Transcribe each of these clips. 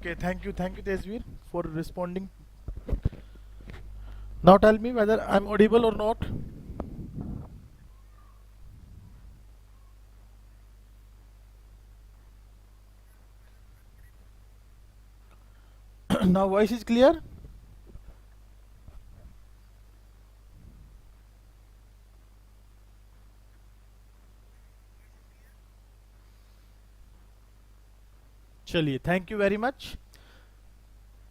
Okay, thank you, Tejveer, for responding. Now tell me whether I'm audible or not. Now voice is clear. चलिए, thank you very much.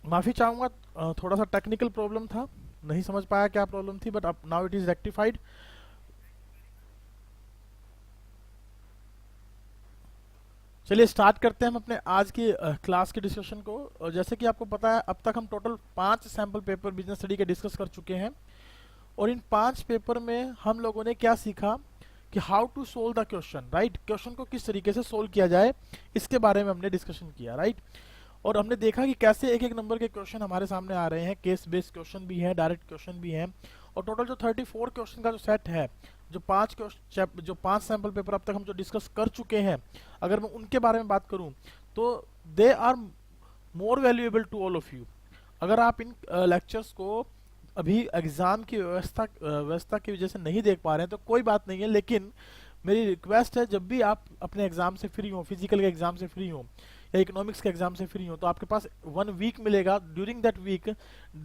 माफ़ी चाहूँगा, थोड़ा सा technical problem था, नहीं समझ पाया क्या प्रॉब्लम थी, बट अब नाउ इट इज़ रेक्टिफाइड। चलिए स्टार्ट करते हैं हम अपने आज की क्लास के डिस्कशन को। और जैसे कि आपको पता है, अब तक हम total 5 sample paper business study के डिस्कस कर चुके हैं। और इन 5 पेपर में हम लोगों ने क्या सीखा कि how to solve the question, right. Question को किस तरीके से सोल्व किया जाए, इसके बारे में हमने डिस्कशन किया, राइट। और हमने देखा कि कैसे एक एक नंबर के क्वेश्चन हमारे सामने आ रहे हैं, केस बेस्ड क्वेश्चन भी है, डायरेक्ट क्वेश्चन भी है। और टोटल जो 34 क्वेश्चन का जो सेट है, जो 5 सैम्पल पेपर अब तक हम जो डिस्कस कर चुके हैं, अगर मैं उनके बारे में बात करूं तो they are more valuable to all of you. अगर आप इन लेक्चर्स को अभी एग्जाम की व्यवस्था की वजह से नहीं देख पा रहे हैं तो कोई बात नहीं है, लेकिन मेरी रिक्वेस्ट है, जब भी आप अपने एग्जाम से फ्री हो, फिजिकल के एग्जाम से फ्री हो या इकोनॉमिक्स के एग्जाम से फ्री हो, तो आपके पास 1 वीक मिलेगा। ड्यूरिंग दैट वीक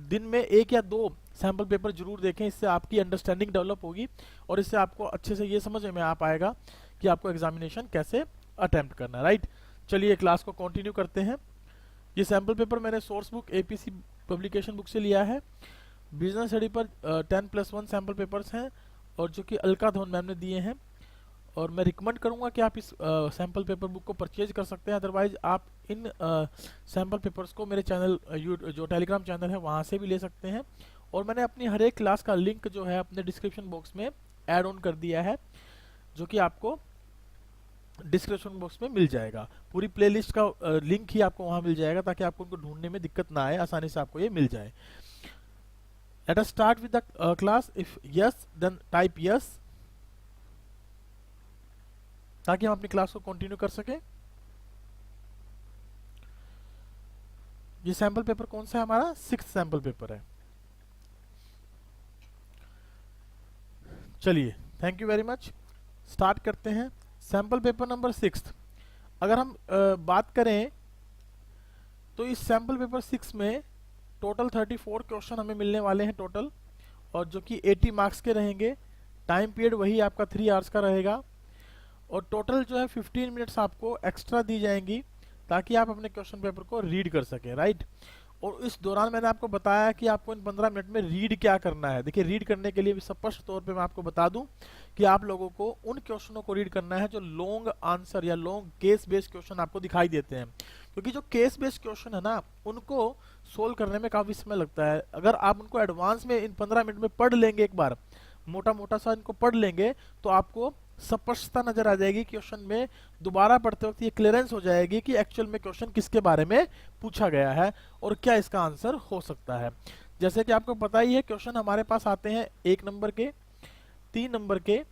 दिन में 1 या 2 सैम्पल पेपर जरूर देखें, इससे आपकी अंडरस्टैंडिंग डेवलप होगी और इससे आपको अच्छे से ये समझ में आ पाएगा कि आपको एग्जामिनेशन कैसे अटेम्प्ट करना है, राइट। चलिए क्लास को कंटिन्यू करते हैं। ये सैम्पल पेपर मैंने source book APC publication book से लिया है। बिजनेस स्टडी पर 10+1 सैम्पल पेपर्स हैं और जो कि अलका धवन मैम ने दिए हैं। और मैं रिकमेंड करूंगा कि आप इस सैम्पल पेपर बुक को परचेज कर सकते हैं, अदरवाइज आप इन सैम्पल पेपर्स को मेरे चैनल जो टेलीग्राम चैनल है वहाँ से भी ले सकते हैं। और मैंने अपनी हर एक क्लास का लिंक जो है अपने डिस्क्रिप्शन बॉक्स में ऐड ऑन कर दिया है, जो कि आपको डिस्क्रिप्शन बॉक्स में मिल जाएगा। पूरी प्लेलिस्ट का लिंक ही आपको वहाँ मिल जाएगा, ताकि आपको उनको ढूंढने में दिक्कत ना आए, आसानी से आपको ये मिल जाए। Let us start with the class. If yes, then type yes, ताकि हम अपनी क्लास को कंटिन्यू कर सकें। ये सैंपल पेपर कौन सा है हमारा? 6th सैंपल पेपर है। चलिए, thank you very much. Start करते हैं सैंपल पेपर नंबर 6। अगर हम बात करें तो इस सैंपल पेपर 6 में टोटल 34 क्वेश्चन हमें मिलने वाले हैं टोटल, और जो कि 80 मार्क्स के रहेंगे। टाइम पीरियड वही आपका 3 आवर्स का रहेगा। और टोटल जो है 15 मिनट्स आपको एक्स्ट्रा दी जाएंगी, ताकि आप अपने क्वेश्चन पेपर को रीड कर सकें, राइट। और इस दौरान मैंने आपको बताया कि आपको इन 15 मिनट में रीड क्या करना है। देखिए, रीड करने के लिए भी स्पष्ट तौर पे मैं आपको बता दूं कि आप लोगों को उन क्वेश्चनों को रीड करना है जो लॉन्ग आंसर या लॉन्ग केस बेस्ड क्वेश्चन आपको दिखाई देते हैं। क्योंकि जो केस बेस्ड क्वेश्चन है ना, उनको सोल्व करने में काफी समय लगता है। अगर आप उनको एडवांस में इन 15 मिनट में पढ़ लेंगे, एक बार मोटा मोटा सा इनको पढ़ लेंगे, तो आपको स्पष्टता नजर आ जाएगी क्वेश्चन में। दोबारा पढ़ते वक्त ये क्लियरेंस हो जाएगी कि एक्चुअल में क्वेश्चन किसके बारे में पूछा गया है और क्या इसका आंसर हो सकता है। जैसे कि आपको पता ही है, क्वेश्चन हमारे पास आते हैं 1 नंबर के, 3 नंबर के,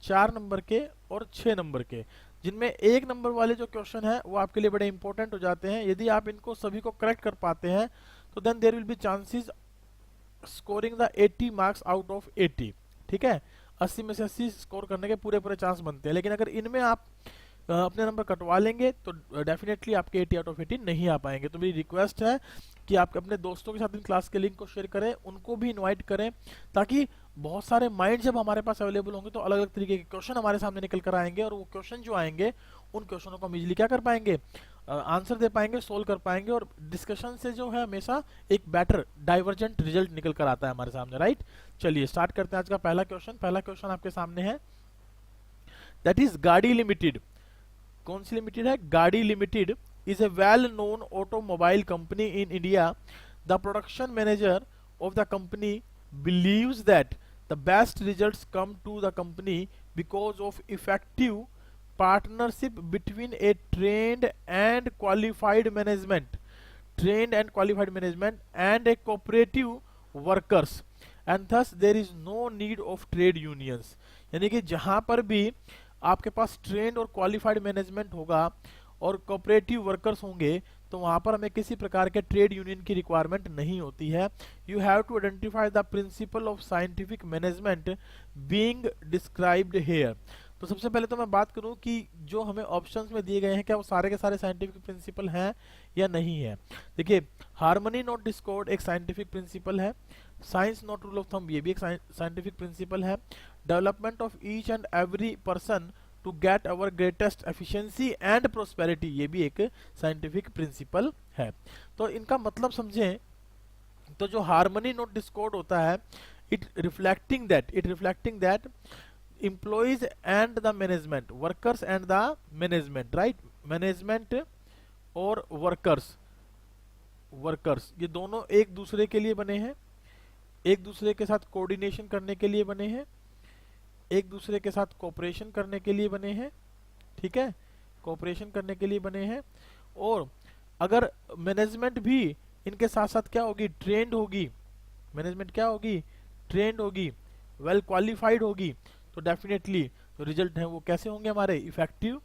4 नंबर के और 6 नंबर के, जिनमें 1 नंबर वाले जो क्वेश्चन है वो आपके लिए बड़े इंपॉर्टेंट हो जाते हैं। यदि आप इनको सभी को करेक्ट कर पाते हैं तो then there will be chances scoring the 80 marks out of 80। ठीक है, 80 में से 80 स्कोर करने के पूरे पूरे चांस बनते हैं। लेकिन अगर इनमें आप अपने नंबर कटवा लेंगे तो डेफिनेटली आपके 80 आउट ऑफ 80 नहीं आ पाएंगे। तो मेरी रिक्वेस्ट है कि आप अपने दोस्तों के साथ इन क्लास के लिंक को शेयर करें, उनको भी इनवाइट करें, ताकि बहुत सारे माइंड जब हमारे पास अवेलेबल होंगे तो अलग अलग तरीके के क्वेश्चन हमारे सामने निकल कर आएंगे, और वो क्वेश्चन जो आएंगे उन क्वेश्चनों को हम इजीली क्या कर पाएंगे, आंसर दे पाएंगे, सोल्व कर पाएंगे। और डिस्कशन से जो है हमेशा एक बेटर डाइवर्जेंट रिजल्ट निकल कर आता है हमारे सामने, राइट। चलिए स्टार्ट करते हैं आज का पहला क्वेश्चन। पहला क्वेश्चन आपके सामने है, दैट इज गाड़ी लिमिटेड। कौन सी लिमिटेड है? गाड़ी limited is a well-known automobile company in India. The production manager of the company believes that the best results come to the company because of effective partnership between a trained and qualified management and a cooperative workers, and thus there is no need of trade unions। यानी कि जहां पर भी आपके पास trend और qualified management होगा और cooperative workers होंगे, तो वहां पर हमें किसी प्रकार के ट्रेड यूनियन की रिक्वायरमेंट नहीं होती है। You have to identify the principle of scientific management being described here. तो सबसे पहले तो मैं बात करूं कि जो हमें ऑप्शंस में दिए गए हैं क्या वो सारे के सारे साइंटिफिक प्रिंसिपल हैं या नहीं है। देखिए, हार्मनी नॉट डिस्कॉर्ड एक साइंटिफिक प्रिंसिपल है, science not rule of thumb ये भी एक साइंटिफिक प्रिंसिपल है, development of each and every person to get our greatest efficiency and prosperity ये भी एक साइंटिफिक प्रिंसिपल है। तो इनका मतलब समझें तो जो हार्मनी नॉट डिस्कॉर्ड होता है, it reflecting that employees and the management, workers and the management, right, management और वर्कर्स ये दोनों एक दूसरे के लिए बने हैं, एक दूसरे के साथ कोऑर्डिनेशन करने के लिए बने हैं, एक दूसरे के साथ कोऑपरेशन करने के लिए बने हैं, ठीक है, कोऑपरेशन करने के लिए बने हैं। और अगर मैनेजमेंट भी इनके साथ साथ क्या होगी, ट्रेंड होगी, मैनेजमेंट क्या होगी, ट्रेंड होगी, वेल क्वालिफाइड होगी, तो डेफिनेटली जो रिजल्ट है वो कैसे होंगे हमारे, इफेक्टिव,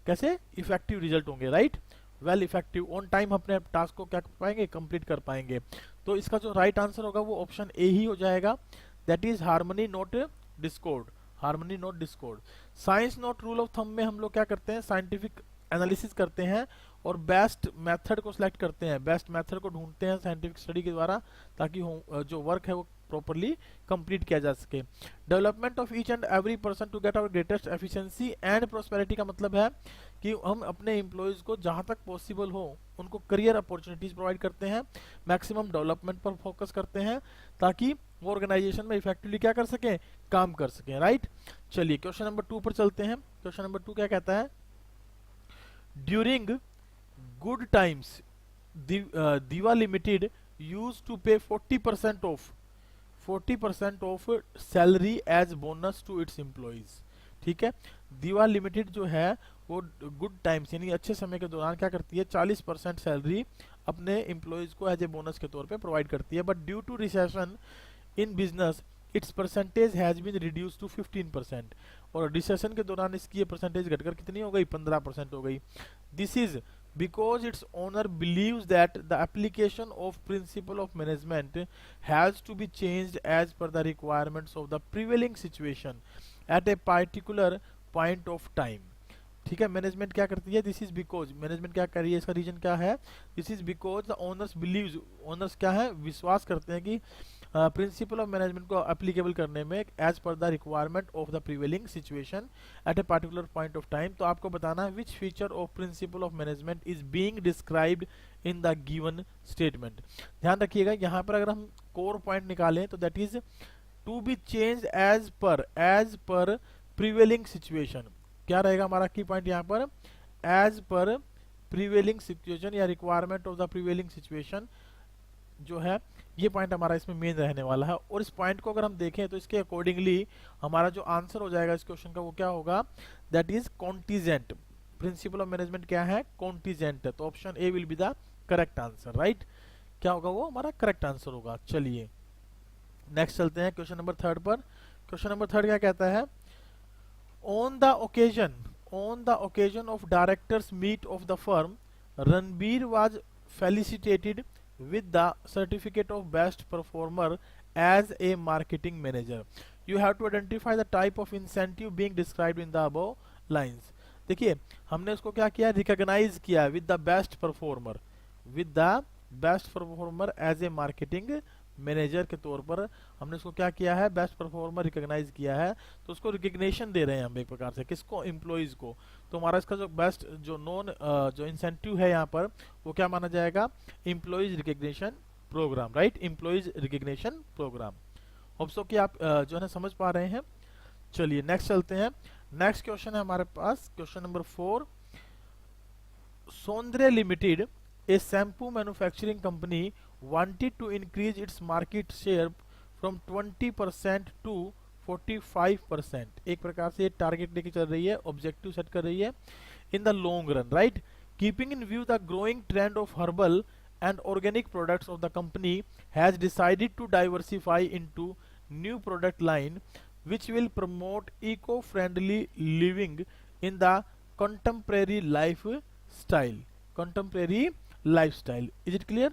कैसे इफेक्टिव रिजल्ट होंगे, right, well effective, on time अपने टास्क को क्या कर पाएंगे, कंप्लीट कर पाएंगे। तो इसका जो राइट आंसर होगा वो ऑप्शन ए ही हो जाएगा, that is harmony not Discord, harmony not Discord. Science not rule of thumb में हम लोग क्या करते हैं, साइंटिफिक एनालिसिस करते हैं और बेस्ट मेथड को सिलेक्ट करते हैं, बेस्ट मेथड को ढूंढते हैं साइंटिफिक स्टडी के द्वारा, ताकि जो वर्क है वो प्रॉपर्ली कंप्लीट किया जा सके। Development of each and every person to get our greatest efficiency and prosperity का मतलब है कि हम अपने एम्प्लॉयज को जहां तक पॉसिबल हो उनको करियर अपॉर्चुनिटीज प्रोवाइड करते हैं, मैक्सिमम डेवलपमेंट पर फोकस करते हैं, ताकि वो ऑर्गेनाइजेशन में इफेक्टिवली क्या कर सकें, काम कर सकें, राइट। चलिए क्वेश्चन नंबर 2 पर चलते हैं। क्वेश्चन नंबर 2 क्या कहता है, during good times Diva Limited use to pay 40% of salary as bonus to its employees. ठीक है, दीवा लिमिटेड जो है वो गुड टाइम्स यानी अच्छे समय के दौरान क्या करती है, 40% सैलरी अपने एम्प्लॉइज को एज ए बोनस के तौर पे प्रोवाइड करती है, but due to recession in business its percentage has been reduce to 15%, और रिसेशन के दौरान इसकी ये परसेंटेज घटकर कितनी हो गई, 15% हो गई। This is because its owner believes that the application of principle of management has to be changed as per the requirements of the prevailing situation at a particular point of time। ठीक है, management क्या करती है, this is because, management क्या कर रही है, इसका रीजन क्या है, this is because the owners believes, owners क्या है, विश्वास करते हैं कि प्रिंसिपल ऑफ मैनेजमेंट को एप्लीकेबल करने में as per the requirement of the prevailing situation at a particular point of time. तो आपको बताना है which feature of principle of management is being described in the given statement. ध्यान रखिएगा यहाँ पर अगर हम कोर पॉइंट निकालें तो that is to be change as per prevailing situation. क्या रहेगा हमारा की पॉइंट यहाँ पर, एज पर प्रिवेलिंग सिचुएशन या requirement of the prevailing situation जो है, ये पॉइंट हमारा इसमें मेन रहने वाला है। और इस पॉइंट को अगर हम देखें तो इसके अकॉर्डिंगली हमारा जो आंसर हो जाएगा इस क्वेश्चन का वो क्या होगा, that is contingent. Principal of management क्या है, कॉन्टीजेंट है, तो option A will be the correct answer, right. क्या होगा वो हमारा करेक्ट आंसर होगा। चलिए नेक्स्ट चलते हैं क्वेश्चन नंबर 3 पर। क्वेश्चन नंबर 3 क्या कहता है, on the occasion of directors meet of the firm, Ranbir was felicitated with the certificate of best performer as a marketing manager. You have to identify the type of incentive being described in the above lines। देखिए हमने उसको क्या किया, recognise किया with the best performer, with the best performer as a marketing manager के तौर पर हमने उसको क्या किया है, बेस्ट परफॉर्मर रिकॉग्नाइज किया है, तो उसको रिकग्निशन दे रहे हैं हम एक प्रकार से, किसको, एम्प्लॉइज को। तो हमारा इसका जो बेस्ट जो जो इंसेंटिव है यहाँ पर वो क्या माना जाएगा, employees recognition programme, right, employees recognition programme. Hope so कि आप जो है समझ पा रहे हैं। चलिए नेक्स्ट चलते हैं। नेक्स्ट क्वेश्चन है हमारे पास क्वेश्चन नंबर 4। सोंद्रे limited, a shampoo manufacturing company, wanted to increase its market share from 20% to 45%। एक प्रकार से टारगेट लेके चल रही है, ऑब्जेक्टिव सेट कर रही है in the long run, right. Keeping in view the growing trend of herbal and organic products of the company has decided to diversify into new product line which will promote eco-friendly living in the contemporary lifestyle lifestyle. Is it clear?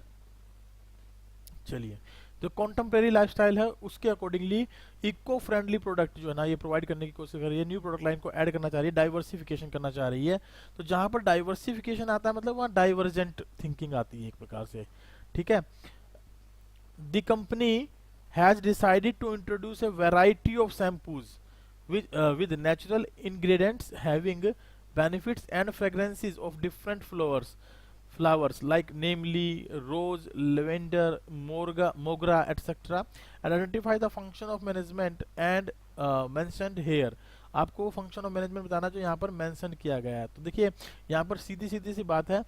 चलिए, जो contemporary lifestyle है उसके accordingly eco friendly product जो है ना ये provide करने की कोशिश कर रही है, न्यू प्रोडक्ट लाइन को ऐड करना चाह रही है, डाइवर्सिफिकेशन करना चाह रही है। तो जहां पर डाइवर्सिफिकेशन आता है मतलब वहां डाइवर्जेंट थिंकिंग आती है एक प्रकार से, ठीक है। The company has decided to introduce a variety of shampoos with natural ingredients having benefits and fragrances of different flowers like namely rose, lavender, mogra etc. and identify the function of management and mentioned here। आपको function of management बताना जो यहाँ पर mention किया गया है। तो देखिए यहाँ पर सीधी सीधी सी बात है,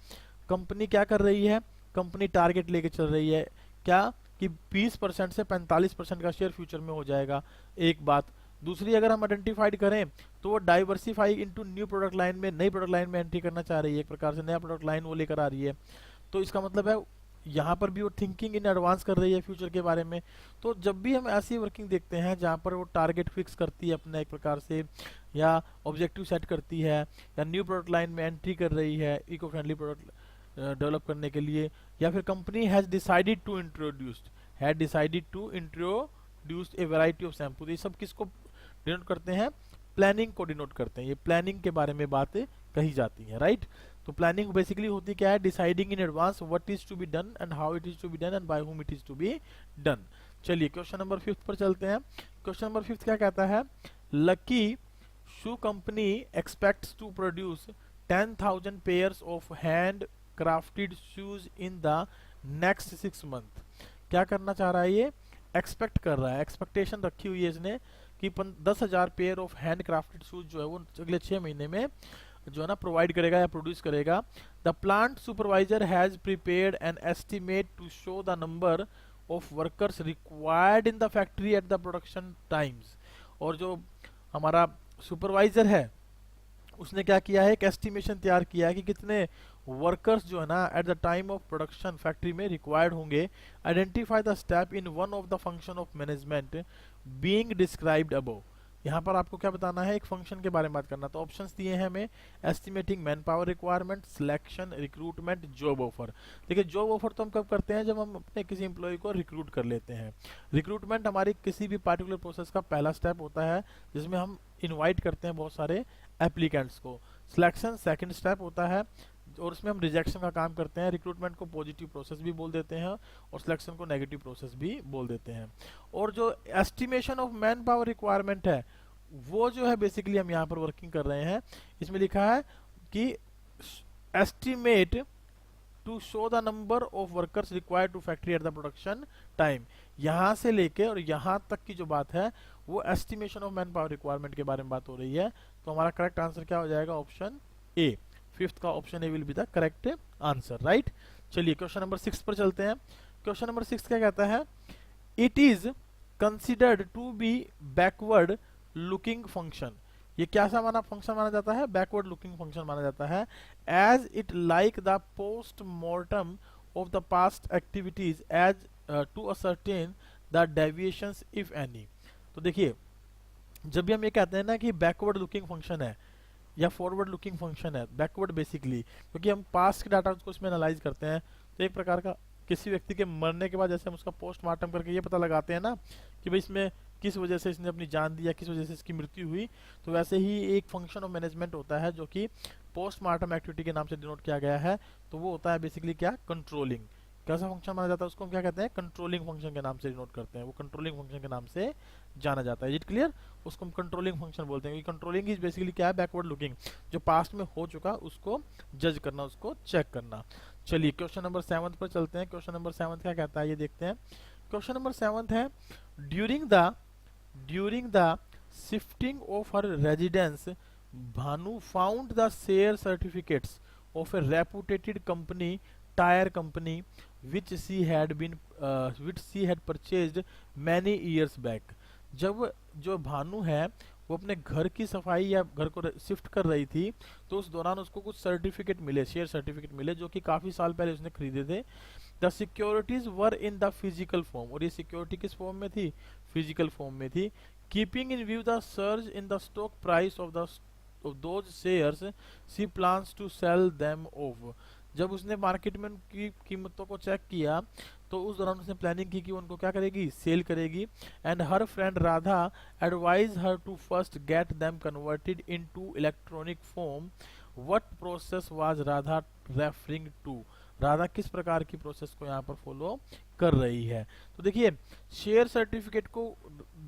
कंपनी क्या कर रही है, कंपनी टारगेट लेके चल रही है क्या कि 20% से 45% का शेयर फ्यूचर में हो जाएगा, एक बात। दूसरी अगर हम आइडेंटिफाइड करें तो वो diversify into new product line में, नई प्रोडक्ट लाइन में एंट्री करना चाह रही है, एक प्रकार से नया प्रोडक्ट लाइन वो लेकर आ रही है। तो इसका मतलब है यहाँ पर भी वो थिंकिंग इन एडवांस कर रही है फ्यूचर के बारे में। तो जब भी हम ऐसी वर्किंग देखते हैं जहाँ पर वो टारगेट फिक्स करती है अपना एक प्रकार से, या ऑब्जेक्टिव सेट करती है, या न्यू प्रोडक्ट लाइन में एंट्री कर रही है इको फ्रेंडली प्रोडक्ट डेवलप करने के लिए, या फिर company has decided to introduce a variety of shampoo, ये सब किसको डिनोट करते हैं, प्लानिंग को डिनोट करते हैं। ये प्लानिंग के बारे में बातें कही जाती हैं, राइट। तो प्लानिंग बेसिकली होती क्या है, deciding in advance what is to be done and how it is to be done and by whom it is to be done. चलिए क्वेश्चन नंबर 5 पर चलते हैं। क्वेश्चन नंबर 5 क्या कहता है, Lucky Shoe Company expects to produce 10,000 pairs of hand crafted shoes in the next 6 month. क्या करना चाह रहा है ये, एक्सपेक्ट कर रहा है, एक्सपेक्टेशन रखी हुई है इसने कि 10,000 pair of hand crafted shoes जो है वो अगले 6 महीने में जो है ना प्रोवाइड करेगा या प्रोड्यूस करेगा। The plant supervisor has prepared an estimate to show the number of workers required in the factory at the production times. और जो हमारा सुपरवाइजर है उसने क्या किया है, एक एस्टिमेशन तैयार किया है कि कितने वर्कर्स जो है ना at the time of production factory में रिक्वायर्ड होंगे। Identify the step in one of the function of management being described above. यहाँ पर आपको क्या बताना है, एक फंक्शन के बारे में बात करना। तो ऑप्शंस दिए हैं हमें, estimating man power requirement, selection, recruitment, job offer. देखिए जॉब ऑफर तो हम कब करते हैं, जब हम अपने किसी एम्प्लॉय को रिक्रूट कर लेते हैं। रिक्रूटमेंट हमारी किसी भी पार्टिकुलर प्रोसेस का पहला स्टेप होता है जिसमें हम इन्वाइट करते हैं बहुत सारे एप्लीकेंट्स को। सिलेक्शन सेकंड स्टेप होता है और उसमें हम रिजेक्शन का काम करते हैं। रिक्रूटमेंट को पॉजिटिव प्रोसेस भी बोल देते हैं और सिलेक्शन को नेगेटिव प्रोसेस भी बोल देते हैं। और जो estimation of man power requirement है वो जो है बेसिकली हम यहाँ पर वर्किंग कर रहे हैं। इसमें लिखा है कि estimate to show the number of workers required to factory at the production time. यहाँ से लेके और यहाँ तक की जो बात है वो estimation of man power requirement के बारे में बात हो रही है। तो हमारा करेक्ट आंसर क्या हो जाएगा, ऑप्शन ए। 5th का option A will be the correct answer, right. चलिए क्वेश्चन नंबर 6 पर चलते हैं। क्वेश्चन नंबर 6 क्या कहता है, it is considered to be backward looking function. ये क्या सा माना फंक्शन माना जाता है, बैकवर्ड लुकिंग फंक्शन माना जाता है। As it like the post mortem of the past activities as to ascertain the deviations if any. तो देखिए जब भी हम ये कहते हैं ना कि बैकवर्ड लुकिंग फंक्शन है या फॉरवर्ड लुकिंग फंक्शन है, बैकवर्ड बेसिकली क्योंकि हम पास्ट के डाटा को इसमें एनालाइज करते हैं। तो एक प्रकार का किसी व्यक्ति के मरने के बाद जैसे हम उसका पोस्टमार्टम करके ये पता लगाते हैं ना कि भाई इसमें किस वजह से इसने अपनी जान दी या किस वजह से इसकी मृत्यु हुई, तो वैसे ही एक फंक्शन ऑफ मैनेजमेंट होता है जो कि पोस्टमार्टम एक्टिविटी के नाम से डिनोट किया गया है। तो वो होता है बेसिकली क्या, कंट्रोलिंग। कैसा फंक्शन माना जाता है उसको हम क्या कहते हैं, कंट्रोलिंग फंक्शन के नाम से डिनोट करते हैं। वो कंट्रोलिंग फंक्शन के नाम से जाना जाता है। इट क्लियर, उसको हम कंट्रोलिंग फंक्शन बोलते हैं। कंट्रोलिंग इज बेसिकली क्या है, बैकवर्ड लुकिंग, जो पास्ट में हो चुका उसको जज करना, उसको चेक करना। चलिए क्वेश्चन नंबर 7 पर चलते हैं। क्वेश्चन नंबर 7 क्या कहता है ये देखते हैं। क्वेश्चन नंबर 7 है, during the shifting of her residence Bhanu found the share certificates of A reputed company, tyre company, which she had purchased many years back। जब जो भानु है वो अपने घर की सफाई या घर को शिफ्ट कर रही थी तो उस दौरान उसको कुछ सर्टिफिकेट मिले, शेयर सर्टिफिकेट मिले जो कि काफी साल पहले उसने खरीदे थे। The securities were in the physical form, और ये सिक्योरिटी किस फॉर्म में थी, फिजिकल फॉर्म में थी। Keeping in view the surge in the stock price of those shares she plans to sell them off. जब उसने मार्केट में उनकी कीमतों को चेक किया तो उस दौरान उसने प्लानिंग की कि उनको क्या करेगी, सेल करेगी। And her friend Radha advise her to first get them converted into electronic form. What process was Radha referring to? Radha किस प्रकार की प्रोसेस को यहाँ पर फॉलो कर रही है? तो देखिए, शेयर सर्टिफिकेट को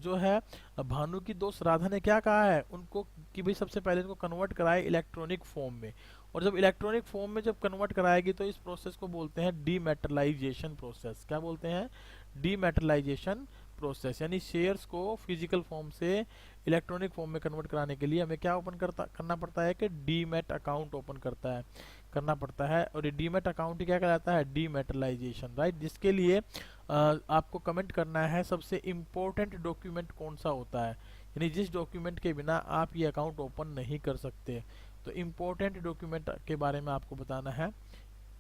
जो है भानु की दोस्त राधा ने क्या कहा है उनको कि भाई सबसे पहले इनको कन्वर्ट कराए इलेक्ट्रॉनिक फॉर्म में। और जब इलेक्ट्रॉनिक फॉर्म में जब कन्वर्ट कराएगी तो इस प्रोसेस को बोलते हैं डीमेटलाइजेशन प्रोसेस। क्या बोलते हैं? डीमेटलाइजेशन प्रोसेस। यानी शेयर्स को फिजिकल फॉर्म से इलेक्ट्रॉनिक फॉर्म में कन्वर्ट कराने के लिए हमें क्या ओपन करना पड़ता है कि डीमेट अकाउंट ओपन करना पड़ता है। और ये डीमेट अकाउंट ही क्या कहलाता है? डीमेटलाइजेशन, राइट। जिसके लिए आपको कमेंट करना है सबसे इम्पोर्टेंट डॉक्यूमेंट कौन सा होता है, यानी जिस डॉक्यूमेंट के बिना आप ये अकाउंट ओपन नहीं कर सकते। तो इम्पोर्टेंट डॉक्यूमेंट के बारे में आपको बताना है।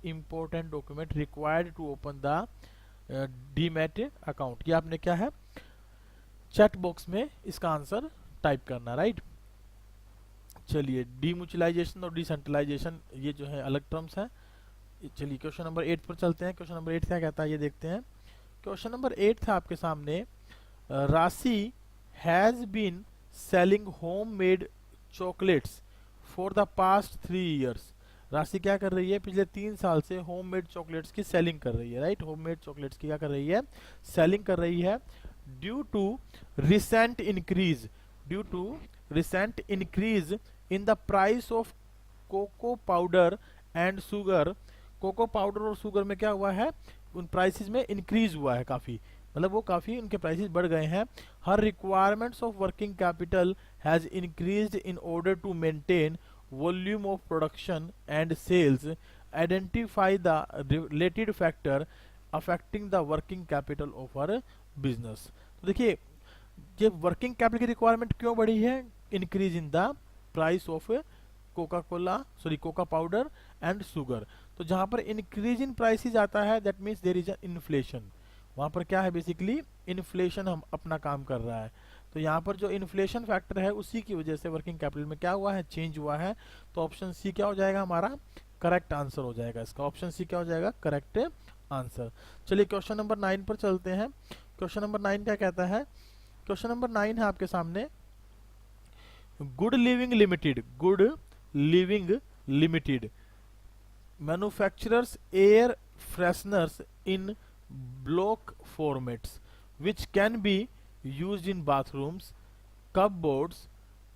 Important document required to open the demat account. ये आपने क्या है चैट बॉक्स में इसका आंसर टाइप करना, राइट। चलिए, डीम्यूचुअलाइजेशन और डिसेंट्रलाइजेशन ये जो है अलग टर्म्स हैं। चलिए क्वेश्चन नंबर 8 पर चलते हैं। क्वेश्चन नंबर 8 क्या कहता है ये देखते हैं। क्वेश्चन नंबर 8 था आपके सामने, Rashi has been selling home made chocolates for the past 3 years. Rashi क्या कर रही है? पिछले 3 साल से होम मेड चॉकलेट्स की सेलिंग कर रही है, राइट। होम मेड चॉकलेट्स की क्या कर रही है? सेलिंग कर रही है। Due to recent increase in the price of cocoa powder and sugar. Cocoa powder और शुगर में क्या हुआ है? उन प्राइसेस में इंक्रीज हुआ है काफी, मतलब वो काफी उनके प्राइसेस बढ़ गए हैं। Her requirements of working capital has increased in order to maintain volume of production and sales. Identify the related factor affecting the working capital of our business. तो देखिए, ये वर्किंग कैपिटल की रिक्वायरमेंट क्यों बढ़ी है? Increase in the price of coca powder and sugar. तो जहां पर इंक्रीज इन प्राइसेस आता है that means there is an inflation. वहां पर क्या है? बेसिकली इन्फ्लेशन हम अपना काम कर रहा है। तो यहाँ पर जो इन्फ्लेशन फैक्टर है उसी की वजह से वर्किंग कैपिटल में क्या हुआ है? चेंज हुआ है। तो ऑप्शन सी क्या हो जाएगा हमारा? करेक्ट आंसर हो जाएगा इसका। ऑप्शन सी क्या हो जाएगा? Correct answer. चलिए क्वेश्चन नंबर 9 पर चलते हैं। क्वेश्चन नंबर 9 क्या कहता है? क्वेश्चन नंबर 9 है आपके सामने, good living limited manufactures air fresheners in block formats which can be used in bathrooms, cupboards,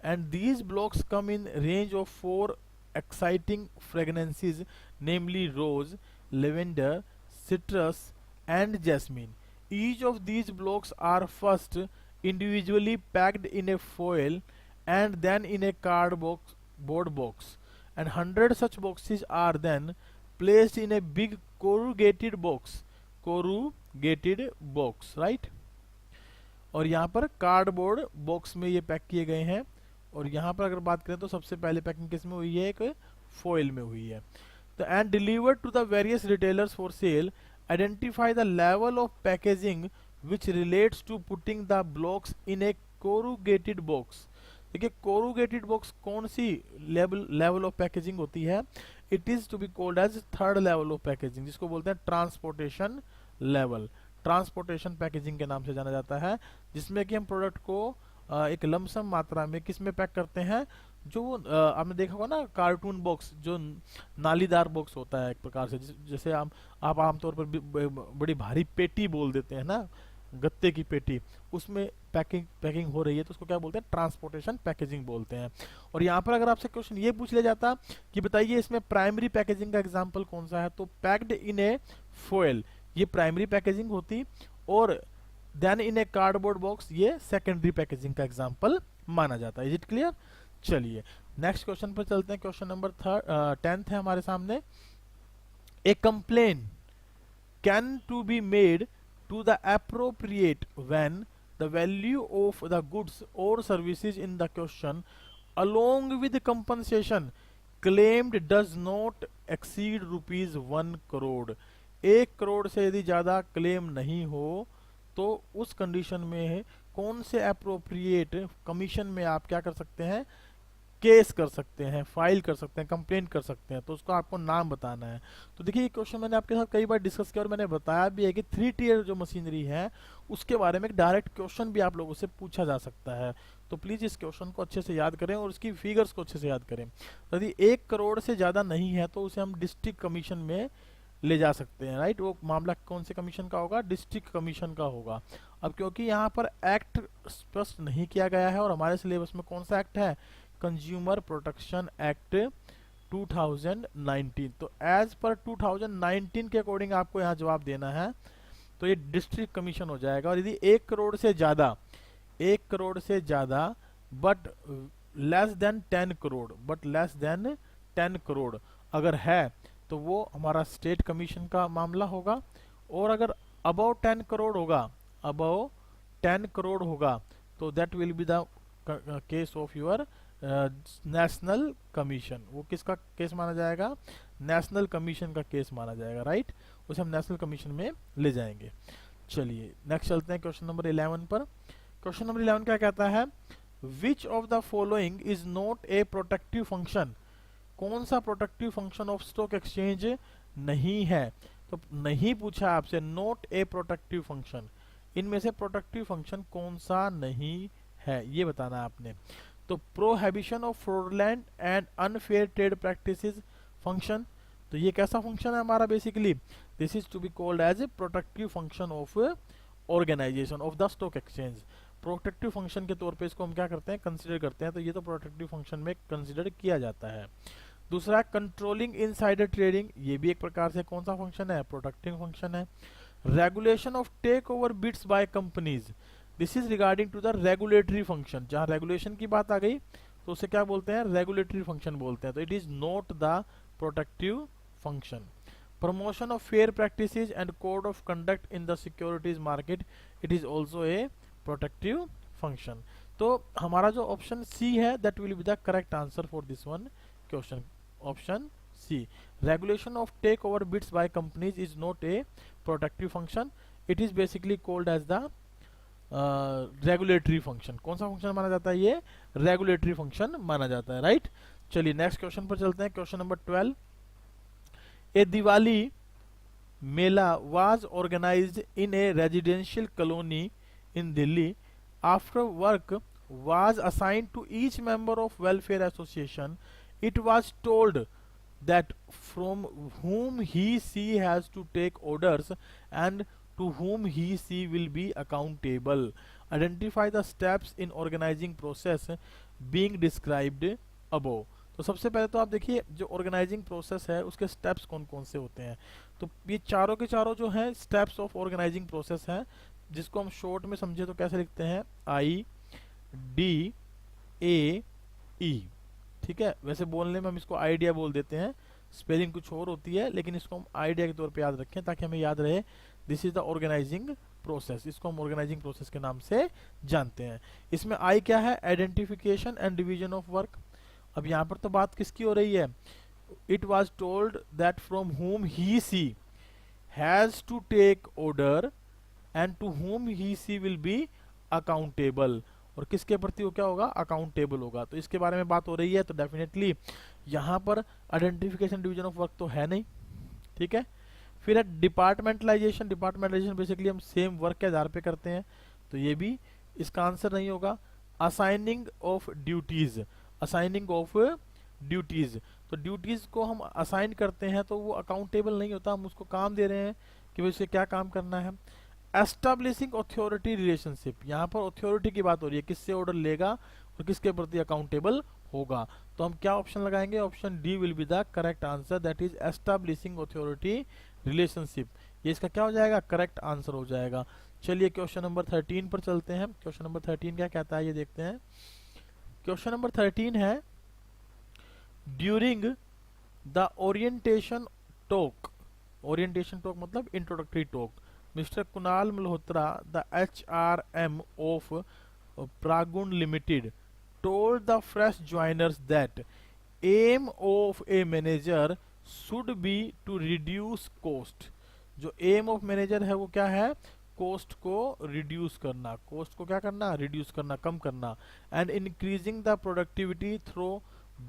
and these blocks come in range of 4 exciting fragrances, namely rose, lavender, citrus, and jasmine. Each of these blocks are first individually packed in a foil and then in a cardboard box, and 100 such boxes are then placed in a big corrugated box, right। और यहाँ पर cardboard box में ये pack किए गए हैं। और यहाँ पर अगर बात करें तो सबसे पहले पैकिंग किस में हुई है? एक फॉइल में हुई है। तो and delivered to the various retailers for sale. Identify the level of packaging which relates to putting the blocks in a corrugated box. देखिए, कोरुगेटेड बॉक्स कौन सी लेवल ऑफ पैकेजिंग होती है? It is to be called as third level of packaging, जिसको बोलते हैं transportation level. Transportation packaging के नाम से जाना जाता है, जिसमें कि हम प्रोडक्ट को एक लमसम मात्रा में किस में पैक करते हैं? जो आपने देखा होगा ना, कार्टून बॉक्स, जो नालीदार बॉक्स होता है एक प्रकार से, जैसे आप आमतौर पर बड़ी भारी पेटी बोल देते हैं ना, गत्ते की पेटी, उसमें पैकिंग हो रही है तो उसको क्या बोलते हैं? ट्रांसपोर्टेशन पैकेजिंग बोलते हैं। और यहाँ पर अगर आपसे क्वेश्चन ये पूछ लिया जाता कि बताइए इसमें प्राइमरी पैकेजिंग का एग्जांपल कौन सा है, तो पैक्ड इन ए फॉइल ये प्राइमरी पैकेजिंग होती, और then in a cardboard box ये सेकेंडरी पैकेजिंग का एग्जांपल माना जाता है। Is it clear? चलिए नेक्स्ट क्वेश्चन पर चलते हैं। क्वेश्चन नंबर 10 है हमारे सामने। A complain can to be made to the appropriate when the value of the goods or services in the question along with compensation claimed does not exceed rupees 1 crore। 1 crore से यदि ज्यादा claim नहीं हो तो उस कंडीशन में कौन से अप्रोप्रिएट कमीशन में आप क्या कर सकते हैं? केस कर सकते हैं, फाइल कर सकते हैं, कंप्लेंट कर सकते हैं, तो उसका आपको नाम बताना है। तो देखिए ये क्वेश्चन मैंने आपके साथ कई बार डिस्कस किया और मैंने बताया भी है कि 3 टियर जो मशीनरी है उसके बारे में डायरेक्ट क्वेश्चन भी आप लोगों से पूछा जा सकता है। तो प्लीज़ इस क्वेश्चन को अच्छे से याद करें और उसकी फिगर्स को अच्छे से याद करें। यदि 1 करोड़ से ज़्यादा नहीं है तो उसे हम डिस्ट्रिक्ट कमीशन में ले जा सकते हैं, राइट। वो मामला कौन से कमीशन का होगा? डिस्ट्रिक्ट कमीशन का होगा। अब क्योंकि यहाँ पर एक्ट स्पष्ट नहीं किया गया है और हमारे सिलेबस में कौन सा एक्ट है? Consumer protection act 2019। तो एज पर 2019 के अकॉर्डिंग आपको यहाँ जवाब देना है, तो ये डिस्ट्रिक्ट कमीशन हो जाएगा। और यदि 1 करोड़ से ज़्यादा, 1 करोड़ से ज़्यादा but less than 10 crore, but less than 10 crore अगर है तो वो हमारा स्टेट कमीशन का मामला होगा। और अगर अबव 10 करोड़ होगा, अबव 10 करोड़ होगा, तो that will be the case of your national commission. वो किसका केस माना जाएगा? नेशनल कमीशन का केस माना जाएगा, राइट। उसे हम नेशनल कमीशन में ले जाएंगे। चलिए नेक्स्ट चलते हैं क्वेश्चन नंबर 11 पर। क्वेश्चन नंबर 11 क्या कहता है? Which of the following is not a protective function? कौन सा protective function of stock exchange नहीं है? तो नहीं पूछा आपसे, नॉट ए प्रोटेक्टिव फंक्शन। इनमें से प्रोटेक्टिव फंक्शन कौन सा नहीं है ये बताना है आपने। तो prohibition of fraudulent and unfair trade practices function, तो ये कैसा फंक्शन है हमारा? Basically this is to be called as a protective function of organisation of the stock exchange. Protective function के तौर पे इसको हम क्या करते हैं? कंसिडर करते हैं। तो ये तो प्रोटेक्टिव फंक्शन में कंसिडर किया जाता है। दूसरा कंट्रोलिंग इनसाइडर ट्रेडिंग, ये भी एक प्रकार से कौन सा फंक्शन है? प्रोटेक्टिव फंक्शन है। Regulation of takeover bids by companies, this is regarding to the regulatory function. जहां रेगुलेशन की बात आ गई तो उसे क्या बोलते हैं? रेगुलेटरी फंक्शन बोलते हैं। तो it is not the protective function. Promotion of fair practices and code of conduct in the securities market, it is also a protective function. तो हमारा जो ऑप्शन सी है that will be the correct answer for this one question. Option C, regulation of takeover bids by companies is not a protective function, it is basically called as the regulatory function. कौन सा function माना जाता है? ये regulatory function माना जाता है, right. चलिए नेक्स्ट क्वेश्चन पर चलते हैं। Question number 12, a Diwali mela was organised in a residential colony in Delhi. After work was assigned to each member of welfare association, it was told that from whom he has to take orders and to whom he will be accountable. Identify the steps in organizing process being described above. तो सबसे पहले तो आप देखिए जो organising process है उसके steps कौन कौन से होते हैं। तो ये चारों के चारों जो हैं स्टेप्स ऑफ ऑर्गेनाइजिंग प्रोसेस हैं, जिसको हम शॉर्ट में समझे तो कैसे लिखते हैं? IDEA। ठीक है, वैसे बोलने में हम इसको आइडिया बोल देते हैं, स्पेलिंग कुछ और होती है, लेकिन इसको हम आइडिया के तौर पे याद रखें ताकि हमें याद रहे this is the organising process. इसको हम ऑर्गेनाइजिंग प्रोसेस के नाम से जानते हैं। इसमें आई क्या है? Identification and division of work. अब यहाँ पर तो बात किसकी हो रही है? It was told that from whom he has to take order and to whom he will be accountable. और किसके प्रति वो क्या होगा? अकाउंटेबल होगा। तो इसके बारे में बात हो रही है, तो डेफिनेटली यहाँ पर आइडेंटिफिकेशन डिवीजन ऑफ वर्क तो है नहीं, ठीक है। फिर है डिपार्टमेंटलाइजेशन। डिपार्टमेंटलाइजेशन बेसिकली हम सेम वर्क के आधार पे करते हैं, तो ये भी इसका आंसर नहीं होगा। Assigning of duties, assigning of duties, तो ड्यूटीज को हम असाइन करते हैं तो वो अकाउंटेबल नहीं होता, हम उसको काम दे रहे हैं कि उसे क्या काम करना है। एस्टेब्लिशिंग अथॉरिटी रिलेशनशिप, यहाँ पर अथॉरिटी की बात हो रही है, किससे ऑर्डर लेगा और किसके प्रति अकाउंटेबल होगा। तो हम क्या ऑप्शन लगाएंगे? Option D will be the correct answer, that is establishing authority relationship. ये इसका क्या हो जाएगा? करेक्ट आंसर हो जाएगा। चलिए क्वेश्चन नंबर 13 पर चलते हैं। क्वेश्चन नंबर 13 क्या कहता है ये देखते हैं। क्वेश्चन नंबर 13 है, during the orientation talk, orientation talk मतलब introductory talk, Mr. Kunal Malhotra, the HRM of Pragun Limited, told the fresh joiners that aim of a manager should be to reduce cost. जो aim of manager है वो क्या है? cost को reduce करना, cost को क्या करना? reduce करना, कम करना, and increasing the productivity through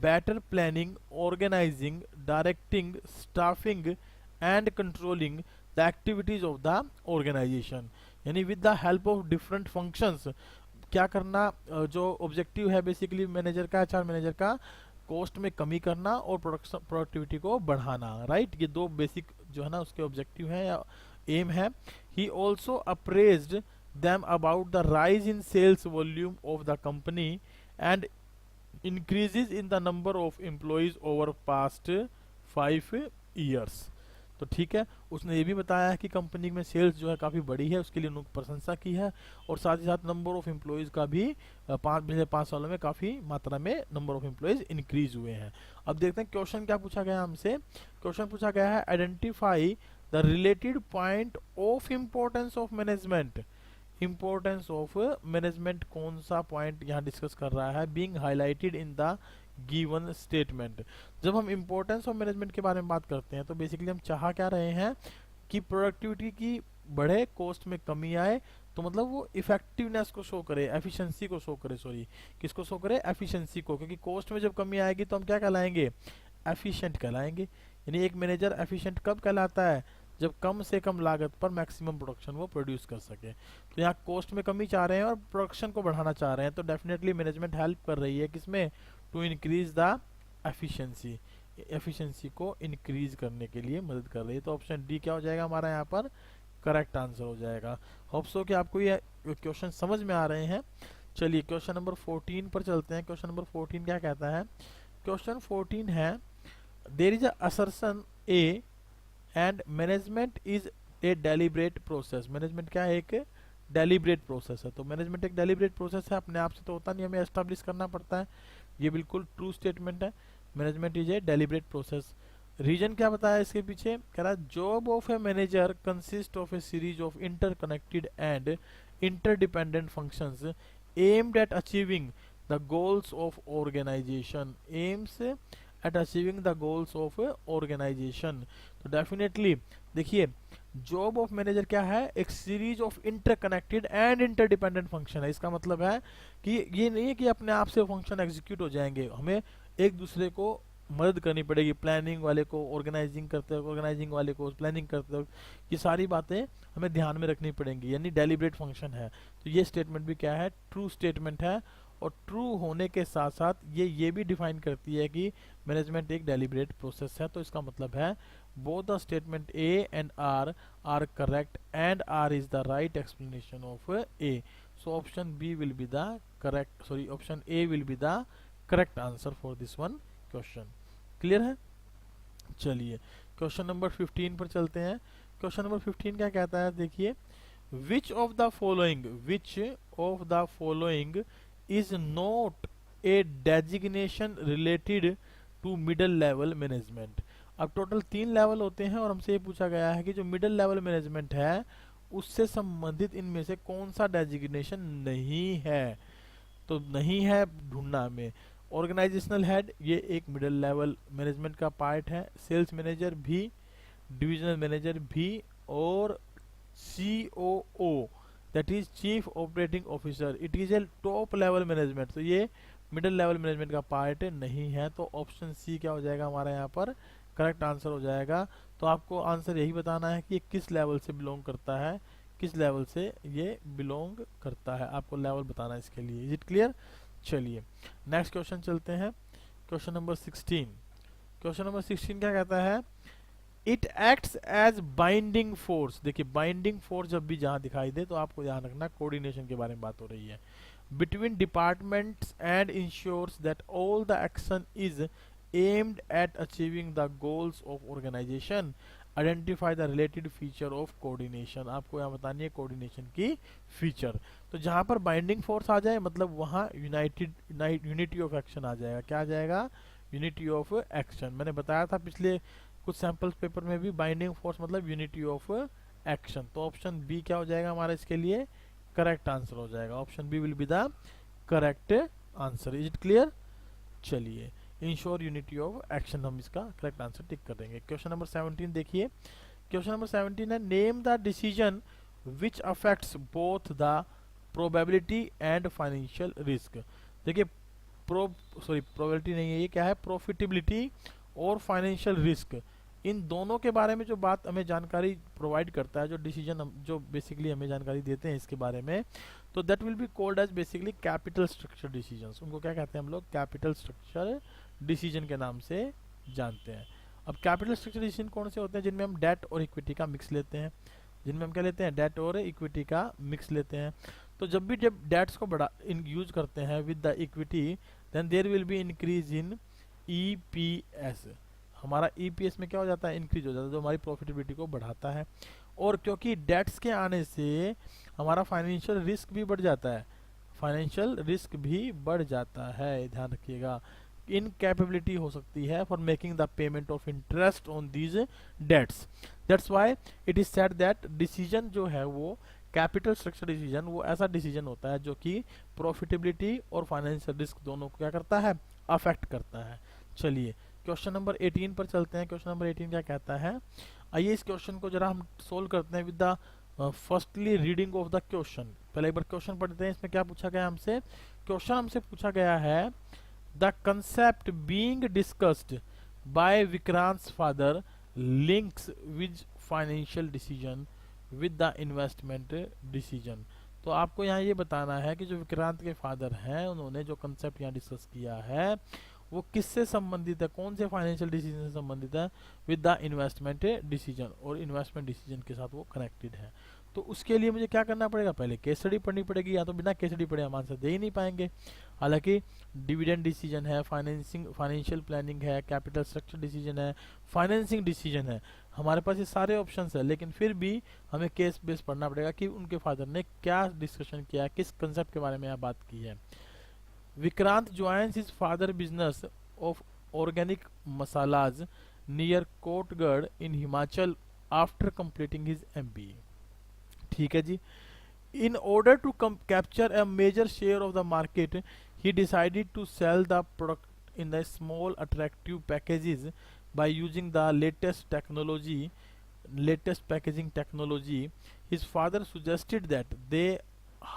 better planning, organizing, directing, staffing and controlling the activities of the organization। यानी with the help of different functions क्या करना, जो ऑब्जेक्टिव है बेसिकली मैनेजर का, एचआर मैनेजर का, कॉस्ट में कमी करना और प्रोडक्शन प्रोडक्टिविटी को बढ़ाना, राइट। ये दो बेसिक जो है ना उसके ऑब्जेक्टिव है या एम है। He also appraised them about the rise in sales volume of the company and increases in the number of employees over past 5 years। तो ठीक है, उसने ये भी बताया है कि कंपनी में सेल्स जो है काफ़ी बड़ी है, उसके लिए उन्होंने प्रशंसा की है, और साथ ही साथ नंबर ऑफ एम्प्लॉयज़ का भी पिछले 5 सालों में काफ़ी मात्रा में नंबर ऑफ एम्प्लॉयज़ इंक्रीज हुए हैं। अब देखते हैं क्वेश्चन क्या पूछा गया हमसे। क्वेश्चन पूछा गया है identify the related point of importance of management. Importance of management कौन सा पॉइंट यहाँ डिस्कस कर रहा है, being highlighted in the given statement. जब हम इंपॉर्टेंस ऑफ मैनेजमेंट के बारे में बात करते हैं तो बेसिकली हम चाह क्या रहे हैं कि प्रोडक्टिविटी की बढ़े, कॉस्ट में कमी आए, तो मतलब वो इफेक्टिवनेस को शो करे, एफिशिएंसी को शो करे, सॉरी किसको शो करे, एफिशिएंसी को, क्योंकि कॉस्ट में जब कमी आएगी तो हम क्या कहलाएंगे, एफिशिएंट कहलाएंगे। यानी एक मैनेजर एफिशिएंट कब कहलाता है, जब कम से कम लागत पर मैक्सिमम प्रोडक्शन वो प्रोड्यूस कर सके। तो यहाँ कॉस्ट में कमी चाह रहे हैं और प्रोडक्शन को बढ़ाना चाह रहे हैं, तो डेफिनेटली मैनेजमेंट हेल्प कर रही है किसमें, to increase the efficiency, efficiency को इंक्रीज करने के लिए मदद कर रही है। तो ऑप्शन डी क्या हो जाएगा हमारा यहाँ पर करेक्ट आंसर हो जाएगा। होप सो कि आपको ये क्वेश्चन समझ में आ रहे हैं। चलिए क्वेश्चन नंबर 14 पर चलते हैं। क्वेश्चन नंबर 14 क्या कहता है, क्वेश्चन 14 है there is assertion A and management is a deliberate process. Management क्या है, एक डेलिब्रेट प्रोसेस है। तो मैनेजमेंट एक डेलिब्रेट प्रोसेस है, अपने आप से तो होता नहीं, हमें एस्टेब्लिश करना पड़ता है। ये बिल्कुल ट्रू स्टेटमेंट है, management is a deliberate process. Reason क्या बताया इसके पीछे, कह रहा job of a manager consist of a series of interconnected and interdependent functions aimed at achieving the goals of organisation, aims at achieving the goals of organisation. तो definitely देखिए job of manager क्या है, एक series of interconnected and interdependent function है। इसका मतलब है कि ये नहीं है कि अपने आप से फंक्शन एग्जीक्यूट हो जाएंगे, हमें एक दूसरे को मदद करनी पड़ेगी, प्लानिंग वाले को ऑर्गेनाइजिंग करते वक्त, ऑर्गेनाइजिंग वाले को प्लानिंग करते वक्त, ये सारी बातें हमें ध्यान में रखनी पड़ेंगी, यानी डेलिब्रेट फंक्शन है। तो ये स्टेटमेंट भी क्या है, ट्रू स्टेटमेंट है, और ट्रू होने के साथ साथ ये भी डिफाइन करती है कि मैनेजमेंट एक डेलिब्रेट प्रोसेस है। तो इसका मतलब है both the statement A and R are correct and R is the right explanation of A. So option B will be the correct, sorry option A will be the correct answer for this one question. Clear है? चलिए question number 15 पर चलते हैं। Question number 15 क्या कहता है, देखिए which of the following is not a designation related to middle level management। अब टोटल 3 लेवल होते हैं और हमसे ये पूछा गया है कि जो मिडिल लेवल मैनेजमेंट है उससे संबंधित इनमें से कौन सा डेजिग्नेशन नहीं है। तो नहीं है ढूंढना हमें। ऑर्गेनाइजेशनल हेड ये एक मिडिल लेवल मैनेजमेंट का पार्ट है, सेल्स मैनेजर भी, डिविजनल मैनेजर भी, और COO that is chief operating officer, it is a top level management. तो ये मिडिल लेवल मैनेजमेंट का पार्ट नहीं है। तो ऑप्शन सी क्या हो जाएगा हमारा यहाँ पर करेक्ट आंसर हो जाएगा। तो आपको आंसर यही बताना है कि ये किस लेवल से बिलोंग करता है, किस लेवल से ये बिलोंग करता है, आपको लेवल बताना है इसके लिए। Is it clear? चलिए नेक्स्ट क्वेश्चन चलते हैं। Question number 16। क्वेश्चन नंबर 16 क्या कहता है, it acts as binding force. देखिए बाइंडिंग फोर्स जब भी जहां दिखाई दे तो आपको ध्यान रखना कोऑर्डिनेशन के बारे में बात हो रही है, between departments and ensures that all the action is aimed at achieving the goals of organization, identify the related feature of coordination। आपको यहाँ बतानी है कोऑर्डिनेशन की फीचर। तो जहाँ पर बाइंडिंग फोर्स आ जाए मतलब वहाँ यूनिटी ऑफ एक्शन आ जाएगा। क्या आ जाएगा? Unity of action. मैंने बताया था पिछले कुछ सैंपल्स पेपर में भी, बाइंडिंग फोर्स मतलब यूनिटी ऑफ एक्शन। तो ऑप्शन बी क्या हो जाएगा हमारा इसके लिए करेक्ट आंसर हो जाएगा। Option B will be the correct answer. Is it clear? चलिए इंश्योर यूनिटी ऑफ एक्शन, हम इसका करेक्ट आंसर टिक कर देंगे। क्वेश्चन नंबर 17 देखिए। क्वेश्चन नंबर 17 है name the decision which affects both the probability and financial risk. देखिए probability नहीं है, ये क्या है, प्रॉफिटेबिलिटी और फाइनेंशियल रिस्क, इन दोनों के बारे में जो बात हमें जानकारी प्रोवाइड करता है, जो डिसीजन जो बेसिकली हमें जानकारी देते हैं इसके बारे में, तो that will be called as basically capital structure decisions. उनको क्या कहते हैं हम लोग, कैपिटल स्ट्रक्चर डिसीजन के नाम से जानते हैं। अब कैपिटल स्ट्रक्चर डिसीजन कौन से होते हैं, जिनमें हम डेट और इक्विटी का मिक्स लेते हैं, जिनमें हम क्या लेते हैं, डेट और इक्विटी का मिक्स लेते हैं। तो जब डेट्स को बड़ा यूज करते हैं with the equity, then there will be increase in EPS. हमारा ईपीएस में क्या हो जाता है, इंक्रीज हो जाता है, जो हमारी प्रॉफिटेबिलिटी को बढ़ाता है। और क्योंकि डेट्स के आने से हमारा फाइनेंशियल रिस्क भी बढ़ जाता है, फाइनेंशियल रिस्क भी बढ़ जाता है, ध्यान रखिएगा। इनकैपेबिलिटी हो सकती है for making the payment of interest on these debts. That's why it is said that decision जो है वो कैपिटल स्ट्रक्चर डिसीजन, वो ऐसा डिसीजन होता है जो कि प्रॉफिटेबिलिटी और फाइनेंशियल रिस्क दोनों को क्या करता है, अफेक्ट करता है। चलिए क्वेश्चन नंबर 18 पर चलते हैं। क्वेश्चन नंबर 18 क्या कहता है, आइए इस क्वेश्चन को जरा हम सोल्व करते हैं with the firstly reading of the question. पहले एक बार क्वेश्चन पढ़ते हैं, इसमें क्या पूछा गया हमसे। क्वेश्चन हमसे पूछा गया है, the concept being discussed by Vikrant's father links with financial decision with the investment decision. तो आपको यहाँ ये बताना है कि जो विक्रांत के फादर हैं, उन्होंने जो कंसेप्ट यहाँ डिस्कस किया है वो किससे संबंधित है, कौन से फाइनेंशियल डिसीजन से संबंधित है, विद द इन्वेस्टमेंट डिसीजन, और इन्वेस्टमेंट डिसीजन के साथ वो कनेक्टेड है। तो उसके लिए मुझे क्या करना पड़ेगा, पहले केस स्टडी पढ़नी पड़ेगी, या तो बिना केस स्टडी पढ़े हम आंसर दे ही नहीं पाएंगे। हालांकि डिविडेंड डिसीजन है, फाइनेंशियल प्लानिंग है, कैपिटल स्ट्रक्चर डिसीजन है, फाइनेंसिंग डिसीजन है, हमारे पास ये सारे ऑप्शंस है, लेकिन फिर भी हमें केस बेस पढ़ना पड़ेगा कि उनके फादर ने क्या डिस्कशन किया, किस कंसेप्ट के बारे में यहाँ बात की है। Vikrant joins his father business of organic masalas near Kotgarh in Himachal after completing his MBA। ठीक है जी। In order to capture a major share of the market, he decided to sell the product in the small attractive packages by using the latest packaging technology. His father suggested that they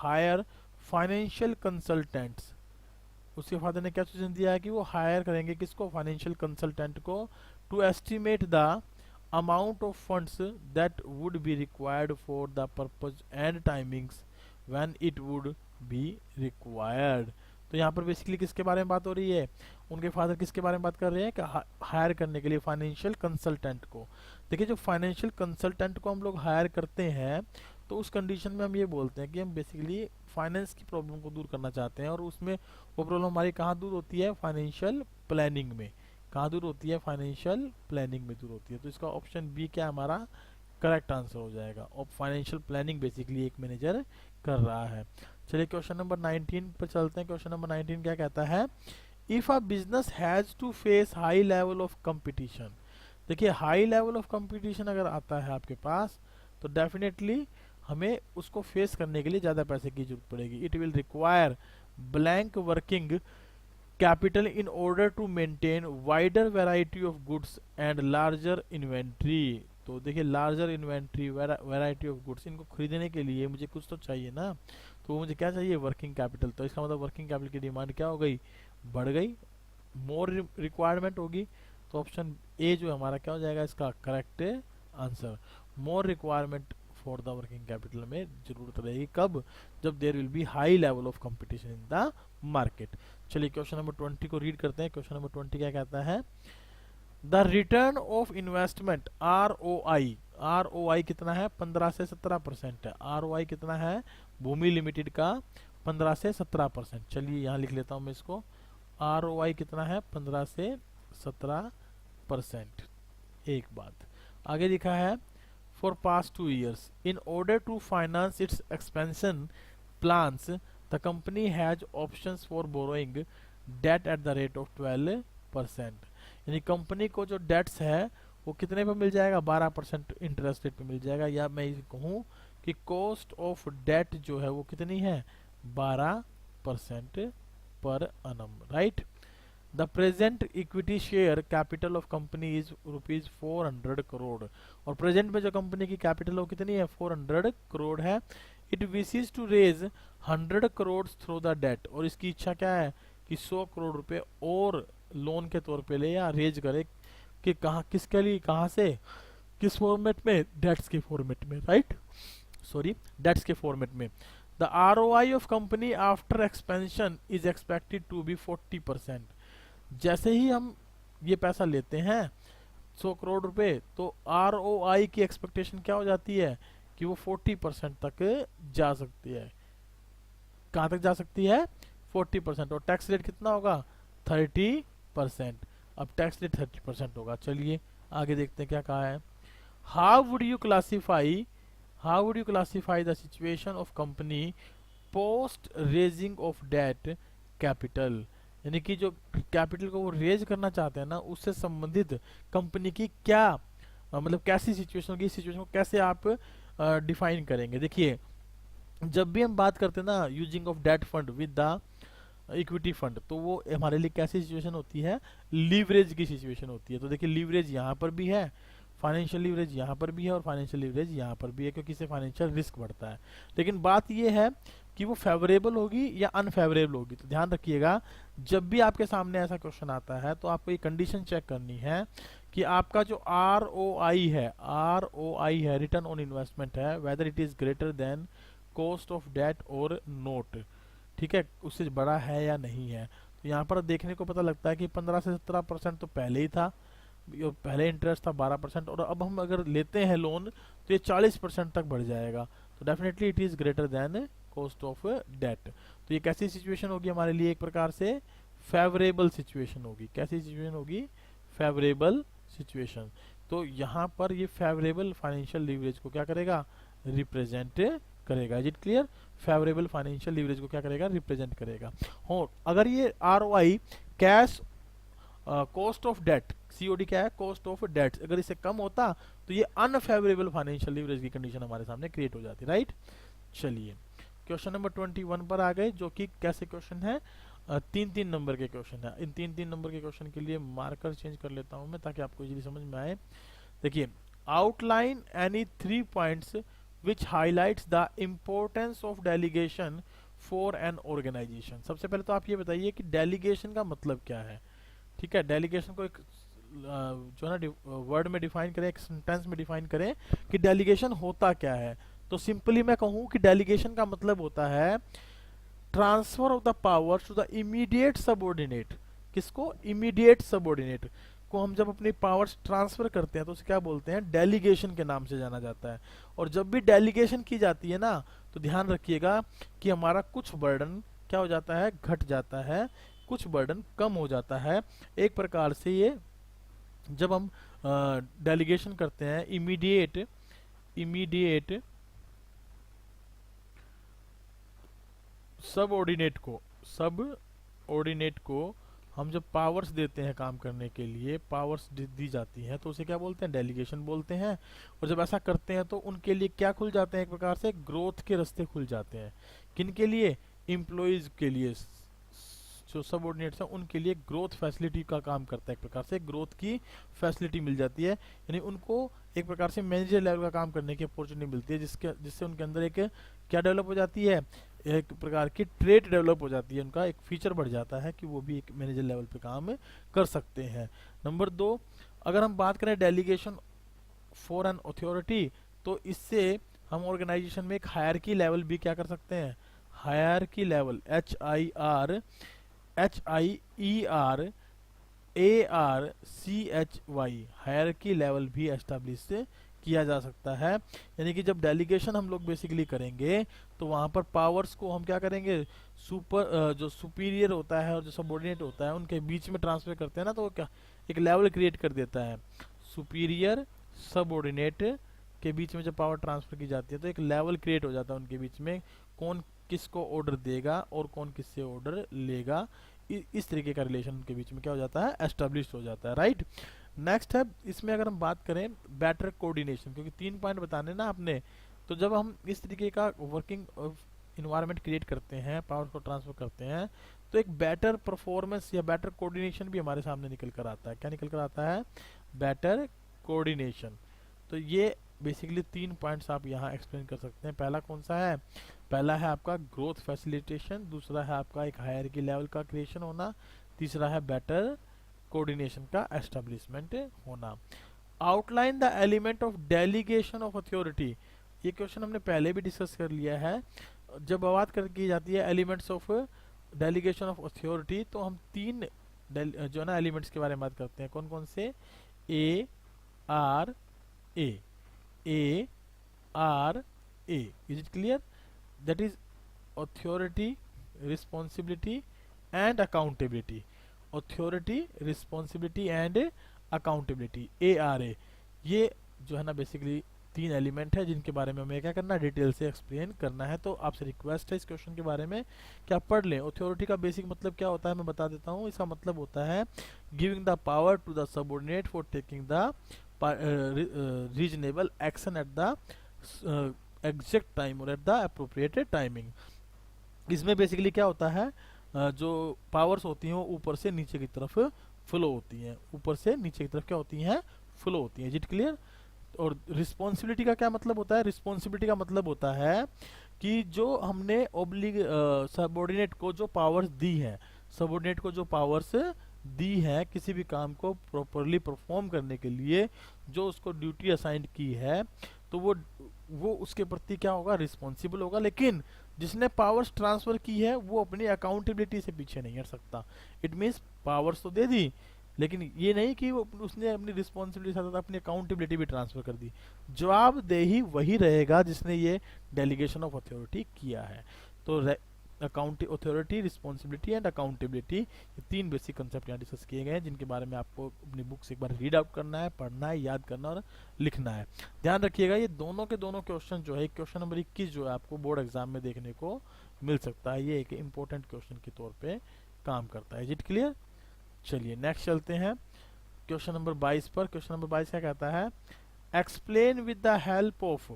hire financial consultants। उसके father ने क्या suggestion दिया है कि वो hire करेंगे किसको, financial consultant को, to estimate the amount of funds that would be required for the purpose and timings when it would be required. तो यहाँ पर बेसिकली किसके बारे में बात हो रही है, उनके फादर किसके बारे में बात कर रहे हैं कि हायर करने के लिए फाइनेंशियल कंसल्टेंट को। देखिए जो फाइनेंशियल कंसल्टेंट को हम लोग हायर करते हैं, तो उस कंडीशन में हम ये बोलते हैं कि हम बेसिकली फाइनेंस की प्रॉब्लम को दूर करना चाहते हैं, और उसमें वो प्रॉब्लम हमारी कहाँ दूर होती है, फाइनेंशियल प्लानिंग में। कहाँ दूर होती है, फाइनेंशियल प्लानिंग में दूर होती है। तो इसका ऑप्शन बी क्या हमारा करेक्ट आंसर हो जाएगा, और फाइनेंशियल प्लानिंग बेसिकली एक मैनेजर कर रहा है। चलिए क्वेश्चन नंबर 19 पर चलते हैं। क्वेश्चन नंबर 19 क्या कहता है, if a business has to face high level of competition. देखिए हाई लेवल ऑफ कंपटीशन अगर आता है आपके पास, तो डेफिनेटली हमें उसको फेस करने के लिए ज़्यादा पैसे की जरूरत पड़ेगी। It will require blank working capital in order to maintain wider variety of goods and larger inventory. तो देखिए larger inventory, variety of goods, इनको खरीदने के लिए मुझे कुछ तो चाहिए ना, तो मुझे क्या चाहिए, वर्किंग कैपिटल। तो इसका मतलब वर्किंग कैपिटल की डिमांड क्या हो गई, बढ़ गई, मोर रिक्वायरमेंट होगी। तो ऑप्शन ए जो हमारा क्या हो जाएगा इसका correct answer, more requirement for the working capital में जरूरत रहेगी, कब, जब there will be high level of competition in the market. चलिए क्वेश्चन नंबर 20 को रीड करते हैं। क्वेश्चन नंबर 20 क्या कहता है, the return of investment ROI कितना है, 15 से 17% है। ROI कितना है भूमि लिमिटेड का, 15 से 17%। चलिए यहाँ लिख लेता हूँ मैं इसको, ROI कितना है 15 से 17%। एक बात आगे लिखा है, for past 2 years in order to finance its expansion plans the company has options for borrowing debt at the rate of 12%। यानी कंपनी को जो डेट्स है वो कितने पे मिल जाएगा, 12% इंटरेस्ट रेट पे मिल जाएगा, या मैं कहूँ कि कॉस्ट ऑफ डेट जो है वो कितनी है 12% पर annum, right. The present equity share capital of company is rupees 400 crore, और प्रेजेंट में जो कंपनी की कैपिटल वो कितनी है 400 करोड़ है। It wishes to raise 100 crore through the debt, और इसकी इच्छा क्या है कि 100 करोड़ रुपए और लोन के तौर पे ले या रेज करे, कि कहाँ किसके लिए, कहाँ से, किस फॉर्मेट में, डेट्स के फॉर्मेट में, राइट, सॉरी डेट्स के फॉर्मेट में। The ROI of company after expansion is expected to be 40%। जैसे ही हम ये पैसा लेते हैं 100 करोड़ रुपए, तो ROI की एक्सपेक्टेशन क्या हो जाती है कि वो 40% तक जा सकती है। कहाँ तक जा सकती है? 40%। और टैक्स रेट कितना होगा? 30%। अब टैक्स रेट 30% होगा। चलिए आगे देखते हैं क्या कहा है। How would you classify the situation of company post raising of debt capital? यानी कि जो कैपिटल को वो रेज करना चाहते हैं ना, उससे संबंधित कंपनी की क्या मतलब कैसी सिचुएशन होगी, सिचुएशन को कैसे आप डिफाइन करेंगे? देखिए, जब भी हम बात करते हैं ना using of debt fund with the equity fund, तो वो हमारे लिए कैसी सिचुएशन होती है? लीवरेज की सिचुएशन होती है। तो देखिए लीवरेज यहाँ पर भी है, फाइनेंशियल लीवरेज यहाँ पर भी है और फाइनेंशियल लीवरेज यहाँ पर भी है, क्योंकि इससे फाइनेंशियल रिस्क बढ़ता है। लेकिन बात ये है कि वो फेवरेबल होगी या अनफेवरेबल होगी। तो ध्यान रखिएगा, जब भी आपके सामने ऐसा क्वेश्चन आता है तो आपको ये कंडीशन चेक करनी है कि आपका जो ROI है, रिटर्न ऑन इन्वेस्टमेंट है, whether it is greater than cost of debt और नोट, ठीक है, उससे बड़ा है या नहीं है। तो यहाँ पर देखने को पता लगता है कि 15 से 17% तो पहले ही था, पहले इंटरेस्ट था 12%, और अब हम अगर लेते हैं लोन तो ये 40% तक बढ़ जाएगा। तो definitely it is greater than cost of debt. तो ये कैसी सिचुएशन होगी हमारे लिए? एक प्रकार से फेवरेबल सिचुएशन होगी। कैसी सिचुएशन होगी? Favourable situation. तो यहाँ पर ये फेवरेबल फाइनेंशियल लीवरेज को क्या करेगा? रिप्रेजेंट करेगा। Is it clear? Favourable financial leverage को क्या करेगा? रिप्रेजेंट करेगा। और अगर ये ROI cash cost of debt, COD क्या है? कॉस्ट ऑफ डेट, अगर इससे कम होता तो ये अनफेवरेबल फाइनेंशियल लीवरेज की कंडीशन हमारे सामने क्रिएट हो जाती, राइट। चलिए क्वेश्चन नंबर 21 पर आ गए, जो कि कैसे क्वेश्चन है? 3-3 नंबर के क्वेश्चन है। इन 3-3 नंबर के क्वेश्चन के लिए मार्कर चेंज कर लेता हूं मैं, ताकि आपको इजीली समझ में आए। देखिए, outline any 3 points which highlights the importance of delegation for an organization। सबसे पहले तो आप ये बताइए कि डेलीगेशन का मतलब क्या है, ठीक है। डेलीगेशन को एक जो है ना वर्ड में डिफाइन करें, एक सेंटेंस में डिफाइन करें कि डेलीगेशन होता क्या है। तो सिंपली मैं कहूं कि डेलीगेशन का मतलब होता है transfer of the power to the immediate subordinate. किसको? इमीडिएट सबऑर्डिनेट को हम जब अपनी पावर्स ट्रांसफर करते हैं तो उसे क्या बोलते हैं? डेलीगेशन के नाम से जाना जाता है। और जब भी डेलीगेशन की जाती है ना, तो ध्यान रखिएगा कि हमारा कुछ बर्डन क्या हो जाता है? घट जाता है, कुछ बर्डन कम हो जाता है। एक प्रकार से ये जब हम डेलीगेशन करते हैं इमीडिएट सबऑर्डिनेट को हम जब पावर्स देते हैं काम करने के लिए, पावर्स दी जाती हैं, तो उसे क्या बोलते हैं? डेलीगेशन बोलते हैं। और जब ऐसा करते हैं तो उनके लिए क्या खुल जाते हैं? एक प्रकार से ग्रोथ के रास्ते खुल जाते हैं। किन के लिए? एम्प्लॉइज के लिए, जो सबऑर्डिनेट्स हैं उनके लिए ग्रोथ फैसिलिटी का काम करता है। एक प्रकार से ग्रोथ की फैसिलिटी मिल जाती है, यानी उनको एक प्रकार से मैनेजर लेवल का काम करने की अपॉर्चुनिटी मिलती है, जिससे उनके अंदर एक क्या डेवलप हो जाती है? एक प्रकार की ट्रेट डेवलप हो जाती है, उनका एक फीचर बढ़ जाता है कि वो भी एक मैनेजर लेवल पे काम कर सकते हैं। नंबर 2, अगर हम बात करें डेलीगेशन फॉर एन अथॉरिटी, तो इससे हम ऑर्गेनाइजेशन में एक हायरकी लेवल भी क्या कर सकते हैं? Hierarchy level, HIRARCHY, hierarchy level भी एस्टेब्लिश किया जा सकता है। यानी कि जब डेलीगेशन हम लोग बेसिकली करेंगे तो वहां पर पावर्स को हम क्या करेंगे? जो सुपीरियर होता है और जो सबऑर्डिनेट होता है उनके बीच में ट्रांसफर करते हैं ना, तो वो क्या एक लेवल क्रिएट कर देता है। सुपीरियर सबऑर्डिनेट के बीच में जब पावर ट्रांसफर की जाती है तो एक लेवल क्रिएट हो जाता है उनके बीच में, कौन किसको ऑर्डर देगा और कौन किससे ऑर्डर लेगा। इस तरीके का रिलेशन उनके बीच में क्या हो जाता है? एस्टेब्लिश हो जाता है, राइट। नेक्स्ट है, इसमें अगर हम बात करें बेटर कोऑर्डिनेशन, क्योंकि 3 पॉइंट बताने ना आपने, तो जब हम इस तरीके का वर्किंग इन्वायरमेंट क्रिएट करते हैं, पावर को ट्रांसफर करते हैं, तो एक बेटर परफॉर्मेंस या बेटर कोऑर्डिनेशन भी हमारे सामने निकल कर आता है। क्या निकल कर आता है? Better coordination. तो ये बेसिकली 3 पॉइंट्स आप यहाँ एक्सप्लेन कर सकते हैं। पहला कौन सा है? पहला है आपका ग्रोथ फैसिलिटेशन, दूसरा है आपका एक हायरार्की लेवल का क्रिएशन होना, तीसरा है बेटर कोऑर्डिनेशन का एस्टेब्लिशमेंट होना। Outline the element of delegation of authority, ये क्वेश्चन हमने पहले भी डिस्कस कर लिया है। जब बात कर की जाती है elements of delegation of authority, तो हम तीन जो है ना एलिमेंट्स के बारे में बात करते हैं। कौन कौन से? A R A, A R A, is it clear? That is authority, responsibility and accountability. Authority, responsibility and accountability, ARA, ये जो है ना बेसिकली तीन एलिमेंट है जिनके बारे में हमें क्या करना है, डिटेल से एक्सप्लेन करना है। तो आपसे रिक्वेस्ट है इस क्वेश्चन के बारे में कि आप पढ़ लें। अथॉरिटी का बेसिक मतलब क्या होता है मैं बता देता हूँ। इसका मतलब होता है giving the power to the subordinate for taking the reasonable action at the exact time और एट द अप्रोप्रिएटेड टाइमिंग। इसमें बेसिकली क्या होता है, जो पावर्स होती हैं वो ऊपर से नीचे की तरफ फ्लो होती हैं, ऊपर से नीचे की तरफ क्या होती हैं, फ्लो होती हैं। Is it clear? और रिस्पॉन्सिबिलिटी का क्या मतलब होता है? रिस्पॉन्सिबिलिटी का मतलब होता है कि जो हमने सबऑर्डिनेट को जो पावर्स दी है, सबऑर्डिनेट को जो पावर्स दी है किसी भी काम को प्रॉपरली परफॉर्म करने के लिए, जो उसको ड्यूटी असाइंड की है, तो वो उसके प्रति क्या होगा, रिस्पॉन्सिबल होगा। लेकिन जिसने पावर्स ट्रांसफर की है वो अपनी अकाउंटेबिलिटी से पीछे नहीं हट सकता। इट मीन्स पावर्स तो दे दी, लेकिन ये नहीं कि वो उसने अपनी रिस्पॉन्सिबिलिटी साथ अपनी अकाउंटेबिलिटी भी ट्रांसफर कर दी। जवाबदेही वही रहेगा जिसने ये डेलीगेशन ऑफ अथॉरिटी किया है। तो अथॉरिटी, रिस्पॉन्सिबिलिटी एंड अकाउंटेबिलिटी, ये तीन बेसिक कंसेप्ट यहाँ डिस्कस किए गए हैं जिनके बारे में आपको अपनी बुक से एक बार रीड आउट करना है, पढ़ना है, याद करना और लिखना है। ध्यान रखिएगा ये दोनों के दोनों क्वेश्चन जो है, क्वेश्चन नंबर 21 जो है आपको बोर्ड एग्जाम में देखने को मिल सकता है। ये एक इंपॉर्टेंट क्वेश्चन के तौर पर काम करता है। Is it clear? चलिए नेक्स्ट चलते हैं क्वेश्चन नंबर 22 पर। क्वेश्चन नंबर 22 क्या कहता है? Explain with the help of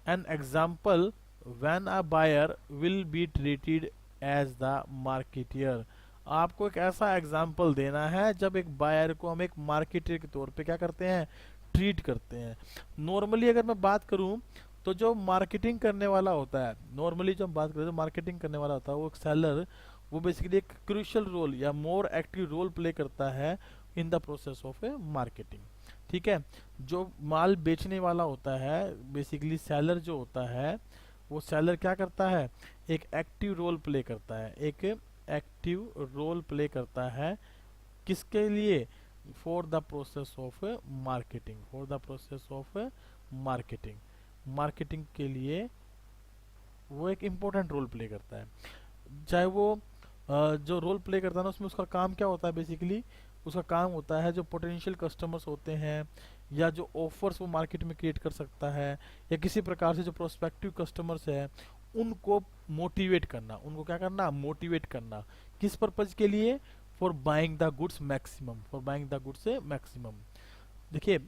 an example when a buyer will be treated as the marketeer. आपको एक ऐसा एग्जाम्पल देना है जब एक बायर को हम एक मार्केटियर के तौर पे क्या करते हैं, ट्रीट करते हैं। नॉर्मली अगर मैं बात करूं तो जो मार्केटिंग करने वाला होता है, नॉर्मली जो हम बात करें तो मार्केटिंग करने वाला होता है वो एक सेलर, वो बेसिकली एक क्रूशियल रोल या मोर एक्टिव रोल प्ले करता है in the process of A marketing. ठीक है, जो माल बेचने वाला होता है बेसिकली सेलर जो होता है, वो सेलर क्या करता है, एक एक्टिव रोल प्ले करता है, एक एक्टिव रोल प्ले करता है किसके लिए, for the process of marketing, for the process of marketing, marketing के लिए वो एक इम्पोर्टेंट रोल प्ले करता है। चाहे वो जो रोल प्ले करता है ना उसमें उसका काम क्या होता है, बेसिकली उसका काम होता है जो पोटेंशियल कस्टमर्स होते हैं या जो ऑफर्स वो मार्केट में क्रिएट कर सकता है, या किसी प्रकार से जो प्रोस्पेक्टिव कस्टमर्स है उनको मोटिवेट करना, उनको क्या करना, मोटिवेट करना। किस पर्पज के लिए, for buying the goods maximum, for buying the goods maximum. देखिए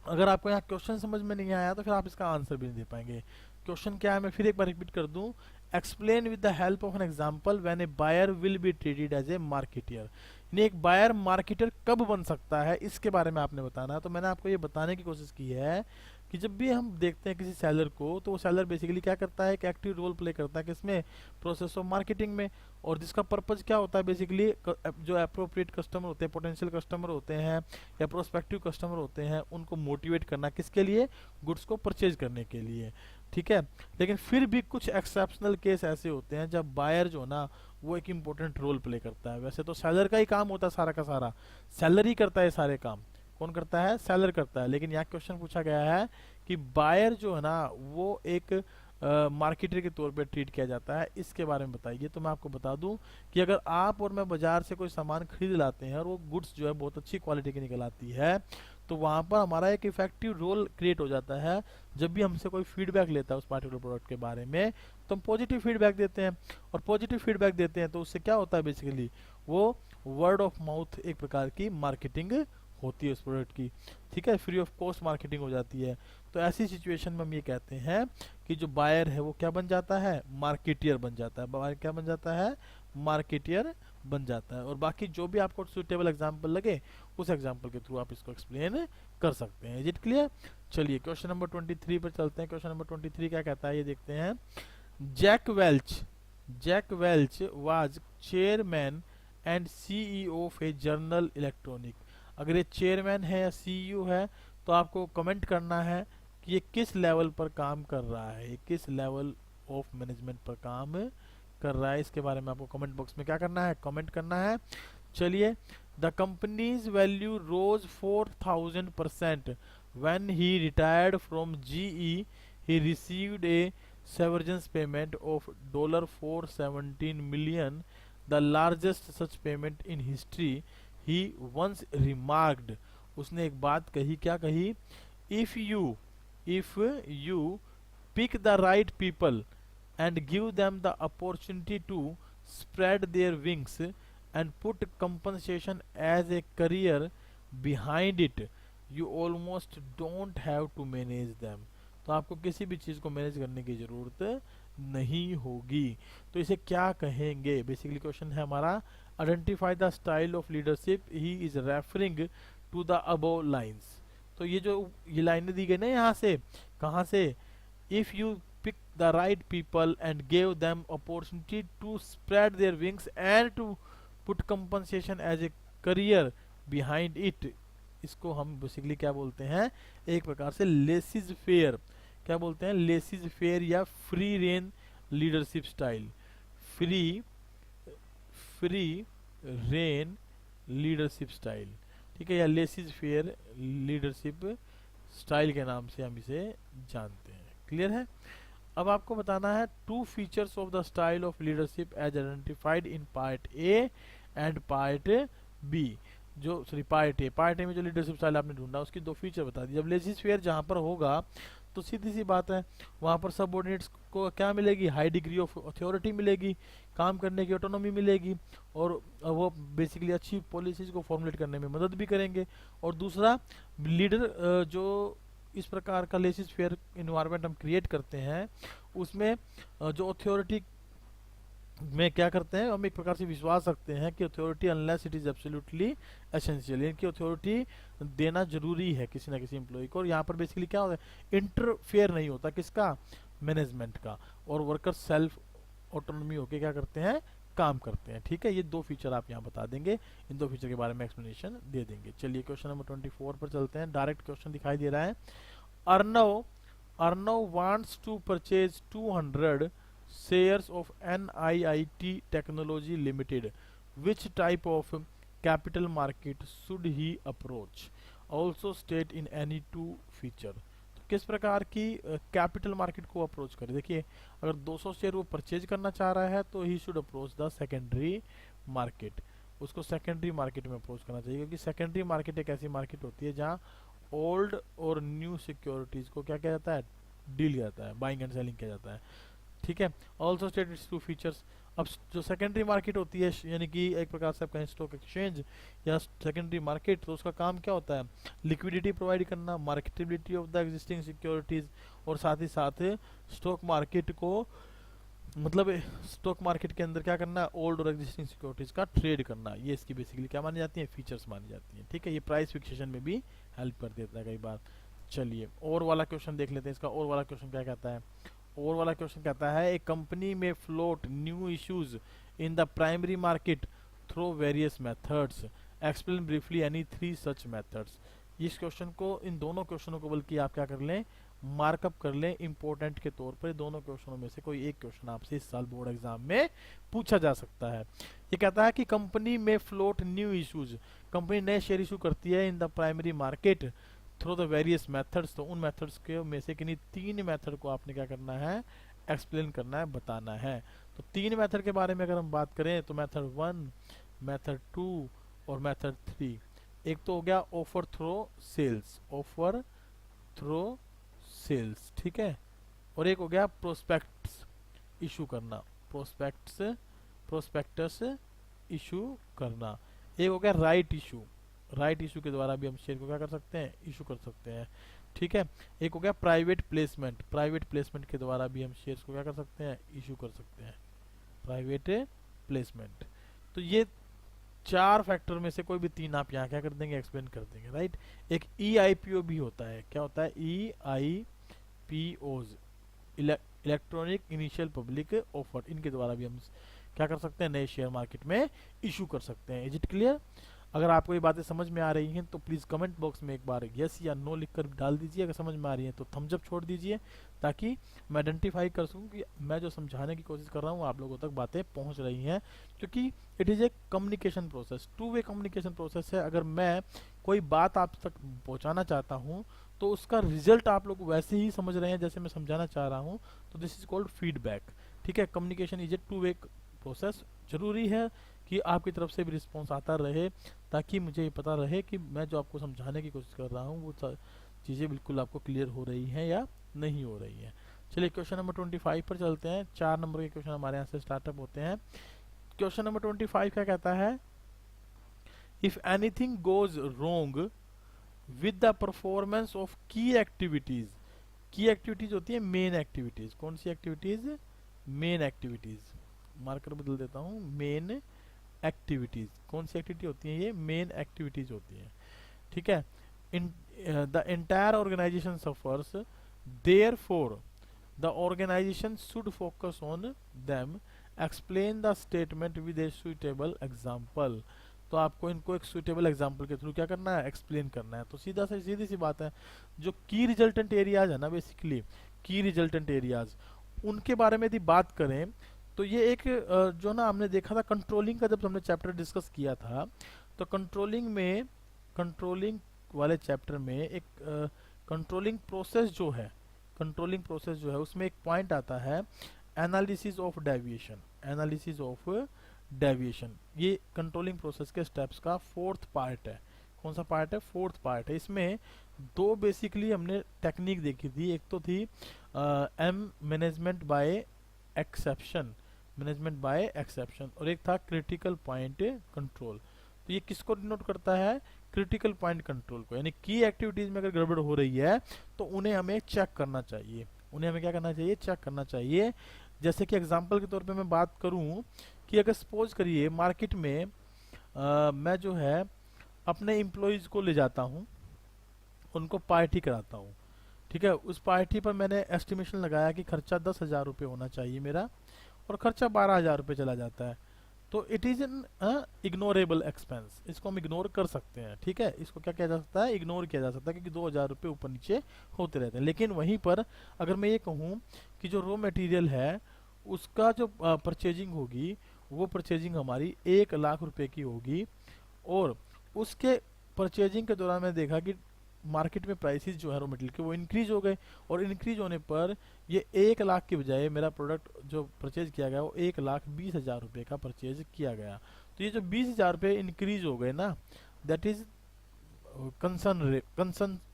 अगर आपको यहाँ क्वेश्चन समझ में नहीं आया तो फिर आप इसका आंसर भी नहीं दे पाएंगे। क्वेश्चन क्या है मैं फिर एक बार रिपीट कर दूं, explain with the help of an example when a buyer will be treated as a marketeer. एक बायर मार्केटर कब बन सकता है इसके बारे में आपने बताना है। तो मैंने आपको ये बताने की कोशिश की है कि जब भी हम देखते हैं किसी सेलर को, तो वो सेलर बेसिकली क्या करता है, एक एक्टिव रोल प्ले करता है किसमें, प्रोसेस ऑफ मार्केटिंग में। और जिसका पर्पज क्या होता है, बेसिकली जो अप्रोप्रिएट कस्टमर होते हैं, पोटेंशियल कस्टमर होते हैं या प्रोस्पेक्टिव कस्टमर होते हैं, उनको मोटिवेट करना किसके लिए, गुड्स को परचेज करने के लिए। ठीक है, लेकिन फिर भी कुछ एक्सेप्शनल केस ऐसे होते हैं जब बायर जो ना वो एक इम्पोर्टेंट रोल प्ले करता है। वैसे तो सेलर का ही काम होता है सारा का सारा, सेलर ही करता है सारे काम। कौन करता है, सेलर करता है। लेकिन यहाँ क्वेश्चन पूछा गया है कि बायर जो है ना वो एक मार्केटर के तौर पे ट्रीट किया जाता है, इसके बारे में बताइए। तो मैं आपको बता दूं कि अगर आप और मैं बाजार से कोई सामान खरीद लाते हैं और वो गुड्स जो है बहुत अच्छी क्वालिटी की निकल आती है, तो वहाँ पर हमारा एक इफेक्टिव रोल क्रिएट हो जाता है। जब भी हमसे कोई फीडबैक लेता है उस पार्टिकुलर प्रोडक्ट के बारे में, तो हम पॉजिटिव फीडबैक देते हैं। और पॉजिटिव फीडबैक देते हैं तो उससे क्या होता है, बेसिकली वो वर्ड ऑफ माउथ एक प्रकार की मार्केटिंग होती है उस प्रोडक्ट की। ठीक है, फ्री ऑफ कॉस्ट मार्केटिंग हो जाती है। तो ऐसी सिचुएशन में हम ये कहते हैं कि जो बायर है वो क्या बन जाता है, मार्केटियर बन जाता है। बायर क्या बन जाता है, मार्केटियर बन जाता है। और बाकी जो भी आपको सुटेबल एग्जाम्पल लगे उस एग्जाम्पल के थ्रू आप इसको एक्सप्लेन कर सकते हैं। Is it clear? चलिए क्वेश्चन नंबर 23 पर चलते हैं। क्वेश्चन नंबर 23 क्या कहता है ये देखते हैं। Jack Welch was chairman and CEO of a General Electric. अगर ये चेयरमैन है या सीईओ है तो आपको कमेंट करना है कि ये किस लेवल पर काम कर रहा है, ये किस लेवल ऑफ मैनेजमेंट पर काम कर रहा है। इसके बारे में आपको कमेंट बॉक्स में क्या करना है, कमेंट करना है। चलिए, the company's value rose 4000% when he retired from GE. He received a severance payment of $417 million, the largest such payment in history. He once remarked, उसने एक बात कही, क्या कही? if you pick the right people and give them the opportunity to spread their wings and put compensation as a career behind it, you almost don't have to manage them. तो आपको किसी भी चीज़ को मैनेज करने की ज़रूरत नहीं होगी। तो इसे क्या कहेंगे? बेसिकली क्वेश्चन है हमारा, identify the style of leadership he is referring to the above lines. तो ये जो ये लाइनें दी गई ना यहाँ से, कहाँ से? If you pick the right people and gave them opportunity to spread their wings and to put compensation as a career behind it, इसको हम बेसिकली क्या बोलते हैं? एक प्रकार से लेसिज फेयर, क्या बोलते हैं? लेसिज फेयर या free rein leadership style, free rein leadership style, ठीक है, या लेसिज फेयर लीडरशिप स्टाइल के नाम से हम इसे जानते हैं। क्लियर है? अब आपको बताना है 2 features of the style of leadership as identified in part A and part B. जो पार्ट ए में जो लीडरशिप स्टाइल आपने ढूंढा उसकी 2 फीचर बता दी। जब लेसिज फेयर जहाँ पर होगा तो सीधी सी बात है वहाँ पर सबऑर्डिनेट्स को क्या मिलेगी? हाई डिग्री ऑफ अथॉरिटी मिलेगी, काम करने की ऑटोनॉमी मिलेगी, और वो बेसिकली अच्छी पॉलिसीज को फॉर्मुलेट करने में मदद भी करेंगे। और दूसरा, लीडर जो इस प्रकार का लेसिज फेयर इन्वायरमेंट हम क्रिएट करते हैं उसमें जो अथॉरिटी में क्या करते हैं, हम एक प्रकार से विश्वास रखते हैं कि authority unless it is absolutely essential, इनकी अथॉरिटी देना जरूरी है किसी ना किसी एम्प्लॉय को। और यहाँ पर बेसिकली क्या होता है? इंटरफेयर नहीं होता, किसका? मैनेजमेंट का। और वर्कर सेल्फ ऑटोनॉमी होके क्या करते हैं? काम करते हैं। ठीक है, ये 2 फीचर आप यहाँ बता देंगे, इन 2 फीचर के बारे में एक्सप्लेनेशन दे देंगे। चलिए क्वेश्चन नंबर 24 पर चलते हैं। डायरेक्ट क्वेश्चन दिखाई दे रहा है। Arnav wants to purchase 200 shares of NIIT Technology Limited. Which type of capital market should he approach? Also state in any 2 feature. तो किस प्रकार की कैपिटल मार्केट को अप्रोच करे? देखिए, अगर 200 शेयर वो परचेज करना चाह रहा है तो he should approach the secondary market. उसको सेकेंडरी मार्केट में अप्रोच करना चाहिए, क्योंकि सेकेंडरी मार्केट एक ऐसी मार्केट होती है जहाँ ओल्ड और न्यू सिक्योरिटीज को क्या किया जाता है? डील किया जाता है, बाइंग एंड सेलिंग किया जाता है। ठीक है, ऑल्सो स्टेट इट्स 2 फीचर्स। अब जो सेकेंडरी मार्केट होती है, यानी कि एक प्रकार से आप कहें स्टॉक एक्सचेंज या सेकेंडरी मार्केट, तो उसका काम क्या होता है? लिक्विडिटी प्रोवाइड करना, marketability of the existing securities, और साथ ही साथ स्टॉक मार्केट को, मतलब स्टॉक मार्केट के अंदर क्या करना है? ओल्ड और एग्जिस्टिंग सिक्योरिटीज का ट्रेड करना। ये इसकी बेसिकली क्या मानी जाती है? फीचर्स मानी जाती है। ठीक है, ये प्राइस फिक्सेशन में भी हेल्प कर देता है कई बार। चलिए और वाला क्वेश्चन देख लेते हैं। इसका और वाला क्वेश्चन क्या कहता है? और वाला क्वेश्चन कहता है, ए कंपनी में float new issues in the primary market through various methods, explain briefly any 3 such methods. इस क्वेश्चन को, इन दोनों क्वेश्चनों को बल्कि आप क्या कर लें? मार्कअप कर लें इंपॉर्टेंट के तौर पर। दोनों क्वेश्चनों में से कोई एक क्वेश्चन आपसे इस साल बोर्ड एग्जाम में पूछा जा सकता है। ये कहता है कि कंपनी में फ्लोट न्यू इश्यूज, कंपनी नए शेयर इशू करती है in the primary market through the various methods. तो उन मेथड्स के में से किन्हीं 3 मेथड को आपने क्या करना है? एक्सप्लेन करना है, बताना है। तो 3 मेथड के बारे में अगर हम बात करें तो मेथड 1, मेथड 2 और मेथड 3। एक तो हो गया offer through sales, offer through sales, ठीक है, और एक हो गया प्रोस्पेक्ट्स इशू करना, प्रोस्पेक्टस इशू करना। एक हो गया राइट इशू, राइट इशू के द्वारा भी हम शेयर को क्या कर सकते हैं? इशू कर सकते हैं। ठीक है, एक हो गया प्राइवेट प्लेसमेंट, प्राइवेट प्लेसमेंट के द्वारा भी हम शेयर्स को क्या कर सकते हैं? इशू कर सकते हैं, प्राइवेट प्लेसमेंट। तो ये 4 फैक्टर में से कोई भी 3 आप यहाँ क्या कर देंगे, एक्सप्लेन कर देंगे, राइट। एक EIPO भी होता है, क्या होता है, EIPOs, electronic initial public offer, इनके द्वारा भी हम क्या कर सकते हैं, नए शेयर मार्केट में इशू कर सकते हैं। Is it clear? अगर आपको ये बातें समझ में आ रही हैं तो प्लीज़ कमेंट बॉक्स में एक बार यस या नो लिखकर डाल दीजिए। अगर समझ में आ रही है तो थम्स अप छोड़ दीजिए, ताकि मैं आइडेंटिफाई कर सकूँ कि मैं जो समझाने की कोशिश कर रहा हूँ आप लोगों तक बातें पहुँच रही हैं। क्योंकि it is a communication process, 2 way communication process है। अगर मैं कोई बात आप तक पहुँचाना चाहता हूँ तो उसका रिजल्ट आप लोग वैसे ही समझ रहे हैं जैसे मैं समझाना चाह रहा हूँ, तो दिस इज कॉल्ड फीडबैक। ठीक है, communication is a 2 way process. जरूरी है कि आपकी तरफ से भी रिस्पॉन्स आता रहे, ताकि मुझे ये पता रहे कि मैं जो आपको समझाने की कोशिश कर रहा हूँ वो चीज़ें बिल्कुल आपको क्लियर हो रही हैं या नहीं हो रही हैं। चलिए क्वेश्चन नंबर 25 पर चलते हैं। 4 नंबर के क्वेश्चन हमारे यहाँ से स्टार्टअप होते हैं। क्वेश्चन नंबर 25 क्या कहता है, if anything goes wrong with the performance of की एक्टिविटीज। की एक्टिविटीज होती है मेन एक्टिविटीज। कौन सी एक्टिविटीज, मेन एक्टिविटीज। मार्कर बदल देता हूँ, मेन एक्टिविटीज। कौन सी एक्टिविटी होती है, ये मेन एक्टिविटीज होती है। ठीक है, in the entire organisation suffers, therefore the organisation should focus on them, explain the statement with a suitable example. तो आपको इनको एक सुइटेबल एग्जाम्पल के थ्रू क्या करना है, एक्सप्लेन करना है। तो सीधी सी बात है, जो की रिजल्टेंट एरियाज है ना, बेसिकली की रिजल्टेंट एरियाज, उनके बारे में यदि बात करें तो ये एक जो ना हमने देखा था कंट्रोलिंग का, जब हमने चैप्टर डिस्कस किया था, तो कंट्रोलिंग वाले चैप्टर में एक कंट्रोलिंग प्रोसेस जो है उसमें एक पॉइंट आता है analysis of deviation. Analysis of deviation ये कंट्रोलिंग प्रोसेस के स्टेप्स का 4th पार्ट है। कौन सा पार्ट है, 4th पार्ट है। इसमें 2 बेसिकली हमने टेक्निक देखी थी। एक तो थी मैनेजमेंट बाय एक्सेप्शन, और एक था क्रिटिकल पॉइंट कंट्रोल। तो ये किसको डिनोट करता है, क्रिटिकल पॉइंट कंट्रोल को। यानी की एक्टिविटीज में अगर गड़बड़ हो रही है तो उन्हें हमें चेक करना चाहिए। क्या करना चाहिए, चेक करना चाहिए। जैसे कि एग्जांपल के तौर पे मैं बात करूं कि अगर सपोज करिए मार्केट में मैं जो है अपने एम्प्लॉयज को ले जाता हूं, उनको पार्टी कराता हूं। ठीक है, उस पार्टी पर मैंने एस्टिमेशन लगाया कि खर्चा 10,000 रुपये होना चाहिए मेरा, और खर्चा 12,000 रुपये चला जाता है। तो it is an ignorable expense, इसको हम इग्नोर कर सकते हैं। ठीक है, इसको क्या किया जा सकता है, इग्नोर किया जा सकता है, क्योंकि 2,000 रुपये ऊपर नीचे होते रहते हैं। लेकिन वहीं पर अगर मैं ये कहूँ कि जो रॉ मटेरियल है उसका जो परचेजिंग होगी, वो परचेजिंग हमारी 1,00,000 रुपये की होगी, और उसके परचेजिंग के दौरान मैंने देखा कि मार्केट में प्राइसेस जो है रॉ मटेरियल के वो इंक्रीज हो गए, और इंक्रीज होने पर ये 1,00,000 की बजाय मेरा प्रोडक्ट जो परचेज किया गया वो 1,20,000 रुपये का परचेज किया गया। तो ये जो 20,000 रुपये इंक्रीज हो गए ना, दैट इज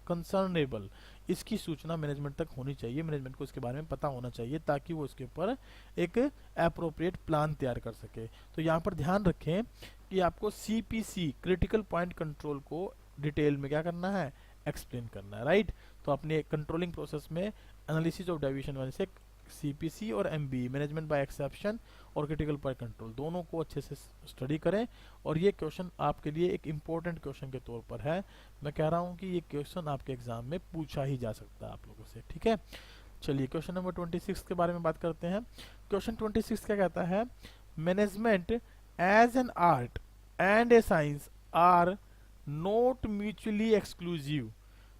कंसर्नेबल। इसकी सूचना मैनेजमेंट तक होनी चाहिए, मैनेजमेंट को इसके बारे में पता होना चाहिए, ताकि वो इसके ऊपर एक अप्रोप्रिएट प्लान तैयार कर सके। तो यहाँ पर ध्यान रखें कि आपको CPC क्रिटिकल पॉइंट कंट्रोल को डिटेल में क्या करना है, एक्सप्लेन करना है, राइट। तो अपने कंट्रोलिंग प्रोसेस में एनालिसिस ऑफ डेविएशन वाले से CPC और MBE, मैनेजमेंट बाय एक्सेप्शन और क्रिटिकल पॉइंट कंट्रोल, दोनों को अच्छे से स्टडी करें। और ये क्वेश्चन आपके लिए एक इम्पोर्टेंट क्वेश्चन के तौर पर है। मैं कह रहा हूँ कि ये क्वेश्चन आपके एग्जाम में पूछा ही जा सकता है आप लोगों से। ठीक है, चलिए क्वेश्चन नंबर 26 के बारे में बात करते हैं। क्वेश्चन 26 क्या कहता है, management as an art and a science are not mutually exclusive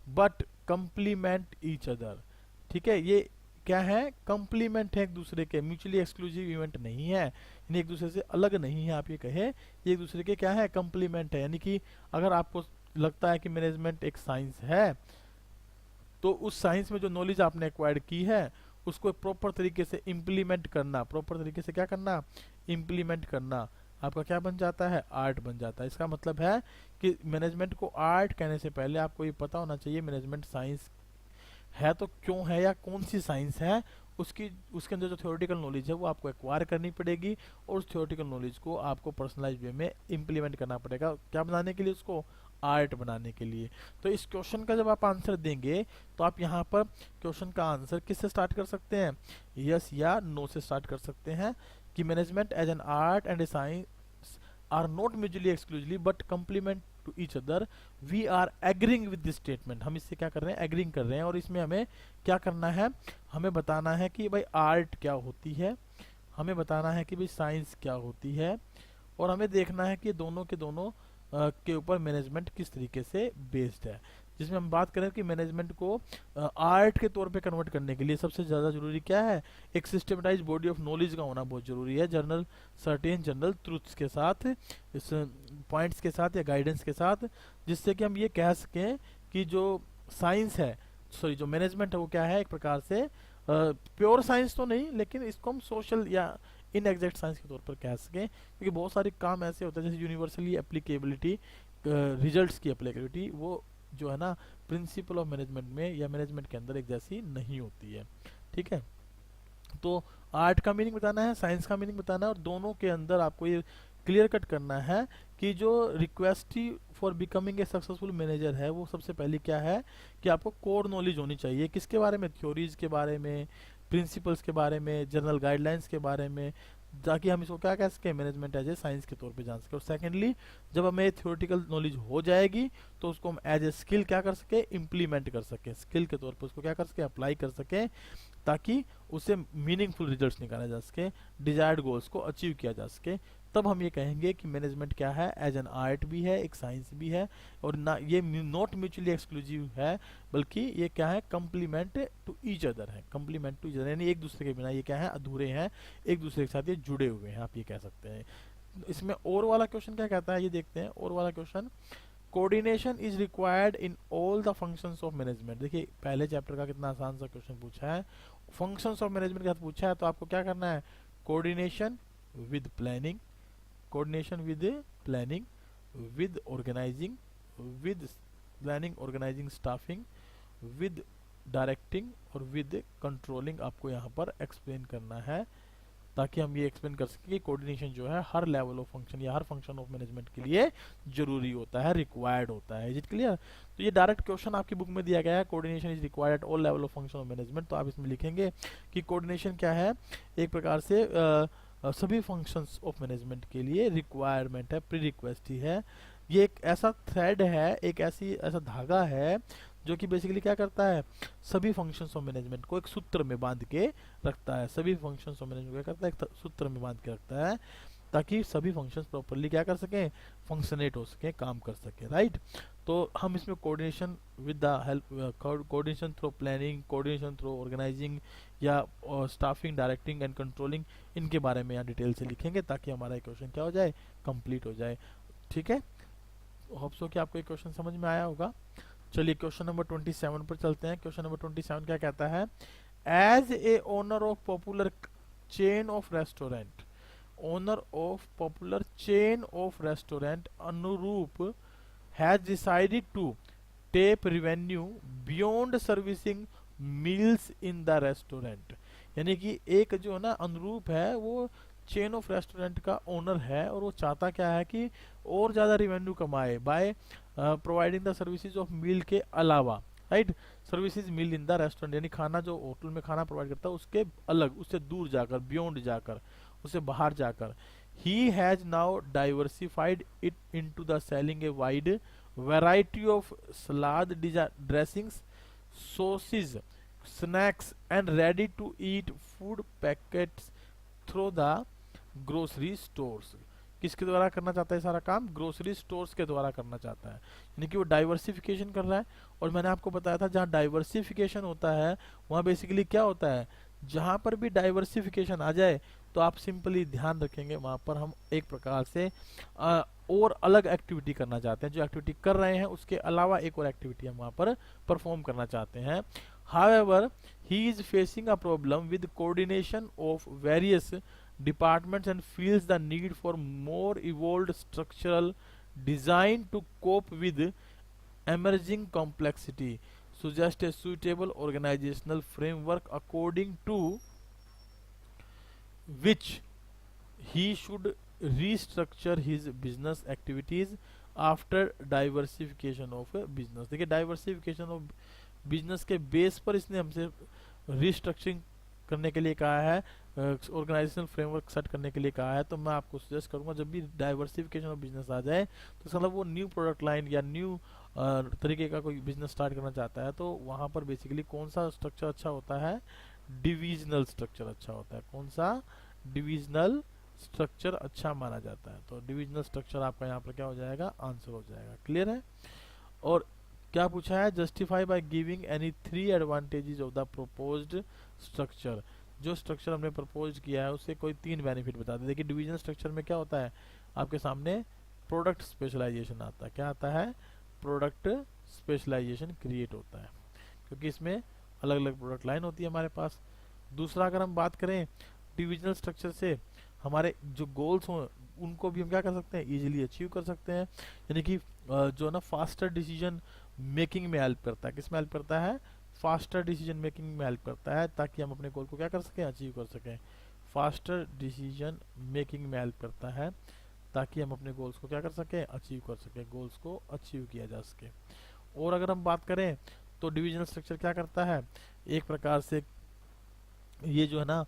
but complement each other. ठीक है, ये क्या है, कंप्लीमेंट है एक दूसरे के, म्यूचुअली एक्सक्लूसिव इवेंट नहीं है, यानी एक दूसरे से अलग नहीं है। आप ये कहे ये एक दूसरे के क्या है, कंप्लीमेंट है। यानी कि अगर आपको लगता है कि मैनेजमेंट एक साइंस है, तो उस साइंस में जो नॉलेज आपने एक्वायर्ड की है उसको प्रॉपर तरीके से इम्प्लीमेंट करना, प्रॉपर तरीके से क्या करना, इम्प्लीमेंट करना, आपका क्या बन जाता है, आर्ट बन जाता है। इसका मतलब है कि मैनेजमेंट को आर्ट कहने से पहले आपको ये पता होना चाहिए मैनेजमेंट साइंस है तो क्यों है, या कौन सी साइंस है, उसके अंदर जो थ्योरेटिकल नॉलेज है वो आपको एक्वायर करनी पड़ेगी, और उस थ्योरेटिकल नॉलेज को आपको पर्सनलाइज वे में इम्प्लीमेंट करना पड़ेगा। क्या बनाने के लिए, उसको आर्ट बनाने के लिए। तो इस क्वेश्चन का जब आप आंसर देंगे तो आप यहाँ पर क्वेश्चन का आंसर किससे स्टार्ट कर सकते हैं, यस या नो से स्टार्ट कर सकते हैं, कि management as an art and a science are not mutually exclusively but complement to each other, we are agreeing with this statement. हम इससे क्या कर रहे हैं, एग्रीइंग कर रहे हैं। और इसमें हमें क्या करना है, हमें बताना है कि भाई आर्ट क्या होती है, हमें बताना है कि भाई साइंस क्या होती है, और हमें देखना है कि दोनों के दोनों के ऊपर मैनेजमेंट किस तरीके से बेस्ड है। जिसमें हम बात करें कि मैनेजमेंट को आर्ट के तौर पे कन्वर्ट करने के लिए सबसे ज़्यादा जरूरी क्या है, एक सिस्टमेटाइज बॉडी ऑफ नॉलेज का होना बहुत जरूरी है, जर्नल सर्टेन जनरल ट्रूथ्स के साथ, इस पॉइंट्स के साथ या गाइडेंस के साथ, जिससे कि हम ये कह सकें कि जो साइंस है, सॉरी जो मैनेजमेंट है वो क्या है, एक प्रकार से प्योर साइंस तो नहीं, लेकिन इसको हम सोशल या इन एग्जैक्ट साइंस के तौर पर कह सकें, क्योंकि बहुत सारे काम ऐसे होते हैं जैसे यूनिवर्सली एप्लीकेबिलिटी, रिजल्ट्स की एप्लीकेबिलिटी, वो जो है ना प्रिंसिपल ऑफ मैनेजमेंट में या मैनेजमेंट के अंदर एक जैसी नहीं होती है। ठीक है, तो आर्ट का मीनिंग बताना है, साइंस का मीनिंग बताना है, और दोनों के अंदर आपको ये क्लियर कट करना है कि जो request for becoming a successful manager है वो सबसे पहले क्या है कि आपको कोर नॉलेज होनी चाहिए, किसके बारे में, थ्योरीज के बारे में, प्रिंसिपल्स के बारे में, जनरल गाइडलाइंस के बारे में, ताकि हम इसको क्या कह सकें, मैनेजमेंट एज ए साइंस के तौर पे जान सके। और सेकेंडली, जब हमें थ्योरेटिकल नॉलेज हो जाएगी तो उसको हम एज ए स्किल क्या कर सके, इम्प्लीमेंट कर सके, स्किल के तौर पर उसको क्या कर सके, अप्लाई कर सके, ताकि उससे मीनिंगफुल रिजल्ट्स निकाले जा सके, डिजायर्ड गोल्स को अचीव किया जा सके। तब हम ये कहेंगे कि मैनेजमेंट क्या है, एज एन आर्ट भी है, एक साइंस भी है, और ना ये नॉट म्यूचुअली एक्सक्लूसिव है, बल्कि ये क्या है, कंप्लीमेंट टू ईच अदर है, कंप्लीमेंट टू ईच अदर, यानी एक दूसरे के बिना ये क्या है, अधूरे हैं, एक दूसरे के साथ ये जुड़े हुए हैं, आप ये कह सकते हैं। इसमें और वाला क्वेश्चन क्या कहता है, ये देखते हैं। और वाला question, coordination is required in all the functions of management. देखिए पहले चैप्टर का कितना आसान सा क्वेश्चन पूछा है, फंक्शंस ऑफ मैनेजमेंट का पूछा है, तो आपको क्या करना है, coordination with planning, coordination with planning, with organising, with planning organising staffing, with directing और विद कंट्रोलिंग, आपको यहाँ पर एक्सप्लेन करना है, ताकि हम ये एक्सप्लेन कर सकें कि कोऑर्डिनेशन जो है हर लेवल ऑफ फंक्शन या हर फंक्शन ऑफ मैनेजमेंट के लिए जरूरी होता है, रिक्वायर्ड होता है। Is it clear? तो ये डायरेक्ट क्वेश्चन आपकी बुक में दिया गया है, coordination is required at all level of function of management. तो आप इसमें लिखेंगे कि कोऑर्डिनेशन क्या है, एक प्रकार से सभी फंक्शंस ऑफ मैनेजमेंट के लिए रिक्वायरमेंट है, प्री रिक्वेस्ट ही है। ये एक ऐसा थ्रेड है, एक ऐसा धागा है जो कि बेसिकली क्या करता है, सभी फंक्शंस ऑफ मैनेजमेंट को एक सूत्र में बांध के रखता है, सभी फंक्शंस ऑफ मैनेजमेंट क्या करता है, एक सूत्र में बांध के रखता है, ताकि सभी फंक्शंस प्रॉपरली क्या कर सकें, फंक्शनेट हो सके, काम कर सके, राइट। तो हम इसमें coordination with the help, coordination through planning, coordination through organising या स्टाफिंग, डायरेक्टिंग एंड कंट्रोलिंग, इनके बारे में यहाँ डिटेल से लिखेंगे, ताकि हमारा क्वेश्चन क्या हो जाए, कंप्लीट हो जाए। ठीक है, होप सो कि आपको ये क्वेश्चन समझ में आया होगा। चलिए क्वेश्चन नंबर 27 पर चलते हैं। क्वेश्चन नंबर 27 क्या कहता है, as a owner of popular chain of restaurant, owner of popular chain of restaurant Anurup has decided to tap revenue beyond servicing meals in the restaurant. यानी कि एक जो ना अनुरूप है वो चेन ऑफ रेस्टोरेंट का ओनर है, और वो चाहता क्या है कि और ज्यादा रेवेन्यू कमाए by providing the services of meal के अलावा, right, services meal in the restaurant, यानी खाना जो होटल में खाना प्रोवाइड करता है उसके अलग, उससे दूर जाकर, बियॉन्ड जाकर, उससे बाहर जाकर। He has now diversified it into the selling a wide variety of salad dressings, sauces, snacks and ready to eat food packets through the grocery stores. किसके द्वारा करना चाहता है सारा काम, ग्रोसरी स्टोर्स के द्वारा करना चाहता है, यानी कि वो डाइवर्सिफिकेशन कर रहा है। और मैंने आपको बताया था जहाँ डाइवर्सिफिकेशन होता है वहाँ बेसिकली क्या होता है, जहाँ पर भी डाइवर्सिफिकेशन आ जाए तो आप सिंपली ध्यान रखेंगे वहाँ पर हम एक प्रकार से और अलग एक्टिविटी करना चाहते हैं, जो एक्टिविटी कर रहे हैं उसके अलावा एक और एक्टिविटी हम वहाँ पर परफॉर्म करना चाहते हैं। However, he is facing a problem with coordination of various departments and feels the need for more evolved structural design to cope with emerging complexity. Suggest a suitable organizational framework according to which he should restructure his business activities after diversification of business। देखिए diversification of business के base पर इसने हमसे restructuring करने के लिए कहा है, ऑर्गेनाइजेशनल फ्रेमवर्क सेट करने के लिए कहा है, तो मैं आपको सजेस्ट करूंगा जब भी डाइवर्सिफिकेशन ऑफ बिजनेस आ जाए तो इसका मतलब वो न्यू प्रोडक्ट लाइन या न्यू तरीके का कोई बिजनेस स्टार्ट करना चाहता है, तो वहाँ पर बेसिकली कौन सा स्ट्रक्चर अच्छा होता है, डिविजनल स्ट्रक्चर अच्छा होता है। कौन सा? डिविजनल स्ट्रक्चर अच्छा माना जाता है। तो डिविजनल स्ट्रक्चर आपका यहाँ पर क्या हो जाएगा, आंसर हो जाएगा। क्लियर है? और क्या पूछा है, justify by giving any 3 advantages of the proposed structure. जो स्ट्रक्चर हमने प्रपोज किया है उससे कोई 3 बेनिफिट बता दे। देखिए डिवीजन स्ट्रक्चर में क्या होता है, आपके सामने प्रोडक्ट स्पेशलाइजेशन आता है। क्या आता है? प्रोडक्ट स्पेशलाइजेशन क्रिएट होता है, क्योंकि इसमें अलग अलग प्रोडक्ट लाइन होती है हमारे पास। दूसरा, अगर हम बात करें डिविजनल स्ट्रक्चर से हमारे जो गोल्स हों उनको भी हम क्या कर सकते हैं, इजीली अचीव कर सकते हैं। यानी कि जो ना फास्टर डिसीजन मेकिंग में हेल्प करता है। किस में हेल्प करता है? फास्टर डिसीजन मेकिंग में हेल्प करता है, ताकि हम अपने गोल को क्या कर सकें, अचीव कर सकें। फास्टर डिसीजन मेकिंग में हेल्प करता है ताकि हम अपने गोल्स को क्या कर सकें, अचीव कर सकें, गोल्स को अचीव किया जा सके। और अगर हम बात करें तो डिविजनल स्ट्रक्चर क्या करता है, एक प्रकार से ये जो है ना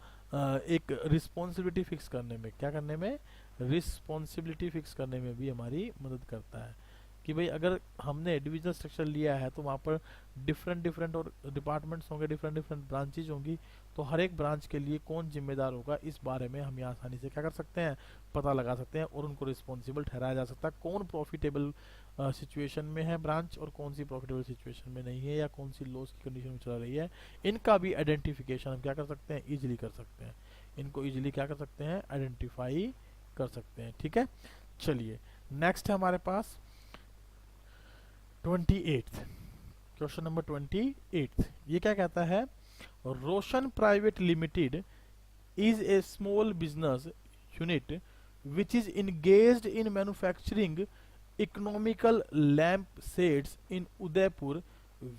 एक रिस्पॉन्सिबिलिटी फिक्स करने में, क्या करने में, रिस्पॉन्सिबिलिटी फिक्स करने में भी हमारी मदद करता है। कि भाई अगर हमने डिविजनल स्ट्रक्चर लिया है तो वहाँ पर डिफरेंट और डिपार्टमेंट्स होंगे, डिफरेंट ब्रांचेज होंगी, तो हर एक ब्रांच के लिए कौन जिम्मेदार होगा इस बारे में हम यहाँ आसानी से क्या कर सकते हैं, पता लगा सकते हैं, और उनको रिस्पॉन्सिबल ठहराया जा सकता है। कौन प्रॉफिटेबल सिचुएशन में है ब्रांच और कौन सी प्रॉफिटेबल सिचुएशन में नहीं है, या कौन सी लॉस की कंडीशन में चल रही है, इनका भी आइडेंटिफिकेशन हम क्या कर सकते हैं, ईजिली कर सकते हैं। इनको ईजिली क्या कर सकते हैं, आइडेंटिफाई कर सकते हैं। ठीक है, चलिए नेक्स्ट है हमारे पास 28th क्वेश्चन नंबर 28। ये क्या कहता है, Roshan private limited is a small business unit which is engaged in manufacturing economical lamp sets in Udaipur,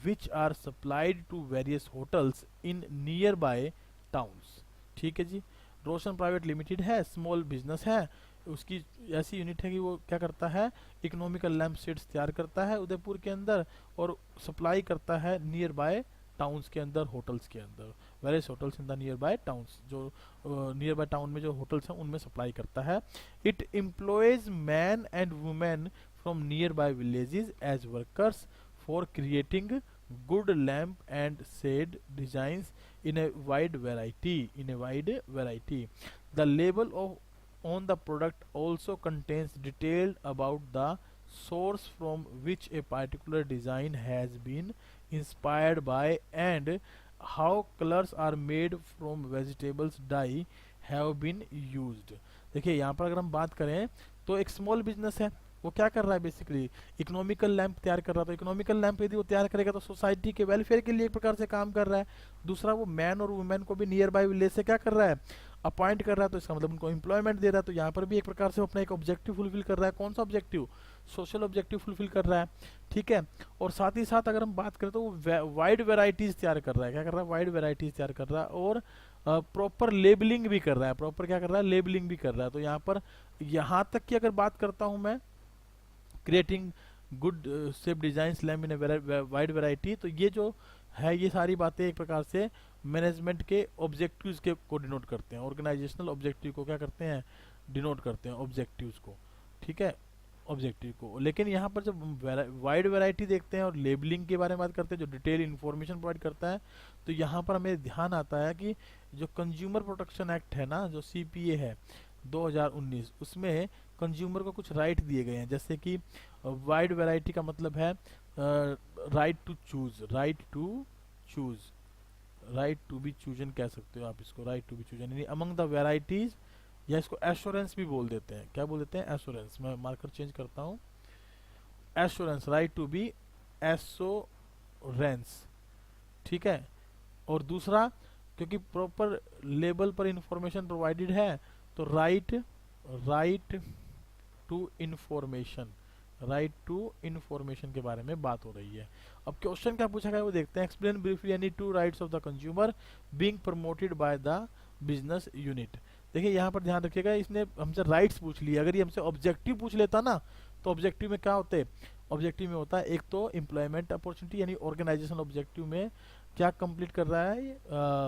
which are supplied to various hotels in nearby towns। ठीक है जी, रोशन प्राइवेट लिमिटेड है, small business है, उसकी ऐसी यूनिट है कि वो क्या करता है, इकोनॉमिकल लैम्प सेट्स तैयार करता है उदयपुर के अंदर, और सप्लाई करता है नियर बाय टाउन्स के अंदर, होटल्स के अंदर, various hotels in the nearby towns, जो नियर बाय टाउन में जो होटल्स हैं उनमें सप्लाई करता है। It employs man and women from nearby villages as workers for creating good lamp and shade designs in a wide variety। The label on the product also contains detailed about the source from which a particular design has been inspired by and how colors are made from vegetables dye have been used। देखिए यहाँ पर अगर हम बात करें तो एक small business है, वो क्या कर रहा है, बेसिकली इकोनॉमिकल लैंप तैयार कर रहा है। तो इकोनॉमिकल लैंप यदि वो तैयार करेगा तो सोसाइटी के वेलफेयर के लिए एक प्रकार से काम कर रहा है। दूसरा, वो मैन और वुमेन को भी नियर बाय विलेज से क्या कर रहा है, अपॉइंट कर रहा है, तो इसका मतलब उनको एम्प्लॉयमेंट दे रहा है। तो यहाँ पर भी एक प्रकार से अपना एक ऑब्जेक्टिव फुलफिल कर रहा है। कौन सा ऑब्जेक्टिव, सोशल ऑब्जेक्टिव फुलफिल कर रहा है। ठीक है, और साथ ही साथ अगर हम बात करें तो वो वाइड वेराइटीज तैयार कर रहा है। क्या कर रहा है, वाइड वेराइटीज तैयार कर रहा है, और प्रॉपर लेबलिंग भी कर रहा है। प्रॉपर क्या कर रहा है, लेबलिंग भी कर रहा है। तो यहाँ पर यहाँ तक की अगर बात करता हूँ मैं, creating good shape design lamp इन ए वाइड वैरायटी, तो ये जो है ये सारी बातें एक प्रकार से मैनेजमेंट के ऑब्जेक्टिव्स के को डिनोट करते हैं। ऑर्गेनाइजेशनल ऑब्जेक्टिव को क्या करते हैं, डिनोट करते हैं ऑब्जेक्टिव्स को। ठीक है, ऑब्जेक्टिव को। लेकिन यहाँ पर जब वाइड वैरायटी देखते हैं और लेबलिंग के बारे में बात करते हैं, जो डिटेल इन्फॉर्मेशन प्रोवाइड करता है, तो यहाँ पर हमें ध्यान आता है कि जो कंज्यूमर प्रोटेक्शन एक्ट है ना, जो CPA है 2019, उसमें कंज्यूमर को कुछ राइट दिए गए हैं। जैसे कि वाइड वैरायटी का मतलब है right to choose, right to be chosen कह सकते हो आप इसको, राइट टू बी चूजन, यानी अमंग द वैरायटीज, या इसको एश्योरेंस भी बोल देते हैं। क्या बोल देते हैं, एश्योरेंस। मैं मार्कर चेंज करता हूँ, assurance, right to be assurance. ठीक है, और दूसरा, क्योंकि प्रॉपर लेबल पर इंफॉर्मेशन प्रोवाइडेड है, तो राइट टू इंफॉर्मेशन के बारे में बात हो रही है। अब क्वेश्चन क्या पूछा गया वो देखते हैं। Explain briefly any 2 rights of the consumer being promoted by the business unit. देखिए यहाँ पर ध्यान रखिएगा, इसने हमसे राइट्स पूछ लिया। अगर ये हमसे ऑब्जेक्टिव पूछ लेता ना, तो ऑब्जेक्टिव में क्या होते, ऑब्जेक्टिव में होता है एक तो एम्प्लॉयमेंट अपॉर्चुनिटी, यानी ऑर्गेनाइजेशन ऑब्जेक्टिव में क्या कंप्लीट कर रहा है ये?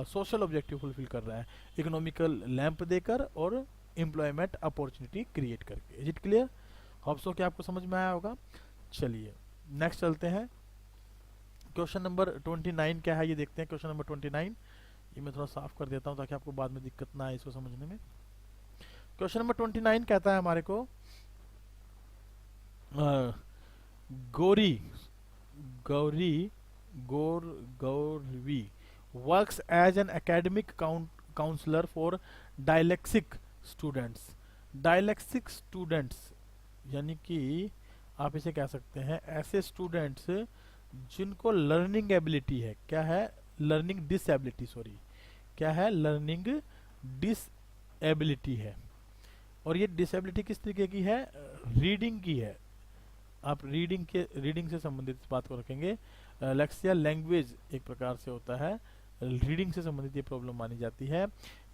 सोशल ऑब्जेक्टिव फुलफिल कर रहा है, इकोनॉमिकल लैंप देकर और एम्प्लॉयमेंट अपॉर्चुनिटी क्रिएट करके। Is it clear? Hope so कि आपको समझ में आया होगा। चलिए नेक्स्ट चलते हैं। क्वेश्चन नंबर 29 क्या है ये देखते हैं। क्वेश्चन नंबर 29, ये मैं थोड़ा साफ कर देता हूँ ताकि आपको बाद में दिक्कत ना आए इसको समझने में। क्वेश्चन नंबर 29 कहता है हमारे को Gauri Gauri Gauravi works as an academic counsellor for dyslexic students. Dyslexic students यानी कि आप इसे कह सकते हैं ऐसे स्टूडेंट्स जिनको लर्निंग एबिलिटी है। क्या है? लर्निंग डिसएबिलिटी, सॉरी, क्या है? लर्निंग डिसएबिलिटी है। और ये डिसेबिलिटी किस तरीके की है? रीडिंग की है। आप रीडिंग से संबंधित इस बात को रखेंगे। लेक्सिया लैंग्वेज एक प्रकार से होता है, रीडिंग से संबंधित ये प्रॉब्लम मानी जाती है।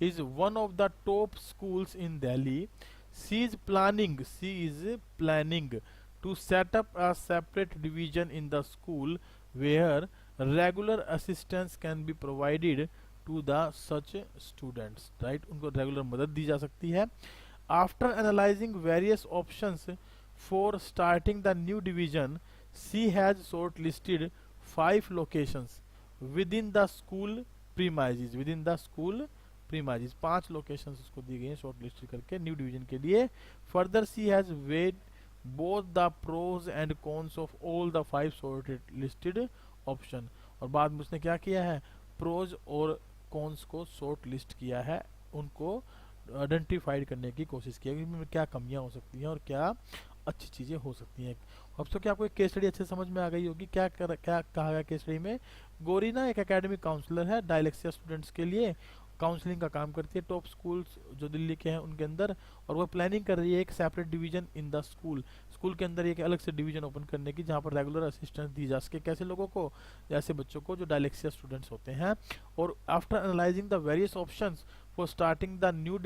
Is one of the top schools in Delhi. She is planning to set up a separate division in the school where regular assistance can be provided to the such students, right? उनको regular मदद दी जा सकती है। After analyzing various options for starting the new division, she has shortlisted 5 locations within the school premises. Within the school premises 5 locations उसको दी गई हैं shortlist करके new division के लिए। Further she has weighed both the pros and cons of all the 5 shortlisted listed option। और बाद में उसने क्या किया है? प्रोज और कॉन्स को शॉर्ट लिस्ट किया है, उनको आइडेंटिफाइड करने की कोशिश की है कि इनमें क्या कमियां हो सकती हैं और क्या अच्छी चीज़ें हो सकती हैं। अब तो क्या आपको एक केस स्टडी अच्छे समझ में आ गई होगी। क्या कहा गया केस स्टडी में? गौरी ना एक एकेडमिक काउंसलर है डायलेक्सिया स्टूडेंट्स के लिए, काउंसलिंग का काम करती है टॉप स्कूल्स जो दिल्ली के हैं उनके अंदर, और वो प्लानिंग कर रही है एक separate division in the school. School के अंदर एक अलग से डिवीजन ओपन करने की जहाँ पर रेगुलर असिस्टेंस दी जा सके। कैसे लोगों को? ऐसे बच्चों को जो डायलेक्सिया स्टूडेंट्स होते हैं। और after analysing the various options for starting the new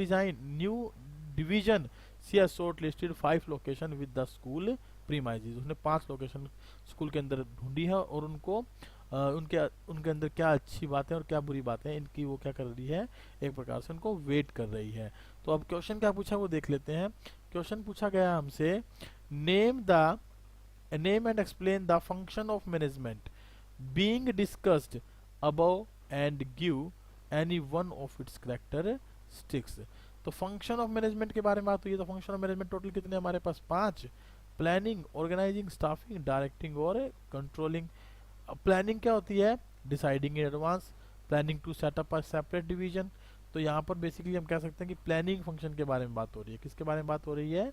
division she has short listed 5 location with the school premises. उसने 5 लोकेशन स्कूल के अंदर ढूंढी है और उनको उनके अंदर क्या अच्छी बातें और क्या बुरी बातें इनकी वो क्या कर रही है, एक प्रकार से उनको वेट कर रही है। तो अब क्वेश्चन क्या पूछा वो देख लेते हैं। क्वेश्चन पूछा गया हमसे, name and explain the function of management being discussed above and give any one of its characteristics. तो फंक्शन ऑफ मैनेजमेंट के बारे में बात हुई है। तो फंक्शन ऑफ मैनेजमेंट टोटल कितने हमारे पास? 5। प्लानिंग, ऑर्गेनाइजिंग, स्टाफिंग, डायरेक्टिंग और कंट्रोलिंग। प्लानिंग क्या होती है? Deciding in advance, planning to set up a separate division. तो यहाँ पर बेसिकली हम कह सकते हैं कि प्लानिंग फंक्शन के बारे में बात हो रही है। किसके बारे में बात हो रही है?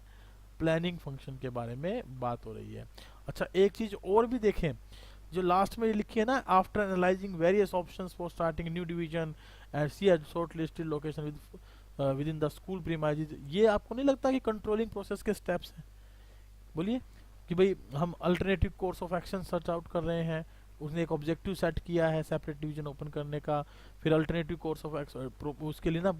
प्लानिंग फंक्शन के बारे में बात हो रही है। अच्छा एक चीज और भी देखें जो लास्ट में लिखी है ना, after analysing various options for starting new division and she has short listed location within the school premises. ये आपको नहीं लगता कि कंट्रोलिंग प्रोसेस के स्टेप्स हैं? बोलिए कि भाई हम alternative course of action search out कर रहे हैं, उसने एक ऑब्जेक्टिव सेट किया है सेपरेट डिवीजन ओपन करने का, फिर अल्टरनेटिव कोर्स ऑफ एक्शन उसके लिए ना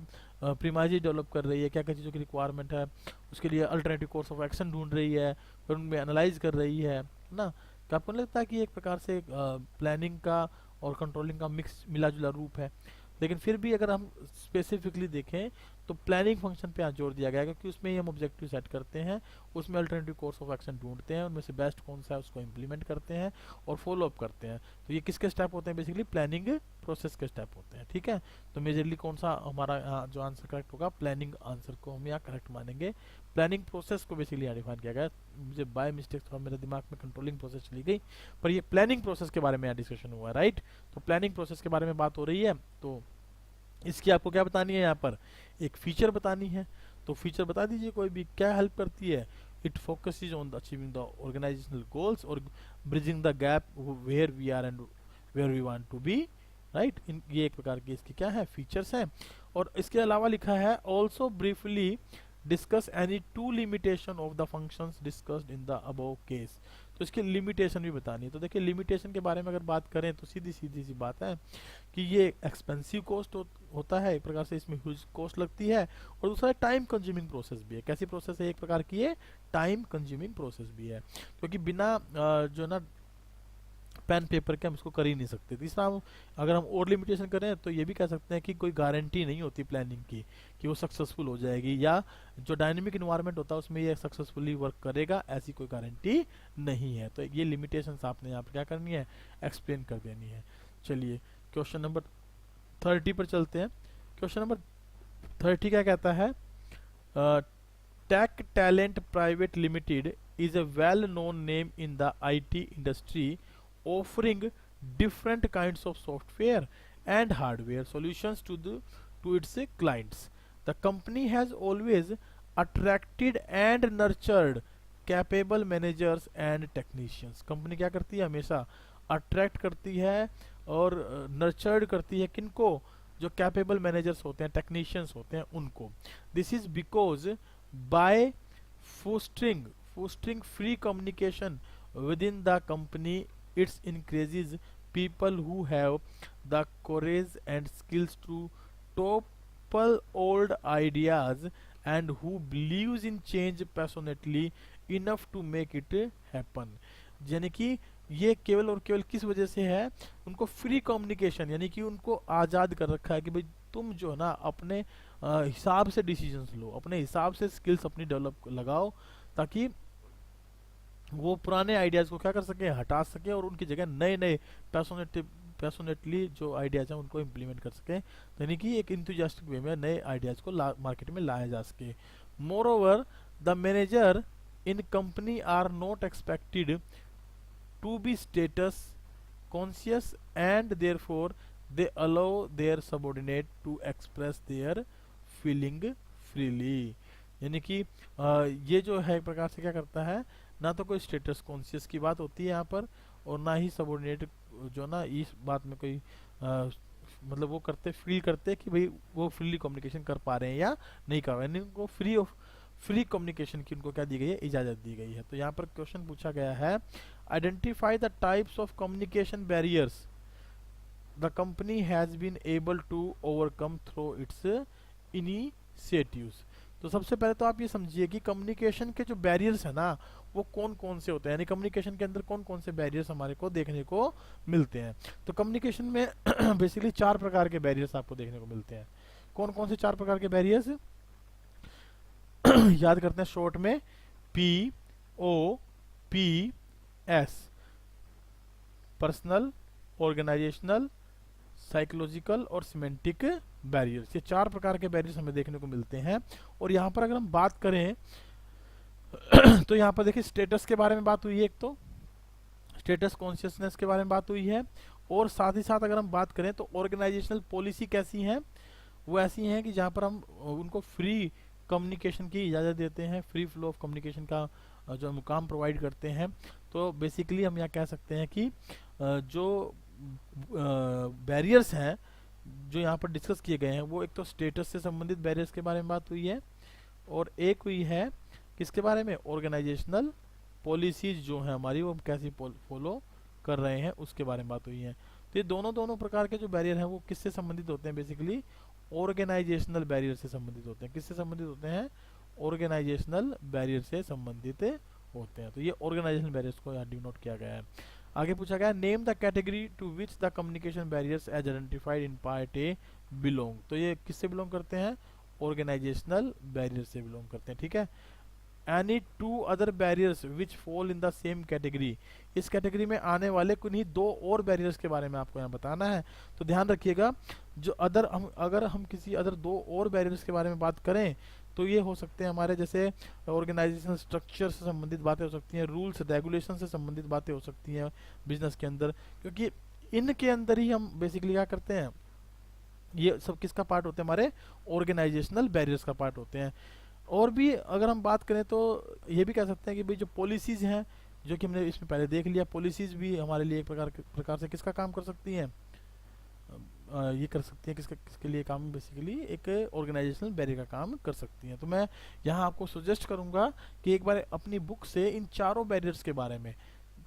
प्रीमाइजेस डेवलप कर रही है, क्या क्या चीज़ों की रिक्वायरमेंट है, उसके लिए अल्टरनेटिव कोर्स ऑफ एक्शन ढूंढ रही है, फिर उनमें एनालाइज कर रही है ना। क्या आपको लगता है कि एक प्रकार से प्लानिंग का और कंट्रोलिंग का मिक्स मिला जुला रूप है? लेकिन फिर भी अगर हम स्पेसिफिकली देखें तो प्लानिंग फंक्शन पे यहाँ जोर दिया गया है क्योंकि उसमें ही हम ऑब्जेक्टिव सेट करते हैं, उसमें अल्टरनेटिव कोर्स ऑफ एक्शन ढूंढते हैं, उनमें से बेस्ट कौन सा है उसको इंप्लीमेंट करते हैं और फॉलो अप करते हैं। तो ये किसके स्टेप होते हैं? बेसिकली प्लानिंग प्रोसेस के स्टेप होते हैं। ठीक है, तो मेजरली कौन सा हमारा जो आंसर करेक्ट होगा, प्लानिंग आंसर को हम यहाँ करेक्ट मानेंगे। प्लानिंग प्रोसेस को बेसिकली यहाँ डिफाइन किया गया। मुझे बाय मिस्टेक थोड़ा मेरे दिमाग में कंट्रोलिंग प्रोसेस चली गई, पर ये प्लानिंग प्रोसेस के बारे में यहाँ डिस्कशन हुआ है। राइट, तो प्लानिंग प्रोसेस के बारे में बात हो रही है। तो इसकी आपको क्या बतानी है? यहाँ पर एक फीचर बतानी है। तो फीचर बता दीजिए कोई भी, क्या हेल्प करती है? It focuses on the achieving the organisational goals और bridging the gap where we are and where we want to be. Right, ये एक प्रकार की इसकी क्या है? फीचर्स हैं। और इसके अलावा लिखा है also briefly discuss any 2 limitation of the functions discussed in the above case. तो इसके लिमिटेशन भी बतानी है। तो देखिए लिमिटेशन के बारे में अगर बात करें तो सीधी सी बात है कि ये एक्सपेंसिव कॉस्ट होता है, एक प्रकार से इसमें ह्यूज कॉस्ट लगती है, और दूसरा टाइम कंज्यूमिंग प्रोसेस भी है। कैसी प्रोसेस है? एक प्रकार की ये टाइम कंज्यूमिंग प्रोसेस भी है, क्योंकि बिना जो ना पेन पेपर के हम इसको कर ही नहीं सकते। तीसरा, हम अगर हम और लिमिटेशन करें तो ये भी कह सकते हैं कि कोई गारंटी नहीं होती प्लानिंग की कि वो सक्सेसफुल हो जाएगी, या जो डायनेमिक इन्वायरमेंट होता है उसमें ये सक्सेसफुली वर्क करेगा, ऐसी कोई गारंटी नहीं है। तो ये लिमिटेशंस आपने यहाँ पर क्या करनी है, एक्सप्लेन कर देनी है। चलिए क्वेश्चन नंबर 30 पर चलते हैं। क्वेश्चन नंबर 30 क्या कहता है, tech talent private limited is a well-known name in the IT industry, offering different kinds of software and hardware solutions to its clients. The company has always attracted and nurtured capable managers and technicians. Company क्या करती है, हमेशा attract करती है और nurtured करती है किनको, जो कैपेबल मैनेजर्स होते हैं, टेक्नीशियंस होते हैं, उनको। This is because by fostering free communication within the company, it increases people who have the courage and skills to topple old ideas and who believes in change passionately enough to make it happen। यानी कि ये केवल और केवल किस वजह से है, उनको फ्री कम्युनिकेशन, यानी कि उनको आज़ाद कर रखा है कि भाई तुम जो है ना अपने हिसाब से डिसीजंस लो, अपने हिसाब से स्किल्स अपनी डेवलप लगाओ, ताकि वो पुराने आइडियाज़ को क्या कर सके, हटा सके, और उनकी जगह नए नए पैशनेटली जो आइडियाज़ हैं उनको इम्प्लीमेंट कर सके। तो यानी कि एक इंथुजियास्टिक वे में नए आइडियाज़ को मार्केट में लाया जा सके। Moreover the manager in company are not expected to be status conscious and therefore they allow their subordinate to express their feeling freely. यानी कि ये जो है एक प्रकार से क्या करता है, ना तो कोई स्टेटस कॉन्शियस की बात होती है यहाँ पर, और ना ही सबऑर्डिनेट जो ना इस बात में कोई मतलब वो करते फील करते कि भाई वो फ्रीली कम्युनिकेशन कर पा रहे हैं या नहीं कर रहे हैं। उनको फ्री कम्युनिकेशन की उनको क्या दी गई है, इजाज़त दी गई है। तो यहाँ पर क्वेश्चन पूछा गया है, identify the types of communication barriers the company has been able to overcome through its initiatives. तो सबसे पहले तो आप ये समझिए कि कम्युनिकेशन के जो बैरियर्स है ना वो कौन कौन से होते हैं, यानी कम्युनिकेशन के अंदर कौन कौन से बैरियर्स हमारे को देखने को मिलते हैं। तो कम्युनिकेशन में बेसिकली 4 प्रकार के बैरियर्स आपको देखने को मिलते हैं। कौन कौन से 4 प्रकार के बैरियर्स याद करते हैं शॉर्ट में, POPS, पर्सनल, ऑर्गेनाइजेशनल, साइकोलॉजिकल और सिमेंटिक बैरियर्स। ये 4 प्रकार के बैरियर्स हमें देखने को मिलते हैं। और यहाँ पर अगर हम बात करें तो यहाँ पर देखिए स्टेटस के बारे में बात हुई है, एक तो स्टेटस कॉन्शियसनेस के बारे में बात हुई है, और साथ ही साथ अगर हम बात करें तो ऑर्गेनाइजेशनल पॉलिसी कैसी है, वो ऐसी हैं कि जहाँ पर हम उनको फ्री कम्युनिकेशन की इजाज़त देते हैं, फ्री फ्लो ऑफ कम्युनिकेशन का जो मुकाम प्रोवाइड करते हैं। तो बेसिकली हम यहाँ कह सकते हैं कि जो बैरियर्स हैं जो यहाँ पर डिस्कस किए गए हैं, वो एक तो स्टेटस से संबंधित बैरियर्स के बारे में बात हुई है, और एक हुई है किसके बारे में, ऑर्गेनाइजेशनल पॉलिसीज जो है हमारी वो हम कैसी फॉलो कर रहे हैं उसके बारे में बात हुई है। तो ये दोनों प्रकार के जो बैरियर हैं वो किससे संबंधित होते हैं, बेसिकली ऑर्गेनाइजेशनल बैरियर से संबंधित होते हैं। किससे संबंधित होते हैं, ऑर्गेनाइजेशनल बैरियर से संबंधित होते हैं। तो ये ऑर्गेनाइजेशनल बैरियर्स को यहाँ डिनोट किया गया है। आगे पूछा गया, name the category to which the communication barriers as identified in part A belong. तो ये किससे बिलोंग करते हैं, ऑर्गेनाइजेशनल बैरियर से बिलोंग करते हैं। ठीक है, any 2 other barriers which fall in the same category, इस कैटेगरी में आने वाले कुछ 2 और बैरियर्स के बारे में आपको यहाँ बताना है। तो ध्यान रखिएगा, जो अगर हम किसी अदर 2 और बैरियर्स के बारे में बात करें तो ये हो सकते हैं हमारे जैसे ऑर्गेनाइजेशन स्ट्रक्चर से संबंधित बातें हो सकती हैं, रूल्स रेगुलेशन से संबंधित बातें हो सकती हैं बिजनेस के अंदर, क्योंकि इनके अंदर ही हम बेसिकली क्या करते हैं, ये सब किसका पार्ट होते हैं, हमारे ऑर्गेनाइजेशनल बैरियर्स का पार्ट होते हैं। और भी अगर हम बात करें तो ये भी कह सकते हैं कि भाई जो पॉलिसीज़ हैं, जो कि हमने इसमें पहले देख लिया, पॉलिसीज़ भी हमारे लिए एक प्रकार से किसका काम कर सकती हैं, ये कर सकती है किसके लिए काम, बेसिकली एक ऑर्गेनाइजेशनल बैरियर का काम कर सकती हैं। तो मैं यहाँ आपको सजेस्ट करूँगा कि एक बार अपनी बुक से इन 4 बैरियर्स के बारे में,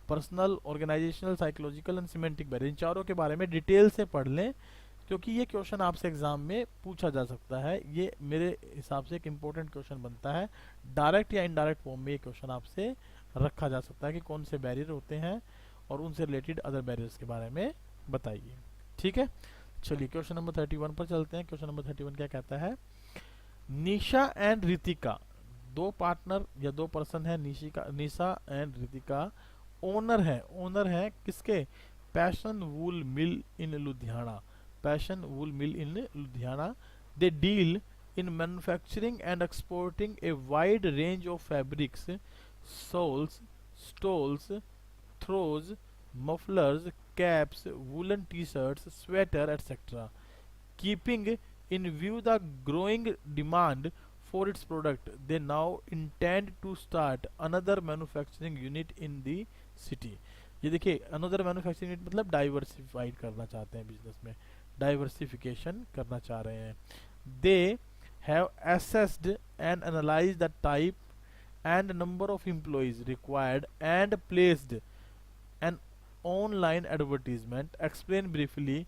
personal, organisational, psychological and semantic barrier, इन 4 के बारे में डिटेल से पढ़ लें, क्योंकि ये क्वेश्चन आपसे एग्जाम में पूछा जा सकता है। ये मेरे हिसाब से एक इम्पोर्टेंट क्वेश्चन बनता है, डायरेक्ट या इनडायरेक्ट फॉर्म में ये क्वेश्चन आपसे रखा जा सकता है कि कौन से बैरियर होते हैं और उनसे रिलेटेड अदर बैरियर्स के बारे में बताइए। ठीक है, चलिए क्वेश्चन नंबर 31 पर चलते हैं। क्वेश्चन नंबर 31 क्या कहता है, निशा एंड रितिका, दो पार्टनर या दो पर्सन है, निशा एंड रितिका ओनर है किसके, passion wool mill in Ludhiana, passion wool mill in Ludhiana. They deal in manufacturing and exporting a wide range of fabrics, soles, stoles, throws, mufflers, caps, woolen t-shirts, sweater, etc. Keeping in view the growing demand for its product, they now intend to start another manufacturing unit in the city. ये देखिए another manufacturing unit मतलब diversified करना चाहते हैं, business में diversification करना चाह रहे हैं। दे have assessed and analyzed the type and number of employees required and placed an online advertisement. Explain briefly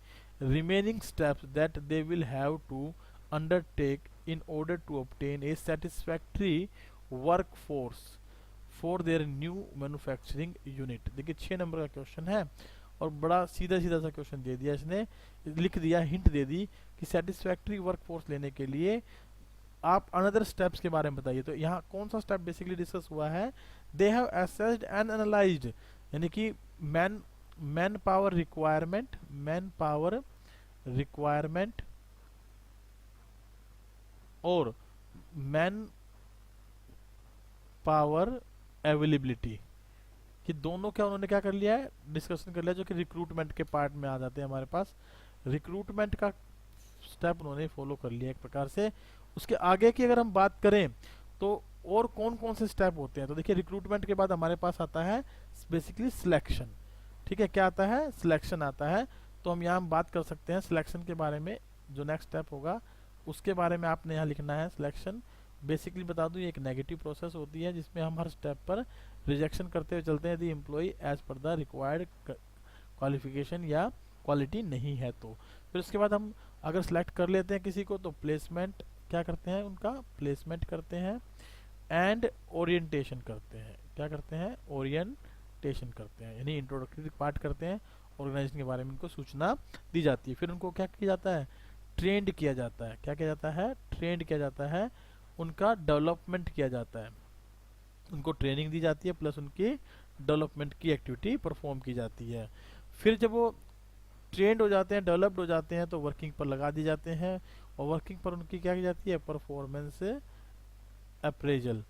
remaining steps that they will have to undertake in order to obtain a satisfactory workforce for their new manufacturing unit. देखिए 6 number का question है और बड़ा सीधा सीधा सा question दे दिया इसने, लिख दिया, हिंट दे दी कि सेटिस्फैक्ट्री वर्कफोर्स लेने के लिए आप अनदर स्टेप्स के बारे में बताइए। तो यहाँ कौन सा स्टेप बेसिकली डिस्कस हुआ है, they have assessed and analysed, यानी कि मैन पावर रिक्वायरमेंट और मैन पावर अवेलेबिलिटी, कि दोनों क्या उन्होंने क्या कर लिया है, डिस्कशन कर लिया, जो कि रिक्रूटमेंट के पार्ट में आ जाते हैं हमारे पास। रिक्रूटमेंट का स्टेप उन्होंने फॉलो कर लिया एक प्रकार से। उसके आगे की अगर हम बात करें तो और कौन कौन से स्टेप होते हैं, तो देखिए रिक्रूटमेंट के बाद हमारे पास आता है बेसिकली सिलेक्शन। ठीक है, क्या आता है, सिलेक्शन आता है। तो हम यहाँ बात कर सकते हैं सिलेक्शन के बारे में, जो नेक्स्ट स्टेप होगा उसके बारे में आपने यहाँ लिखना है। सिलेक्शन बेसिकली बता दूं, ये एक नेगेटिव प्रोसेस होती है जिसमें हम हर स्टेप पर रिजेक्शन करते हुए चलते हैं यदि employee as per the required qualification या क्वालिटी नहीं है तो। फिर उसके बाद हम अगर सिलेक्ट कर लेते हैं किसी को तो प्लेसमेंट क्या करते हैं, उनका प्लेसमेंट करते हैं एंड ओरिएंटेशन करते हैं। क्या करते हैं, ओरिएंटेशन करते हैं, यानी इंट्रोडक्टरी पार्ट करते हैं, ऑर्गेनाइजेशन के बारे में उनको सूचना दी जाती है। फिर उनको क्या किया जाता है, ट्रेंड किया जाता है। क्या किया जाता है, ट्रेंड किया जाता है, उनका डेवलपमेंट किया जाता है, उनको ट्रेनिंग दी जाती है प्लस उनकी डेवलपमेंट की एक्टिविटी परफॉर्म की जाती है। फिर जब वो ट्रेंड हो जाते हैं, डेवलप्ड हो जाते हैं तो वर्किंग पर लगा दी जाते हैं और वर्किंग पर उनकी क्या की जाती है, परफॉर्मेंस अप्रेजल,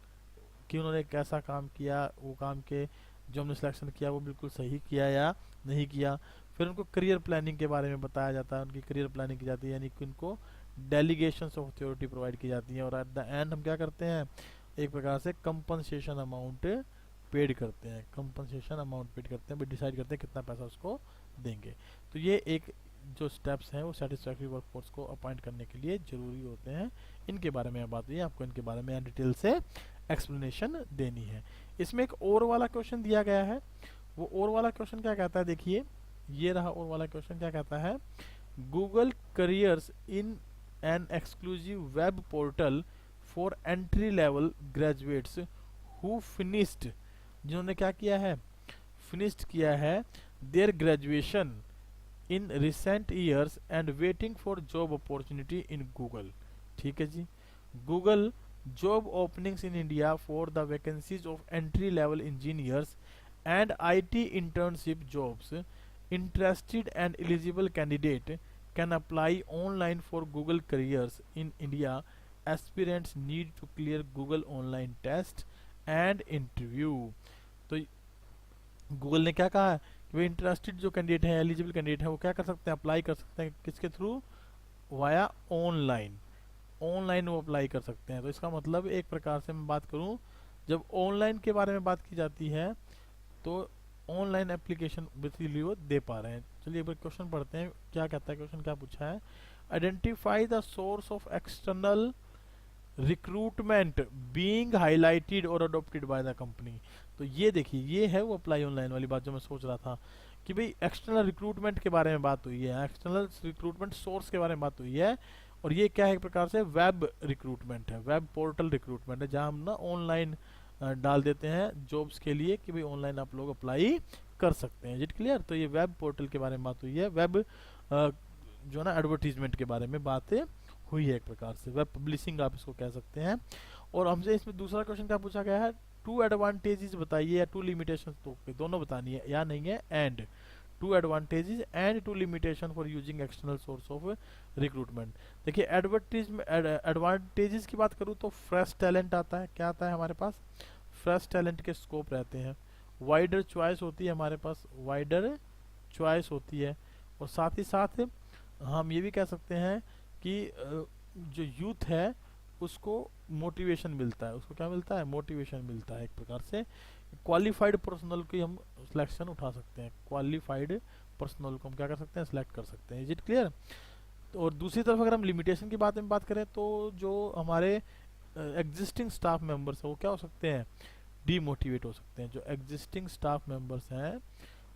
कि उन्होंने कैसा काम किया, वो काम के जो हमने सिलेक्शन किया वो बिल्कुल सही किया या नहीं किया। फिर उनको करियर प्लानिंग के बारे में बताया जाता है, उनकी करियर प्लानिंग की जाती है, यानी कि उनको डेलीगेशंस ऑफ अथॉरिटी प्रोवाइड की जाती है। और एट द एंड हम क्या करते हैं, एक प्रकार से कंपनसेशन अमाउंट पेड करते हैं, कंपनसेशन अमाउंट पेड करते हैं, डिसाइड करते हैं कितना पैसा उसको देंगे। तो ये एक जो स्टेप्स हैं वो सेटिस्फैक्टरी वर्कफोर्स को अपॉइंट करने के लिए जरूरी होते हैं। इनके बारे में बात हुई है, आपको इनके बारे में डिटेल से एक्सप्लेनेशन देनी है। इसमें एक और वाला क्वेश्चन दिया गया है, वो और वाला क्वेश्चन क्या कहता है, देखिए ये रहा और वाला क्वेश्चन क्या कहता है, Google careers in an exclusive web portal for entry level graduates who finished, जिन्होंने क्या किया है, फिनिश्ड किया है their graduation in recent years and waiting for job opportunity in Google. ठीक है जी, Google job openings in India for the vacancies of entry level engineers and IT internship jobs. Interested and eligible candidate can apply online for Google careers in India. Aspirants need to clear Google online test and interview. तो Google ने क्या कहा कि वे interested जो candidate है, eligible candidate है, वो क्या कर सकते हैं, अप्लाई कर सकते हैं किसके थ्रू, वाया ऑनलाइन वो अप्लाई कर सकते हैं। तो इसका मतलब एक प्रकार से मैं बात करूं, जब ऑनलाइन के बारे में बात की जाती है तो ऑनलाइन एप्लीकेशन बेसिकली वो दे पा रहे हैं। चलिए एक बार क्वेश्चन पढ़ते हैं, क्या कहता है क्वेश्चन, क्या पूछा है, identify the source of external recruitment being highlighted और अडॉप्टेड बाय द कंपनी। तो ये देखिए, ये है वो अप्लाई ऑनलाइन वाली बात जो मैं सोच रहा था कि भाई एक्सटर्नल रिक्रूटमेंट के बारे में बात हुई है, एक्सटर्नल रिक्रूटमेंट सोर्स के बारे में बात हुई है। और ये क्या है, एक प्रकार से वेब रिक्रूटमेंट है, वेब पोर्टल रिक्रूटमेंट है, जहां हम ना ऑनलाइन डाल देते हैं जॉब्स के लिए कि भाई ऑनलाइन आप लोग अप्लाई कर सकते हैं। It clear? तो ये वेब पोर्टल के बारे में बात हुई है, वेब जो ना एडवर्टीजमेंट के बारे में बातें हुई है एक प्रकार से, वेब पब्लिशिंग आप इसको कह सकते हैं। और हमसे इसमें दूसरा क्वेश्चन क्या पूछा गया है, टू एडवांटेजेस बताइए या टू लिमिटेशंस, तो दोनों बतानी है या नहीं है, and two advantages and two limitation for using external source of recruitment. देखिए एडवांटेजेस की बात करूँ तो फ्रेश टैलेंट आता है, क्या आता है हमारे पास, फ्रेश टैलेंट के स्कोप रहते हैं, वाइडर चॉइस होती है हमारे पास, वाइडर चॉइस होती है, और साथ ही साथ हम ये भी कह सकते हैं कि जो यूथ है उसको मोटिवेशन मिलता है, उसको क्या मिलता है, मोटिवेशन मिलता है एक प्रकार से। क्वालिफाइड पर्सनल की हम सिलेक्शन उठा सकते हैं, क्वालिफाइड पर्सनल को हम क्या कर सकते हैं, सिलेक्ट कर सकते हैं। Is it clear? और दूसरी तरफ अगर हम लिमिटेशन की बात करें तो जो हमारे एग्जिस्टिंग स्टाफ मेंबर्स हैं वो क्या हो सकते हैं, डीमोटिवेट हो सकते हैं। जो एग्जिस्टिंग स्टाफ मेंबर्स हैं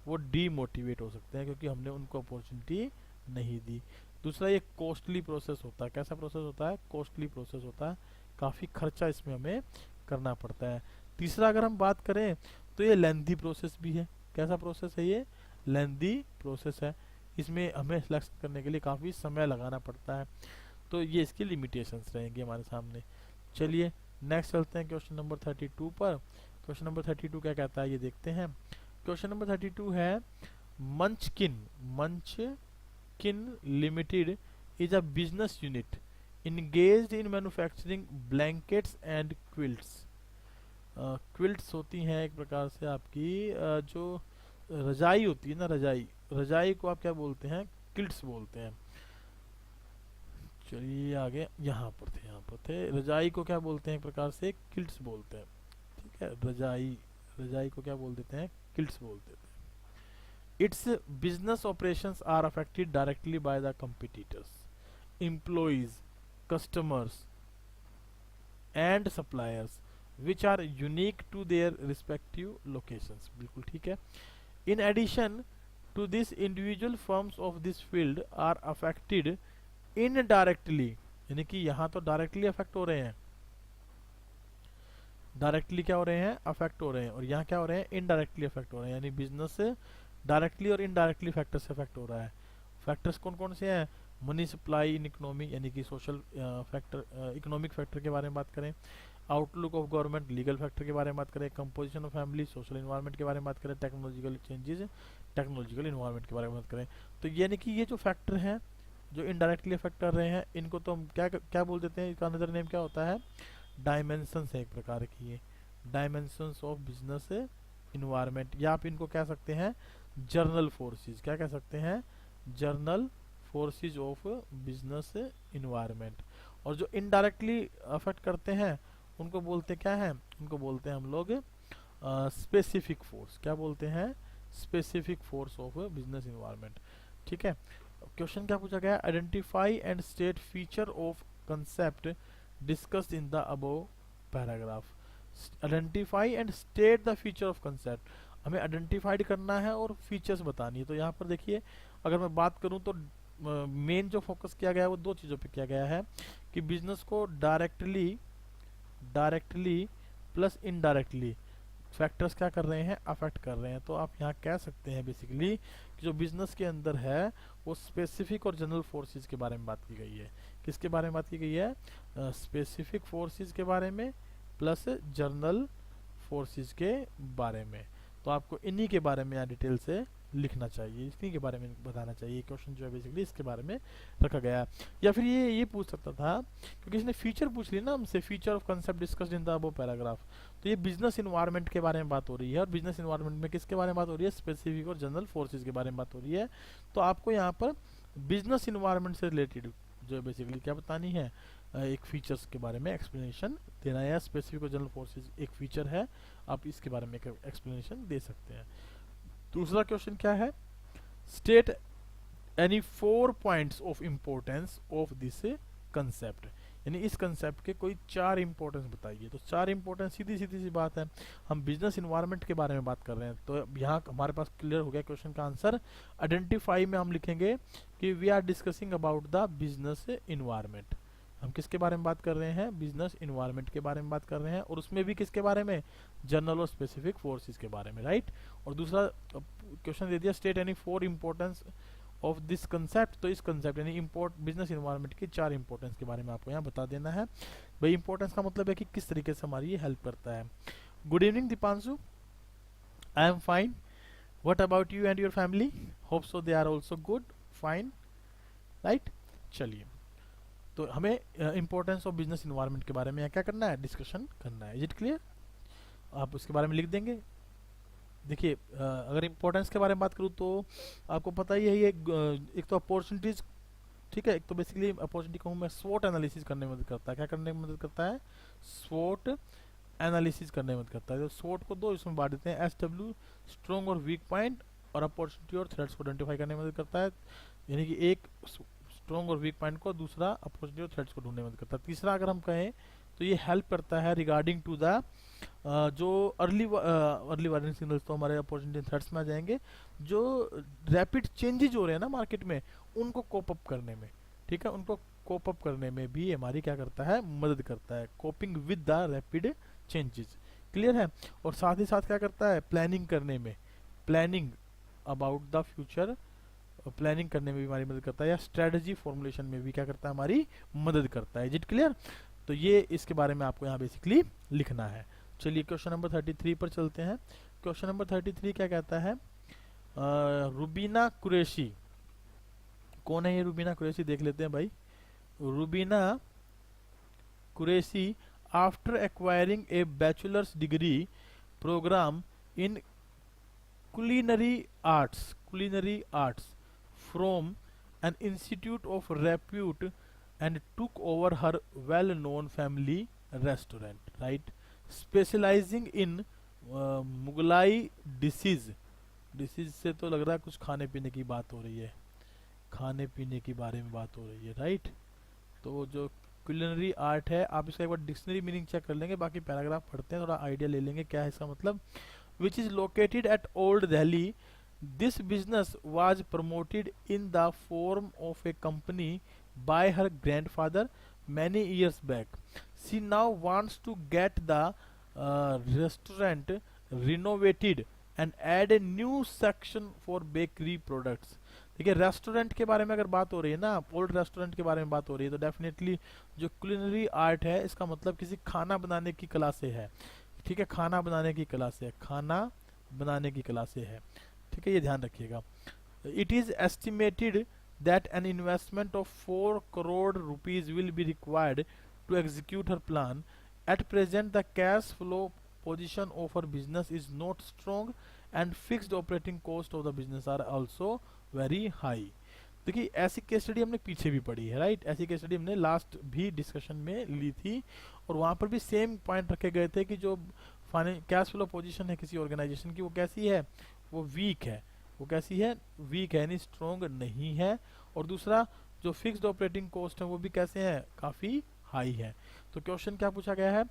वो डीमोटिवेट हो सकते हैं क्योंकि हमने उनको अपॉर्चुनिटी नहीं दी। दूसरा ये कॉस्टली प्रोसेस होता है, कैसा प्रोसेस होता है, कॉस्टली प्रोसेस होता है, काफ़ी खर्चा इसमें हमें करना पड़ता है। तीसरा अगर हम बात करें तो ये लेंथी प्रोसेस भी है, कैसा प्रोसेस है ये, लेंथी प्रोसेस है, इसमें हमें सिलेक्ट करने के लिए काफ़ी समय लगाना पड़ता है। तो ये इसकी लिमिटेशंस रहेंगी हमारे सामने। चलिए नेक्स्ट चलते हैं क्वेश्चन नंबर 32 पर। क्वेश्चन नंबर 32 क्या कहता है ये देखते हैं। क्वेश्चन नंबर 32 है मंचकिन limited is a business unit engaged in manufacturing blankets and quilts। Quilts होती हैं एक प्रकार से आपकी जो रजाई होती है ना, रजाई को आप क्या बोलते हैं, किल्ट्स बोलते हैं। चलिए आगे, यहाँ पर थे, रजाई को क्या बोलते हैं एक प्रकार से, किल्ट्स बोलते हैं। ठीक है, रजाई को क्या बोल देते हैं, किल्ट्स बोल देते हैं। Its business operations are affected directly by the competitors, employees, customers and suppliers which are unique to their respective locations। बिल्कुल ठीक है। In addition to this, individual firms of this field are affected indirectly, यानी कि यहाँ तो directly affect हो रहे हैं, डायरेक्टली क्या हो रहे हैं, अफेक्ट हो रहे हैं, और यहाँ क्या हो रहे हैं, इनडायरेक्टली अफेक्ट हो रहे हैं, यानी बिजनेस डायरेक्टली और इनडायरेक्टली फैक्टर से अफेक्ट हो रहा है। फैक्टर्स कौन कौन से हैं, मनी सप्लाई इन इकोनॉमी, यानी कि सोशल फैक्टर, इकोनॉमिक फैक्टर के बारे में बात करें, outlook of government, legal factor के बारे में बात करें, composition of family, social environment के बारे में बात करें, टेक्नोलॉजिकल चेंजेस, टेक्नोलॉजिकल इन्वायरमेंट के बारे में बात करें। तो यानी कि ये जो फैक्टर हैं जो इनडायरेक्टली अफेक्ट कर रहे हैं, इनको तो हम क्या क्या बोल देते हैं, इसका अनदर नेम क्या होता है, डायमेंशंस है एक प्रकार की, ये डायमेंशंस ऑफ बिजनेस इन्वायरमेंट, या आप इनको कह सकते हैं जर्नल फोर्सेस। क्या कह सकते हैं, journal forces of business environment. और जो इनडायरेक्टली अफेक्ट करते हैं उनको बोलते क्या हैं, उनको बोलते हैं हम लोग स्पेसिफिक फोर्स। क्या बोलते हैं, specific force of business environment. ठीक है, क्वेश्चन क्या पूछा गया, identify and state feature of concept discussed in the above paragraph. Identify and state the feature of concept, हमें आइडेंटिफाइड करना है और फीचर्स बतानी है। तो यहाँ पर देखिए अगर मैं बात करूँ तो मेन जो फोकस किया गया है वो दो चीज़ों पे किया गया है कि बिजनेस को डायरेक्टली प्लस इनडायरेक्टली फैक्टर्स क्या कर रहे हैं, अफेक्ट कर रहे हैं। तो आप यहाँ कह सकते हैं बेसिकली कि जो बिजनेस के अंदर है वो स्पेसिफिक और जनरल फोर्सेस के बारे में बात की गई है। किसके बारे में बात की गई है, स्पेसिफिक फोर्सेस के बारे में प्लस जनरल फोर्सेस के बारे में। तो आपको इन्हीं के बारे में यहाँ डिटेल से लिखना चाहिए, इन्हीं के बारे में बताना चाहिए। क्वेश्चन जो है बेसिकली इसके बारे में रखा गया है। या फिर ये पूछ सकता था क्योंकि इसने फीचर पूछ ली ना हमसे, feature of concept discussed in the above paragraph. तो ये बिजनेस इन्वायरमेंट के बारे में बात हो रही है, और बिजनेस इन्वायरमेंट में किसके बारे में बात हो रही है, स्पेसिफिक और जनरल फोर्सेज के बारे में बात हो रही है। तो आपको यहाँ पर बिजनेस इन्वायरमेंट से रिलेटेड जो बेसिकली क्या बतानी है, एक फीचर्स के बारे में एक्सप्लेनेशन देना है। स्पेसिफिक और जनरल फोर्सेज एक फीचर है, आप इसके बारे में एक एक्सप्लेनेशन दे सकते हैं। दूसरा क्वेश्चन क्या है, state any 4 points of importance of this concept, यानी इस कंसेप्ट के कोई 4 इंपॉर्टेंस बताइए। तो 4 इंपॉर्टेंस सीधी सी बात है, हम बिजनेस इन्वायरमेंट के बारे में बात कर रहे हैं। तो यहाँ हमारे पास क्लियर हो गया क्वेश्चन का आंसर। आइडेंटिफाई में हम लिखेंगे कि we are discussing about the business environment, हम किसके बारे में बात कर रहे हैं, बिजनेस इन्वायरमेंट के बारे में बात कर रहे हैं, और उसमें भी किसके बारे में, जनरल और स्पेसिफिक फोर्सेस के बारे में, राइट। और दूसरा क्वेश्चन दे दिया, state any 4 importance of this concept, तो इस कंसेप्ट यानी बिजनेस इन्वायरमेंट की 4 इंपॉर्टेंस के बारे में आपको यहाँ बता देना है। भाई इंपॉर्टेंस का मतलब है कि किस तरीके से हमारी ये हेल्प करता है। Good evening Deepanshu, I am fine, what about you and your family, hope so they are also good, fine, right. चलिए, तो हमें इंपॉर्टेंस ऑफ बिजनेस इन्वायरमेंट के बारे में क्या करना है, डिस्कशन करना है। Is it clear? आप उसके बारे में लिख देंगे। देखिए अगर इंपॉर्टेंस के बारे में बात करूँ तो आपको पता ही है ये एक तो अपॉर्चुनिटीज, ठीक है, एक तो बेसिकली अपॉर्चुनिटी कहूँ मैं, स्वॉट एनालिसिस करने में मदद करता है। क्या करने में मदद करता है, स्वॉट एनालिसिस करने में मदद करता है। तो स्वॉट को 2 इसमें बांट देते हैं, SW स्ट्रॉन्ग और वीक पॉइंट, और अपॉर्चुनिटी और थ्रेट्स को आइडेंटिफाई करने में मदद करता है। यानी कि एक स्ट्रॉन्ग और वीक पॉइंट को, दूसरा अपॉर्चुनिटी और थ्रेट्स को ढूंढने में मदद करता है। तीसरा अगर हम कहें तो ये हेल्प करता है रिगार्डिंग टू द जो अर्ली वार्निंग सिग्नल्स, तो हमारे अपॉर्चुनिटी थ्रेट्स में आ जाएंगे, जो रैपिड चेंजेज हो रहे हैं ना मार्केट में, उनको कोप अप करने में, ठीक है, उनको कोप अप करने में भी हमारी क्या करता है, मदद करता है, coping with the rapid changes. Clear है? और साथ ही साथ क्या करता है, प्लानिंग करने में, planning about the future, planning करने में भी हमारी मदद करता है, या स्ट्रेटजी फॉर्मुलेशन में भी क्या करता है, हमारी मदद करता है। Is it clear? तो ये इसके बारे में आपको यहाँ बेसिकली लिखना है। चलिए क्वेश्चन नंबर 33 पर चलते हैं। क्वेश्चन नंबर 33 क्या कहता है, रुबीना कुरैशी, कौन है ये रुबीना कुरैशी, देख लेते हैं भाई। Rubina Qureshi after acquiring a bachelor's degree program in culinary arts from an institute of repute and took over her well-known family restaurant, right, specializing in Mughlai dishes से तो लग रहा है कुछ खाने पीने की बात हो रही है, खाने पीने के बारे में बात हो रही है, राइट। तो जो कुलिनरी आर्ट है, आप इसका एक बार डिक्शनरी मीनिंग चेक कर लेंगे, बाकी पैराग्राफ पढ़ते हैं, थोड़ा आइडिया ले लेंगे क्या है इसका मतलब। which is located at Old Delhi. This business was promoted in the form of a company by her grandfather many years back. She now wants to get the restaurant renovated and add a new section for bakery products. देखिए restaurant के बारे में अगर बात हो रही है ना, ओल्ड रेस्टोरेंट के बारे में बात हो रही है, तो डेफिनेटली जो कुलिनरी आर्ट है इसका मतलब किसी खाना बनाने की कला से है, ठीक है, खाना बनाने की कला से, खाना बनाने की कला से है, ठीक है, ये ध्यान रखिएगा। It is estimated that an investment of 4 crore rupees will be required to execute her plan. At present the cash flow position of her business is not strong and fixed operating cost of the business are also very high. देखिए ऐसी case study हमने पीछे भी पढ़ी है, right, ऐसी case study हमने last भी डिस्कशन में ली थी, और वहां पर भी सेम पॉइंट रखे गए थे कि जो कैश फ्लो पोजीशन है किसी ऑर्गेनाइजेशन की, वो कैसी है, वो वीक है, वो कैसी है, वीक है, यानी स्ट्रॉन्ग नहीं है, और दूसरा जो फिक्स्ड ऑपरेटिंग कॉस्ट है वो भी कैसे है, काफी हाई है। तो क्वेश्चन क्या पूछा गया है,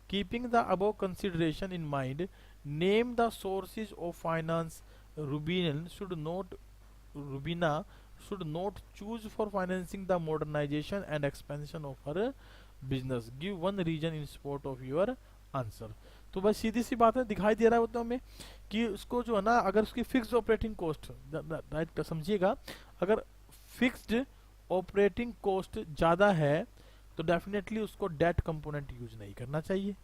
keeping the above consideration in mind name the sources of finance Rubina should not choose for financing the modernization and expansion of her business. Give one reason in support of your answer. तो बस सीधी सी बात है, दिखाई दे रहा है तो हमें कि उसको जो है ना, अगर उसकी फिक्स्ड ऑपरेटिंग कॉस्ट, राइट समझिएगा, अगर फिक्स्ड ऑपरेटिंग कॉस्ट ज़्यादा है तो डेफिनेटली उसको डेट कंपोनेंट यूज नहीं करना चाहिए।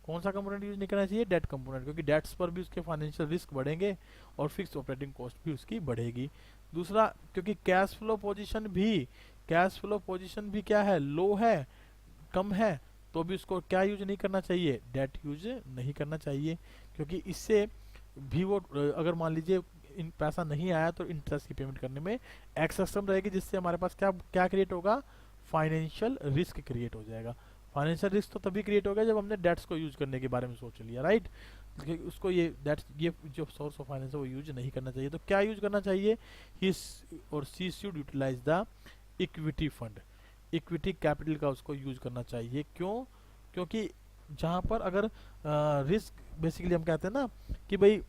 कौन सा कंपोनेंट यूज नहीं करना चाहिए, डेट कंपोनेंट, क्योंकि डेट्स पर भी उसके फाइनेंशियल रिस्क बढ़ेंगे और फिक्स ऑपरेटिंग कॉस्ट भी उसकी बढ़ेगी। दूसरा, क्योंकि कैश फ्लो पोजीशन भी क्या है, लो है, कम है, तो भी उसको क्या यूज नहीं करना चाहिए, डेट यूज नहीं करना चाहिए, क्योंकि इससे भी वो अगर मान लीजिए इन पैसा नहीं आया तो इंटरेस्ट की पेमेंट करने में एक्सेसम रहेगी, जिससे हमारे पास क्या क्या क्रिएट होगा, फाइनेंशियल रिस्क क्रिएट हो जाएगा। फाइनेंशियल रिस्क तो तभी क्रिएट हो गया जब हमने डेट्स को यूज करने के बारे में सोच लिया, राइट, उसको ये जो सोर्स ऑफ फाइनेंस है वो यूज नहीं करना चाहिए। तो क्या यूज करना चाहिए, ही और she should utilise the equity fund, equity capital का उसको यूज करना चाहिए। क्यों, क्योंकि जहां पर अगर रिस्क बेसिकली हम कहते हैं ना कि भाई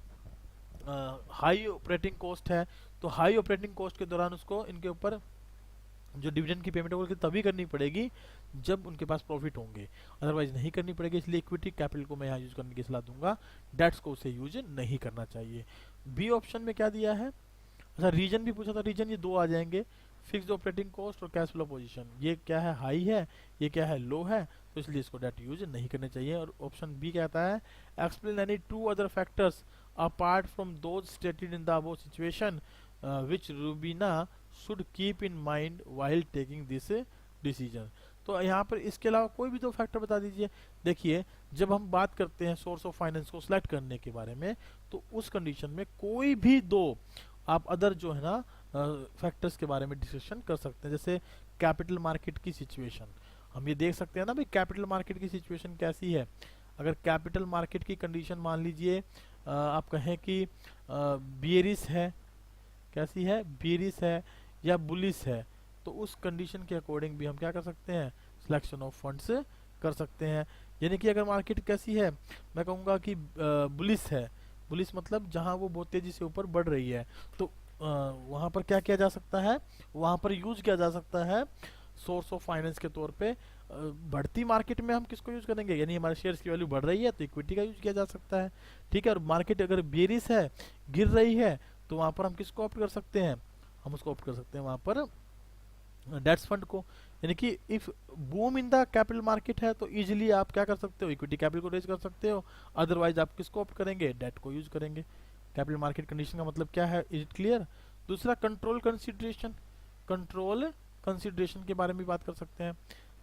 हाई ऑपरेटिंग कॉस्ट है, तो हाई ऑपरेटिंग कॉस्ट के दौरान उसको इनके ऊपर जो डिविडेंड की पेमेंट होगी तभी करनी पड़ेगी जब उनके पास प्रॉफिट होंगे, अदरवाइज नहीं करनी पड़ेगी। इसलिए इक्विटी कैपिटल को मैं यहाँ यूज करने की सलाह दूंगा, डेट्स को उसे यूज नहीं करना चाहिए। बी ऑप्शन में क्या दिया है, अच्छा रीजन भी पूछा था, रीजन ये दो आ जाएंगे, फिक्स्ड ऑपरेटिंग कॉस्ट और कैश फ्लो पोजीशन। ये क्या है, हाई है, ये क्या है, लो है, तो इसलिए इसको डेट यूज नहीं करने चाहिए। और ऑप्शन बी कहता है explain any two other factors apart from those stated in the above situation which Rubina should keep in mind while taking this decision. तो यहाँ पर इसके अलावा कोई भी दो फैक्टर बता दीजिए। देखिए जब हम बात करते हैं सोर्स ऑफ फाइनेंस को सिलेक्ट करने के बारे में, तो उस कंडीशन में कोई भी दो आप अदर जो है ना फैक्टर्स के बारे में डिस्कशन कर सकते हैं। जैसे कैपिटल मार्केट की सिचुएशन, हम ये देख सकते हैं ना भाई कैपिटल मार्केट की सिचुएशन कैसी है। अगर कैपिटल मार्केट की कंडीशन मान लीजिए आप कहें कि बियरिश है, कैसी है, बियरिश है या बुलिश है, तो उस कंडीशन के अकॉर्डिंग भी हम क्या कर सकते हैं, सिलेक्शन ऑफ फंड्स कर सकते हैं। यानी कि अगर मार्केट कैसी है, मैं कहूँगा कि बुलिश है, बुलिश मतलब जहां वो बहुत तेजी से ऊपर बढ़ रही है, तो वहां पर क्या किया जा सकता है, वहां पर यूज किया जा सकता है सोर्स ऑफ फाइनेंस के तौर पे। बढ़ती मार्केट में हम किसको यूज करेंगे, यानी हमारे शेयर्स की वैल्यू बढ़ रही है तो इक्विटी का यूज किया जा सकता है, ठीक है। और मार्केट अगर बेरिश है, गिर रही है, तो वहां पर हम किसको ऑप्ट कर सकते हैं, हम उसको ऑप्ट कर सकते हैं वहां पर डेट्स फंड को। यानी कि if boom in the capital market है तो इजीली आप क्या कर सकते हो, इक्विटी कैपिटल को रेज कर सकते हो, अदरवाइज आप किसको ऑप्ट करेंगे, डेट को यूज करेंगे। कैपिटल मार्केट कंडीशन का मतलब क्या है, इज इट क्लियर। दूसरा कंट्रोल कंसिडरेशन, कंट्रोल कंसिडरेशन के बारे में बात कर सकते हैं।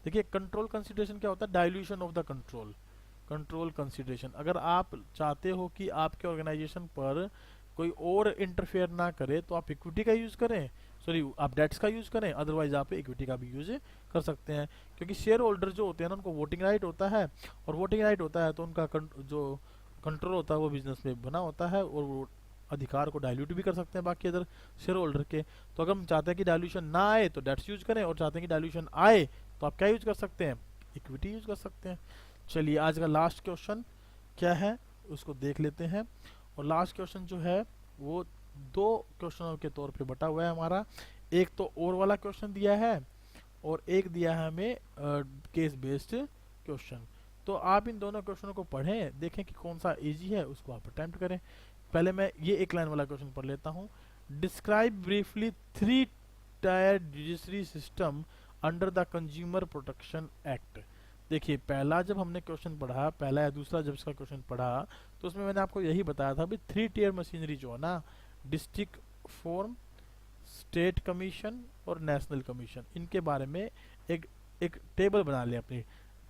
देखिए कंट्रोल कंसिडरेशन क्या होता है, dilution of the control. Control consideration, अगर आप चाहते हो कि आपके ऑर्गेनाइजेशन पर कोई और इंटरफेयर ना करे तो आप इक्विटी का यूज करें, सॉरी आप डेट्स का यूज करें, अदरवाइज आप इक्विटी का भी यूज कर सकते हैं। क्योंकि शेयर होल्डर जो होते हैं ना उनको वोटिंग राइट होता है, और वोटिंग राइट होता है तो उनका जो कंट्रोल होता है वो बिजनेस में बना होता है, और वो अधिकार को डाइल्यूट भी कर सकते हैं बाकी अदर शेयर होल्डर के। तो अगर हम चाहते हैं कि डाइल्यूशन ना आए तो डेट्स यूज करें, और चाहते हैं कि डाइल्यूशन आए तो आप क्या यूज कर सकते हैं, इक्विटी यूज कर सकते हैं। चलिए आज का लास्ट क्वेश्चन क्या है उसको देख लेते हैं। और लास्ट क्वेश्चन जो है वो दो क्वेश्चनों के तौर पे बटा हुआ है हमारा। एक तो और वाला क्वेश्चन दिया है और एक दिया है हमें केस बेस्ड क्वेश्चन। तो आप इन दोनों क्वेश्चनों को पढ़ें, देखें कि कौन सा इजी है, उसको आप अटेम्प्ट करें। पहले मैं ये एक लाइन वाला क्वेश्चन पढ़ लेता हूँ। Describe briefly 3 tyre judiciary system under the consumer protection act. देखिए पहला जब हमने क्वेश्चन पढ़ा, पहला या दूसरा जब इसका क्वेश्चन पढ़ा, तो उसमें मैंने आपको यही बताया था भी 3 टियर मशीनरी जो है ना, डिस्ट्रिक्ट फॉर्म, स्टेट कमीशन और नेशनल कमीशन, इनके बारे में एक एक टेबल बना लें, अपनी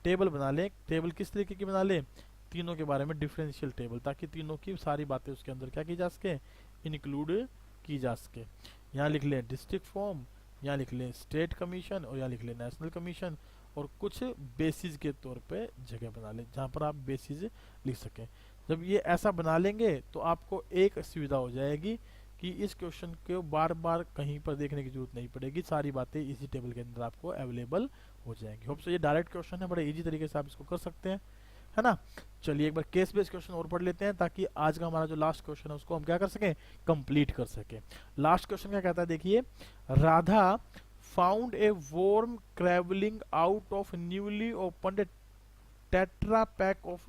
टेबल बना लें। टेबल किस तरीके की बना लें, तीनों के बारे में डिफरेंशियल टेबल, ताकि तीनों की सारी बातें उसके अंदर क्या की जा सके, इंक्लूड की जा सके। यहाँ लिख लें डिस्ट्रिक्ट फॉर्म, यहाँ लिख लें स्टेट कमीशन और यहाँ लिख लें नेशनल कमीशन, और कुछ बेसिस के तौर पे जगह बना लें जहाँ पर आप बेसिस लिख सकें। जब ये ऐसा बना लेंगे तो आपको एक सुविधा हो जाएगी कि इस क्वेश्चन को बार बार कहीं पर देखने की जरूरत नहीं पड़ेगी, सारी बातें इसी टेबल के अंदर आपको अवेलेबल हो जाएंगी। होप सो ये डायरेक्ट क्वेश्चन है, बड़े इजी तरीके से आप इसको कर सकते हैं, है ना। चलिए एक बार केस बेस्ड क्वेश्चन और पढ़ लेते हैं ताकि आज का हमारा जो लास्ट क्वेश्चन है उसको हम क्या कर सकें, कंप्लीट कर सकें। लास्ट क्वेश्चन क्या कहता है, देखिए Radha found a worm crawling out of newly opened tetra pack of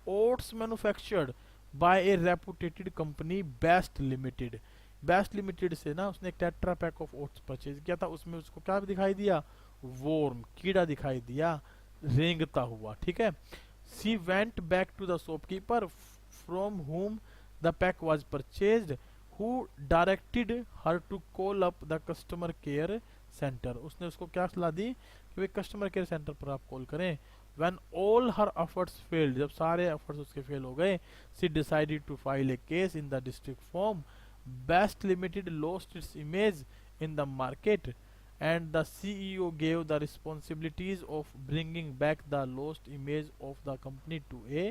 oats manufactured by a reputed company Best Limited। Best limited से ना उसने एक tetra pack of oats purchase किया था, उसमें उसको क्या दिखाई दिया, वोर्म, कीड़ा दिखाई दिया रेंगता हुआ, ठीक है। She went back to the shopkeeper from whom the pack was purchased, who directed her to call up the customer care centre. उसने उसको क्या सलाह दी कि वे कस्टमर केयर सेंटर पर आप कॉल करें। When all her efforts failed, जब सारे एफर्ट्स उसके फेल हो गए, she decided to file a case in the district form. Best Limited lost its image in the market and the CEO gave the responsibilities of bringing back the lost image of the company to a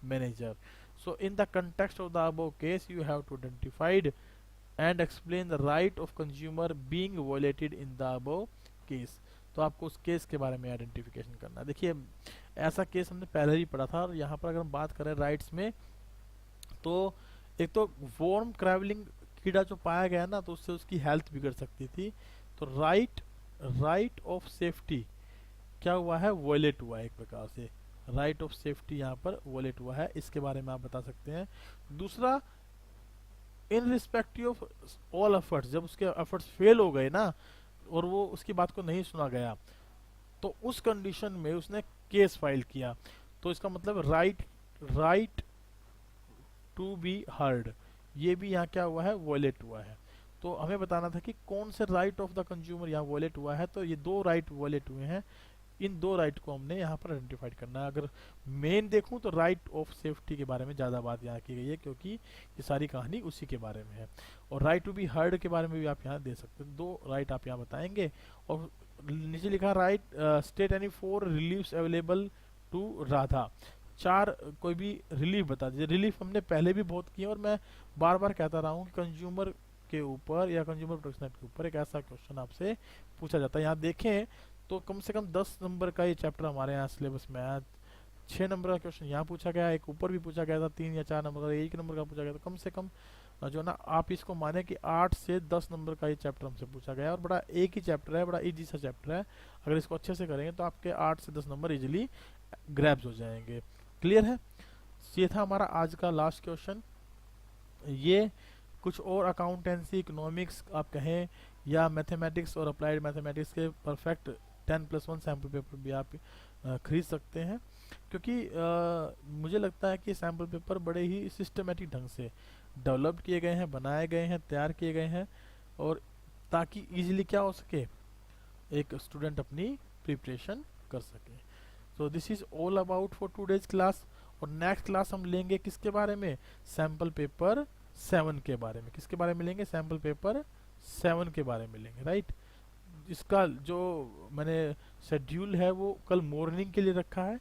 manager. So in the context of the above case, you have to identify and explain the right of consumer being violated in the above case। तो आपको उस case के बारे में identification करना है। देखिए ऐसा केस हमने पहले ही पढ़ा था, और यहाँ पर अगर हम बात करें राइट्स में, तो एक तो वॉर्म क्रावलिंग कीड़ा जो पाया गया ना, तो उससे उसकी हेल्थ बिगड़ सकती थी। तो राइट राइट ऑफ सेफ्टी क्या हुआ है, वॉयलेट हुआ है एक प्रकार से, राइट ऑफ सेफ्टी यहाँ पर वॉयलेट हुआ है, इसके बारे में आप बता सकते हैं। दूसरा, in respective of all efforts, जब उसके एफर्ट्स फेल हो गए ना और वो उसकी बात को नहीं सुना गया, तो उस कंडीशन में उसने केस फाइल किया, तो इसका मतलब राइट टू बी हर्ड, ये भी यहाँ क्या हुआ है, वॉयलेट हुआ है। तो हमें बताना था कि कौन से राइट ऑफ द कंज्यूमर यहाँ वॉयलेट हुआ है, तो ये दो राइट वॉयलेट हुए हैं, इन दो राइट को हमने यहाँ पर आइडेंटिफाइड करना है। अगर मेन देखूं तो राइट ऑफ सेफ्टी के बारे में ज़्यादा बात यहाँ की गई है, क्योंकि ये सारी कहानी उसी के बारे में है। और राइट टू बी हर्ड के बारे में भी आप यहाँ दे सकते हैं, दो राइट आप यहाँ बताएंगे। और नीचे लिखा right state any 4 reliefs available to Radha, 4 कोई भी रिलीफ बता दीजिए। रिलीफ हमने पहले भी बहुत किए और मैं बार बार कहता रहा हूँ कि कंज्यूमर के ऊपर या कंज्यूमर प्रोटेक्शन एक्ट के ऊपर एक ऐसा क्वेश्चन आपसे पूछा जाता है। यहाँ देखें तो कम से कम 10 नंबर का ये चैप्टर हमारे यहाँ सिलेबस में आया, 6 नंबर का क्वेश्चन यहाँ पूछा गया, एक ऊपर भी पूछा गया था 3 या 4 नंबर का, 1 नंबर का पूछा गया था। कम से कम जो ना आप इसको माने कि 8 से 10 नंबर का ये चैप्टर हमसे पूछा गया है, और बड़ा एक ही चैप्टर है, बड़ा इजी सा चैप्टर है। अगर इसको अच्छे से करेंगे तो आपके 8 से 10 नंबर इजिली ग्रैब्स हो जाएंगे। क्लियर है, ये था हमारा आज का लास्ट क्वेश्चन। ये कुछ और अकाउंटेंसी, इकोनॉमिक्स आप कहें, या मैथमेटिक्स और अप्लाइड मैथमेटिक्स के परफेक्ट 10+1 सैम्पल पेपर भी आप खरीद सकते हैं, क्योंकि मुझे लगता है कि सैम्पल पेपर बड़े ही सिस्टमेटिक ढंग से डेवलप किए गए हैं, बनाए गए हैं, तैयार किए गए हैं, और ताकि इजीली क्या हो सके, एक स्टूडेंट अपनी प्रिपरेशन कर सके। So this is all about for today's class. और नेक्स्ट क्लास हम लेंगे किसके बारे में, सैम्पल पेपर 7 के बारे में। किसके बारे में लेंगे, सैम्पल पेपर 7 के बारे में लेंगे, राइट। इसका जो मैंने शेड्यूल है वो कल मॉर्निंग के लिए रखा है,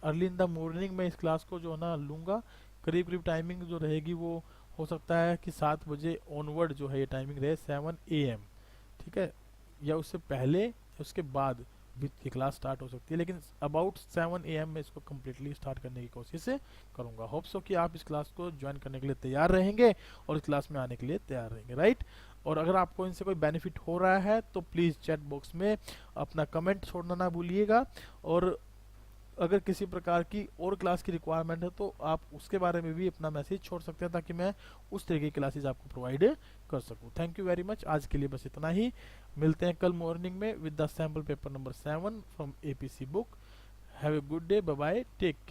अर्ली इन द मॉर्निंग में इस क्लास को जो है ना लूँगा। करीब करीब टाइमिंग जो रहेगी वो हो सकता है कि 7 बजे ऑनवर्ड जो है ये टाइमिंग रहे, 7 AM, ठीक है, या उससे पहले या उसके बाद भी ये क्लास स्टार्ट हो सकती है, लेकिन अबाउट 7 AM में इसको कम्प्लीटली स्टार्ट करने की कोशिश करूँगा। होप सो कि आप इस क्लास को ज्वाइन करने के लिए तैयार रहेंगे और इस क्लास में आने के लिए तैयार रहेंगे, राइट। और अगर आपको इनसे कोई बेनिफिट हो रहा है तो प्लीज़ चैट बॉक्स में अपना कमेंट छोड़ना ना भूलिएगा। और अगर किसी प्रकार की और क्लास की रिक्वायरमेंट है तो आप उसके बारे में भी अपना मैसेज छोड़ सकते हैं, ताकि मैं उस तरीके की क्लासेस आपको प्रोवाइड कर सकूं। थैंक यू वेरी मच, आज के लिए बस इतना ही। मिलते हैं कल मॉर्निंग में with the sample paper number 7 from APC book. Have a good day, bye bye, take care.